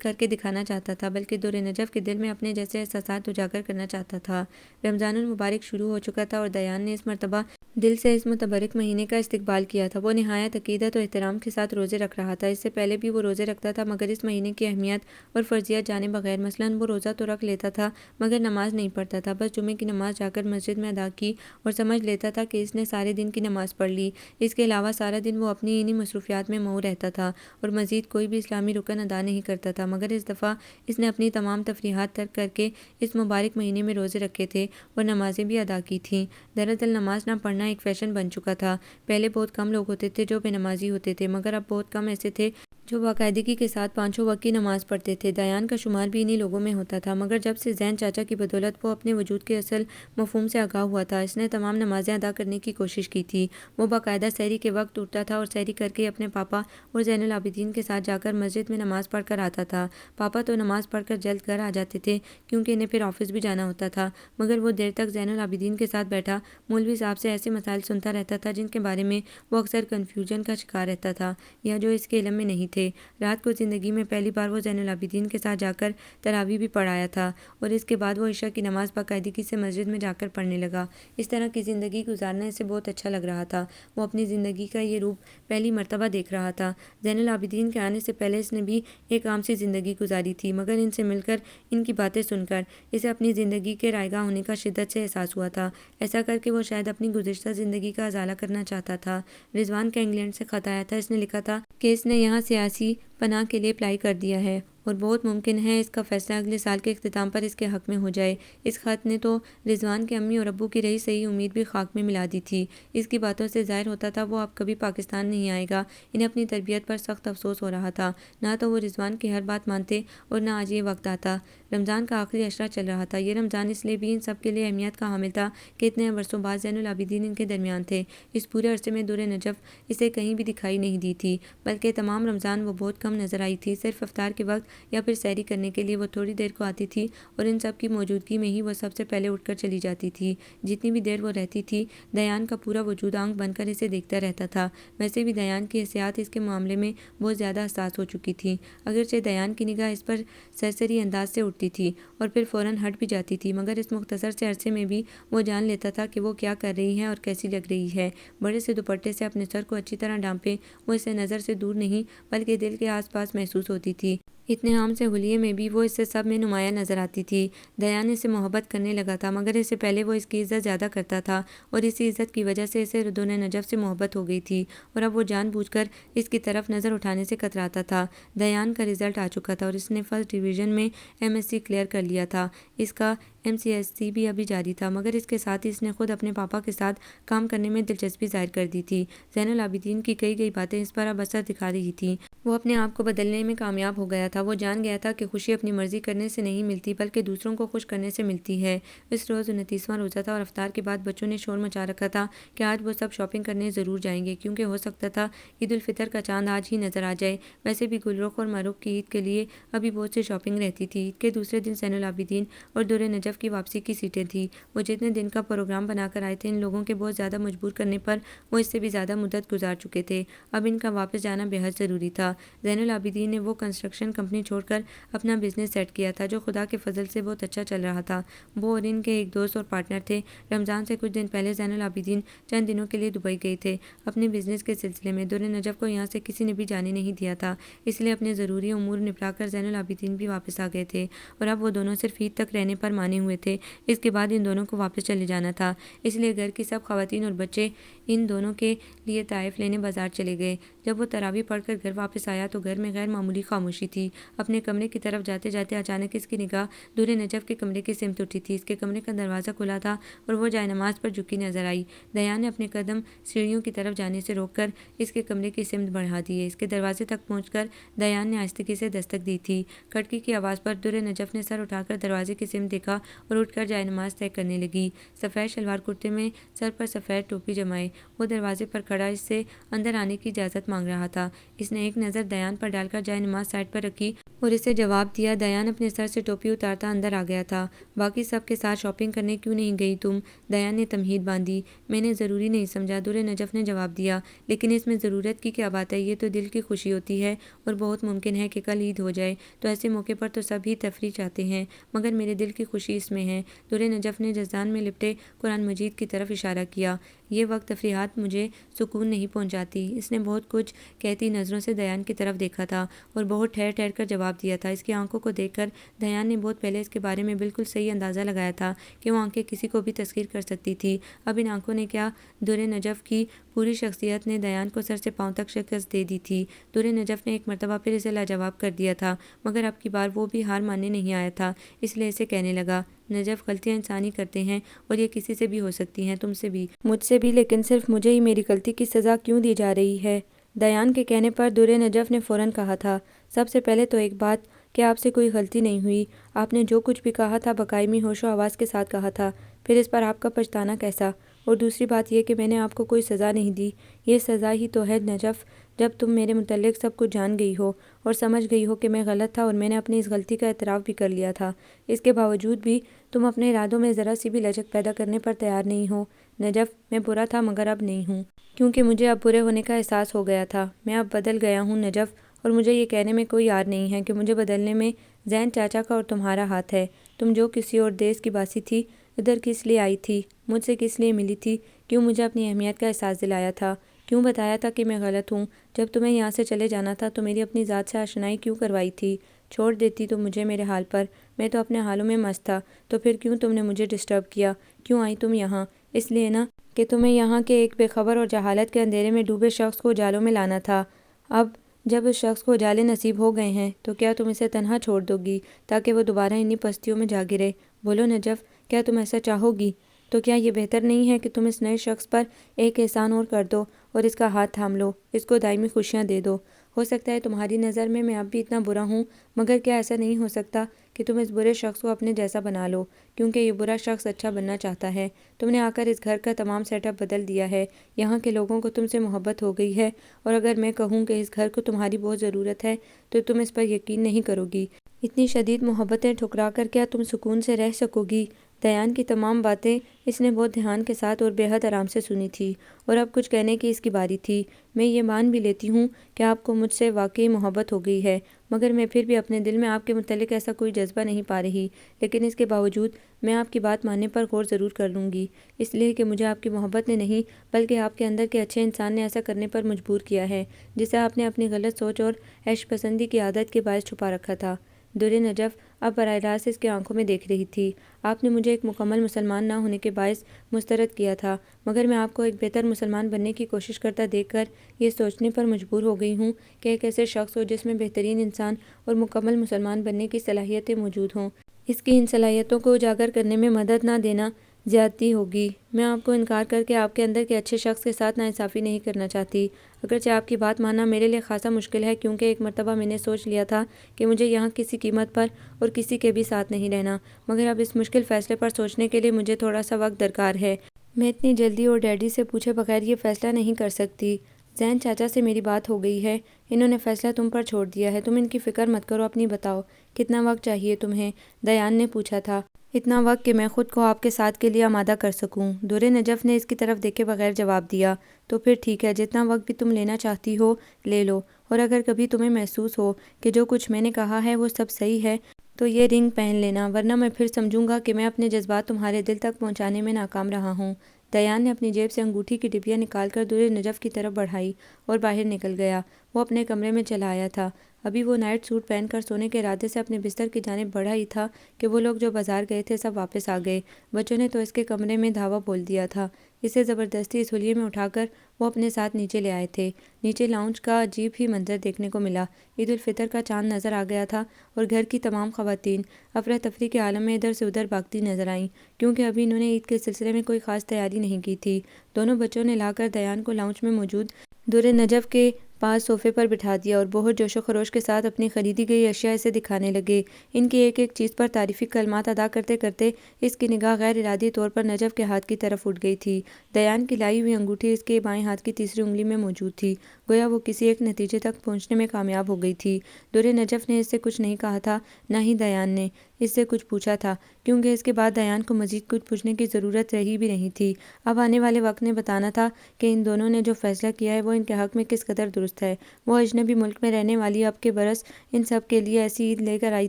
کر کے دکھانا چاہتا تھا بلکہ در نجف کے دل میں اپنے جیسے احساسات اجاگر کرنا چاہتا تھا۔ رمضان المبارک شروع ہو چکا تھا اور دیان نے اس مرتبہ دل سے اس متبرک مہینے کا استقبال کیا تھا۔ وہ نہایت عقیدت و احترام کے ساتھ روزے رکھ رہا تھا، اس سے پہلے بھی وہ روزے رکھتا تھا، مگر اس مہینے کی اہمیت اور فرضیات جانے بغیر، مثلاً وہ روزہ تو رکھ لیتا تھا مگر نماز نہیں پڑھتا تھا، بس جمعے کی نماز جا کر مسجد میں ادا کی اور سمجھ لیتا تھا کہ اس نے سارے دن کی نماز پڑھ لی۔ اس کے علاوہ سارا دن وہ اپنی انہی مصروفیات میں مہو رہتا تھا اور مزید کوئی بھی اسلامی رکن ادا نہیں کرتا تھا، مگر اس دفعہ اس نے اپنی تمام تفریحات ترک کر کے اس مبارک مہینے میں روزے رکھے تھے اور نمازیں بھی ادا کی تھیں۔ دراصل نماز نہ پڑھنا ایک فیشن بن چکا تھا۔ پہلے بہت کم لوگ ہوتے تھے جو بے نمازی ہوتے تھے، مگر اب بہت کم ایسے تھے جو باقاعدگی کے ساتھ پانچوں وقت کی نماز پڑھتے تھے۔ دیان کا شمار بھی انہی لوگوں میں ہوتا تھا، مگر جب سے زین چاچا کی بدولت وہ اپنے وجود کے اصل مفہوم سے آگاہ ہوا تھا، اس نے تمام نمازیں ادا کرنے کی کوشش کی تھی۔ وہ باقاعدہ سحری کے وقت اٹھتا تھا اور سحری کر کے اپنے پاپا اور زین العابدین کے ساتھ جا کر مسجد میں نماز پڑھ کر آتا تھا۔ پاپا تو نماز پڑھ کر جلد گھر آ جاتے تھے کیونکہ انہیں پھر آفس بھی جانا ہوتا تھا، مگر وہ دیر تک زین العابدین کے ساتھ بیٹھا مولوی صاحب سے ایسے مسائل سنتا رہتا تھا جن کے بارے میں وہ اکثر کنفیوژن کا شکار رہتا تھا یا جو اس کے علم میں نہیں تھے۔ رات کو زندگی میں پہلی بار وہ زین العابدین کے ساتھ جا کر تراویح بھی پڑھایا تھا اور اس کے بعد وہ عشاء کی نماز باقاعدگی سے مسجد میں جا کر پڑھنے لگا۔ اس طرح کی زندگی گزارنا اسے بہت اچھا لگ رہا تھا، وہ اپنی زندگی کا یہ روپ پہلی مرتبہ دیکھ رہا تھا۔ زین العابدین کے آنے سے پہلے اس نے بھی ایک عام سی زندگی گزاری تھی، مگر ان سے مل کر، ان کی باتیں سن کر اسے اپنی زندگی کے رائگاں ہونے کا شدت سے احساس ہوا تھا۔ ایسا کر کے وہ شاید اپنی گزشتہ زندگی کا ازالہ کرنا چاہتا تھا۔ رضوان کا انگلینڈ سے خط آیا تھا، اس نے لکھا تھا کہ اس نے یہاں سیاسی پناہ کے لیے اپلائی کر دیا ہے اور بہت ممکن ہے اس کا فیصلہ اگلے سال کے اختتام پر اس کے حق میں ہو جائے۔ اس خط نے تو رضوان کے امی اور ابو کی رہی صحیح امید بھی خاک میں ملا دی تھی۔ اس کی باتوں سے ظاہر ہوتا تھا وہ اب کبھی پاکستان نہیں آئے گا۔ انہیں اپنی تربیت پر سخت افسوس ہو رہا تھا، نہ تو وہ رضوان کی ہر بات مانتے اور نہ آج یہ وقت آتا۔ رمضان کا آخری عشرہ چل رہا تھا۔ یہ رمضان اس لیے بھی ان سب کے لیے اہمیت کا حامل تھا کہ اتنے عرصوں بعد زین العابدین ان کے درمیان تھے۔ اس پورے عرصے میں در نجف اسے کہیں بھی دکھائی نہیں دی تھی، بلکہ تمام رمضان وہ بہت کم نظر آئی تھی۔ صرف افطار کے وقت یا پھر سحری کرنے کے لیے وہ تھوڑی دیر کو آتی تھی اور ان سب کی موجودگی میں ہی وہ سب سے پہلے اٹھ کر چلی جاتی تھی۔ جتنی بھی دیر وہ رہتی تھی دیان کا پورا وجود آنکھ بن کر اسے دیکھتا رہتا تھا۔ ویسے بھی دیان کی حسیات اس کے معاملے میں بہت زیادہ حساس ہو چکی تھی، اگرچہ دیان کی نگاہ اس پر سرسری انداز سے اٹھتی تھی اور پھر فوراً ہٹ بھی جاتی تھی، مگر اس مختصر سے عرصے میں بھی وہ جان لیتا تھا کہ وہ کیا کر رہی ہے اور کیسی لگ رہی ہے۔ بڑے سے دوپٹے سے اپنے سر کو اچھی طرح ڈھانپے وہ اسے نظر سے دور نہیں بلکہ دل کے آس پاس محسوس ہوتی تھی۔ اتنے عام سے حلیے میں بھی وہ اس سے سب میں نمایاں نظر آتی تھی۔ دیان اس سے محبت کرنے لگا تھا، مگر اس سے پہلے وہ اس کی عزت زیادہ کرتا تھا اور اسی عزت کی وجہ سے اسے در نجف سے محبت ہو گئی تھی اور اب وہ جان بوجھ کر اس کی طرف نظر اٹھانے سے کتراتا تھا۔ دیان کا رزلٹ آ چکا تھا اور اس نے فرسٹ ڈویژن میں MSc کلیئر کر لیا تھا۔ اس کا MCSc بھی ابھی جاری تھا، مگر اس کے ساتھ ہی اس نے خود اپنے پاپا کے ساتھ کام کرنے میں دلچسپی ظاہر کر دی تھی۔ زین العابدین کی کئی گئی باتیں اس پر اب اثر دکھا رہی تھیں۔ وہ اپنے آپ کو بدلنے میں کامیاب ہو گیا تھا۔ وہ جان گیا تھا کہ خوشی اپنی مرضی کرنے سے نہیں ملتی بلکہ دوسروں کو خوش کرنے سے ملتی ہے۔ اس روز 29واں روزہ تھا اور افطار کے بعد بچوں نے شور مچا رکھا تھا کہ آج وہ سب شاپنگ کرنے ضرور جائیں گے، کیونکہ ہو سکتا تھا عید الفطر کا چاند آج ہی نظر آ جائے۔ ویسے بھی گل رخ اور معروف کی عید کے لیے ابھی بہت سی شاپنگ رہتی تھی۔ عید کے دوسرے دن زین العابدین اور در نجف کی واپسی کی سیٹیں تھیں۔ وہ جتنے دن کا پروگرام بنا کر آئے تھے ان لوگوں کے بہت زیادہ مجبور کرنے پر وہ اس سے بھی زیادہ مدت گزار چکے تھے۔ اب ان کا واپس جانا بے حد ضروری تھا۔ زین العابدین نے وہ کنسٹرکشن کمپنی چھوڑ کر اپنا بزنس سیٹ کیا تھا جو خدا کے فضل سے بہت اچھا چل رہا تھا۔ وہ اور ان کے ایک دوست اور پارٹنر تھے۔ رمضان سے کچھ دن پہلے زین العابدین چند دنوں کے لیے دبئی گئے تھے اپنے بزنس کے سلسلے میں۔ در نجف کو یہاں سے کسی نے بھی جانے نہیں دیا تھا، اس لیے اپنے ضروری امور نپٹا کر زین العابدین بھی واپس آ گئے تھے اور اب وہ دونوں صرف عید تک رہنے پر مانے ہوئے تھے۔ اس کے بعد ان دونوں کو واپس چلے جانا تھا، اس لیے گھر کی سب خواتین اور بچے ان دونوں کے لیے تحائف لینے بازار چلے گئے۔ جب وہ تراویح پڑھ کر گھر واپس آیا تو گھر میں غیر معمولی خاموشی تھی۔ اپنے کمرے کی طرف جاتے جاتے اچانک اس کی نگاہ در نجف کے کمرے کی سمت اٹھی تھی۔ اس کے کمرے کا دروازہ کھلا تھا اور وہ جائے نماز پر جھکی نظر آئی۔ دیان نے اپنے قدم سیڑھیوں کی طرف جانے سے روک کر اس کے کمرے کی سمت بڑھا دیے۔ اس کے دروازے تک پہنچ کر دیان نے آہستگی سے دستک دی تھی۔ کھڑکی کی آواز پر در نجف نے سر اٹھا کر دروازے کی سمت دیکھا اور اٹھ کر جائے نماز طے کرنے لگی۔ سفید شلوار کرتے میں سر پر سفید ٹوپی جمائے وہ دروازے پر کھڑا اس سے اندر آنے کی اجازت مانگ رہا تھا۔ اس نے ایک نظر دیان پر ڈال کر جائے نماز سائڈ پر رکھی اور اسے جواب دیا۔ دیان اپنے سر سے ٹوپی اتارتا اندر آ گیا تھا۔ باقی سب کے ساتھ شاپنگ کرنے کیوں نہیں گئی تم؟ دیان نے تمہید باندھی۔ میں نے ضروری نہیں سمجھا، در نجف نے جواب دیا، لیکن اس میں ضرورت کی کیا بات ہے؟ یہ تو دل کی خوشی ہوتی ہے اور بہت ممکن ہے کہ کل عید ہو جائے، تو ایسے موقع پر تو سب ہی تفریح چاہتے ہیں، مگر میرے دل کی خوشی اس میں ہے۔ در نجف نے جزدان میں لپٹے قرآن مجید کی طرف اشارہ کیا۔ یہ وقت تفریحات مجھے سکون نہیں پہنچاتی۔ اس نے بہت کچھ کہتی نظروں سے دیان کی طرف دیکھا تھا اور بہت ٹھہر ٹھہر کر جواب دیا تھا۔ اس کی آنکھوں کو دیکھ کر دیان نے بہت پہلے اس کے بارے میں بالکل صحیح اندازہ لگایا تھا کہ وہ آنکھیں کسی کو بھی تسخیر کر سکتی تھی۔ اب ان آنکھوں نے کیا، در نجف کی پوری شخصیت نے دیان کو سر سے پاؤں تک شکست دے دی تھی۔ در نجف نے ایک مرتبہ پھر اسے لاجواب کر دیا تھا، مگر اب کی بار وہ بھی ہار ماننے نہیں آیا تھا، اس لیے اسے کہنے لگا، نجف غلطیاں انسان ہی کرتے ہیں اور یہ کسی سے بھی ہو سکتی ہیں، تم سے بھی، مجھ سے بھی، لیکن صرف مجھے ہی میری غلطی کی سزا کیوں دی جا رہی ہے؟ دیان کے کہنے پر در نجف نے فوراً کہا تھا، سب سے پہلے تو ایک بات کہ آپ سے کوئی غلطی نہیں ہوئی، آپ نے جو کچھ بھی کہا تھا بقائمی ہوش و آواز کے ساتھ کہا تھا، پھر اس پر آپ کا پچھتانا کیسا؟ اور دوسری بات یہ کہ میں نے آپ کو کوئی سزا نہیں دی، یہ سزا ہی تو ہے نجف، جب تم میرے متعلق سب کچھ جان گئی ہو اور سمجھ گئی ہو کہ میں غلط تھا اور میں نے اپنی اس غلطی کا اعتراف بھی کر لیا تھا، اس کے باوجود بھی تم اپنے ارادوں میں ذرا سی بھی لچک پیدا کرنے پر تیار نہیں ہو۔ نجف، میں برا تھا مگر اب نہیں ہوں، کیونکہ مجھے اب برے ہونے کا احساس ہو گیا تھا، میں اب بدل گیا ہوں نجف، اور مجھے یہ کہنے میں کوئی یار نہیں ہے کہ مجھے بدلنے میں زین چاچا کا اور تمہارا ہاتھ ہے۔ تم جو کسی اور دیس کی باسی تھی، ادھر کس لیے آئی تھی، مجھ سے کس لیے ملی تھی، کیوں مجھے اپنی اہمیت کا احساس دلایا تھا، کیوں بتایا تھا کہ میں غلط ہوں، جب تمہیں یہاں سے چلے جانا تھا تو میری اپنی ذات سے آشنائی کیوں کروائی تھی، چھوڑ دیتی تو مجھے میرے حال پر، میں تو اپنے حالوں میں مست تھا، تو پھر کیوں تم نے مجھے ڈسٹرب کیا، کیوں آئی تم یہاں؟ اس لیے نا کہ تمہیں یہاں کے ایک بے خبر اور جہالت کے اندھیرے میں ڈوبے شخص کو اجالوں میں لانا تھا۔ اب جب اس شخص کو اجالے نصیب ہو گئے ہیں تو کیا تم اسے تنہا چھوڑ دو گی تاکہ وہ دوبارہ انہی پستیوں میں جا گرے؟ بولو نجف، کیا تم ایسا چاہو گی؟ تو کیا یہ بہتر نہیں ہے کہ تم اس نئے شخص پر ایک احسان اور کر دو اور اس کا ہاتھ تھام لو، اس کو دائمی خوشیاں دے دو؟ ہو سکتا ہے تمہاری نظر میں اب بھی اتنا برا ہوں، مگر کیا ایسا نہیں ہو سکتا کہ تم اس برے شخص کو اپنے جیسا بنا لو، کیونکہ یہ برا شخص اچھا بننا چاہتا ہے۔ تم نے آ کر اس گھر کا تمام سیٹ اپ بدل دیا ہے، یہاں کے لوگوں کو تم سے محبت ہو گئی ہے، اور اگر میں کہوں کہ اس گھر کو تمہاری بہت ضرورت ہے تو تم اس پر یقین نہیں کرو گی۔ اتنی شدید محبتیں ٹھکرا کر کیا تم سکون سے رہ سکو گی؟ دیان کی تمام باتیں اس نے بہت دھیان کے ساتھ اور بے حد آرام سے سنی تھی، اور اب کچھ کہنے کی اس کی باری تھی۔ میں یہ مان بھی لیتی ہوں کہ آپ کو مجھ سے واقعی محبت ہو گئی ہے، مگر میں پھر بھی اپنے دل میں آپ کے متعلق ایسا کوئی جذبہ نہیں پا رہی، لیکن اس کے باوجود میں آپ کی بات ماننے پر غور ضرور کر لوں گی، اس لیے کہ مجھے آپ کی محبت نے نہیں بلکہ آپ کے اندر کے اچھے انسان نے ایسا کرنے پر مجبور کیا ہے، جسے آپ نے اپنی غلط سوچ اور عیش پسندی کی عادت کے باعث چھپا رکھا تھا۔ در نجف اب براہ راست اس کی آنکھوں میں دیکھ رہی تھی۔ آپ نے مجھے ایک مکمل مسلمان نہ ہونے کے باعث مسترد کیا تھا، مگر میں آپ کو ایک بہتر مسلمان بننے کی کوشش کرتا دیکھ کر یہ سوچنے پر مجبور ہو گئی ہوں کہ ایک ایسے شخص ہو جس میں بہترین انسان اور مکمل مسلمان بننے کی صلاحیتیں موجود ہوں، اس کی ان صلاحیتوں کو اجاگر کرنے میں مدد نہ دینا زیادتی ہوگی۔ میں آپ کو انکار کر کے آپ کے اندر کے اچھے شخص کے ساتھ ناانصافی نہیں کرنا چاہتی، اگرچہ آپ کی بات ماننا میرے لیے خاصا مشکل ہے، کیونکہ ایک مرتبہ میں نے سوچ لیا تھا کہ مجھے یہاں کسی قیمت پر اور کسی کے بھی ساتھ نہیں رہنا، مگر اب اس مشکل فیصلے پر سوچنے کے لیے مجھے تھوڑا سا وقت درکار ہے۔ میں اتنی جلدی اور ڈیڈی سے پوچھے بغیر یہ فیصلہ نہیں کر سکتی۔ زین چاچا سے میری بات ہو گئی ہے، انہوں نے فیصلہ تم پر چھوڑ دیا ہے، تم ان کی فکر مت کرو، اپنی بتاؤ کتنا وقت چاہیے تمہیں؟ دیان نے پوچھا تھا۔ اتنا وقت کہ میں خود کو آپ کے ساتھ کے لیے آمادہ کر سکوں۔ در نجف نے اس کی طرف دیکھے بغیر جواب دیا۔ تو پھر ٹھیک ہے، جتنا وقت بھی تم لینا چاہتی ہو لے لو، اور اگر کبھی تمہیں محسوس ہو کہ جو کچھ میں نے کہا ہے وہ سب صحیح ہے تو یہ رنگ پہن لینا، ورنہ میں پھر سمجھوں گا کہ میں اپنے جذبات تمہارے دل تک پہنچانے میں ناکام رہا ہوں۔ دیان نے اپنی جیب سے انگوٹھی کی ٹپیاں نکال کر در نجف کی طرف بڑھائی اور باہر نکل گیا۔ وہ اپنے کمرے میں چلا آیا تھا۔ ابھی وہ نائٹ سوٹ پہن کر سونے کے ارادے سے اپنے بستر کی جانب بڑھا ہی تھا کہ وہ لوگ جو بازار گئے تھے سب واپس آ گئے۔ بچوں نے تو اس کے کمرے میں دھاوا بول دیا تھا۔ اسے زبردستی اس حلیے میں اٹھا کر وہ اپنے ساتھ نیچے لے آئے تھے۔ نیچے لاؤنج کا عجیب ہی منظر دیکھنے کو ملا۔ عید الفطر کا چاند نظر آ گیا تھا اور گھر کی تمام خواتین افراتفری کے عالم میں ادھر سے ادھر بھاگتی نظر آئیں، کیونکہ ابھی انہوں نے عید کے سلسلے میں کوئی خاص تیاری نہیں کی تھی۔ دونوں بچوں نے لا کر دیان کو لاؤنج میں موجود در نجف کے پاس صوفے پر بٹھا دیا اور بہت جوش و خروش کے ساتھ اپنی خریدی گئی اشیاء اسے دکھانے لگے۔ ان کی ایک ایک چیز پر تعریفی کلمات ادا کرتے کرتے اس کی نگاہ غیر ارادی طور پر نجف کے ہاتھ کی طرف اٹھ گئی تھی۔ دیان کی لائی ہوئی انگوٹھی اس کے بائیں ہاتھ کی تیسری انگلی میں موجود تھی، گویا وہ کسی ایک نتیجے تک پہنچنے میں کامیاب ہو گئی تھی۔ در نجف نے اس سے کچھ نہیں کہا تھا، نہ ہی دیان نے اس سے کچھ پوچھا تھا، کیونکہ اس کے بعد دیان کو مزید کچھ پوچھنے کی ضرورت رہی بھی نہیں تھی۔ اب آنے والے وقت نے بتانا تھا کہ ان دونوں نے جو فیصلہ کیا ہے وہ ان کے حق میں کس قدر درست ہے۔ وہ اجنبی ملک میں رہنے والی اب کے برس ان سب کے لیے ایسی عید لے کر آئی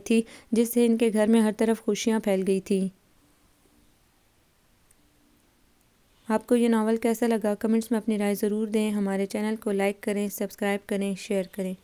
تھی جس سے ان کے گھر میں ہر طرف خوشیاں پھیل گئی تھیں۔ آپ کو یہ ناول کیسا لگا؟ کمنٹس میں اپنی رائے ضرور دیں۔ ہمارے چینل کو لائک کریں، سبسکرائب کریں، شیئر کریں۔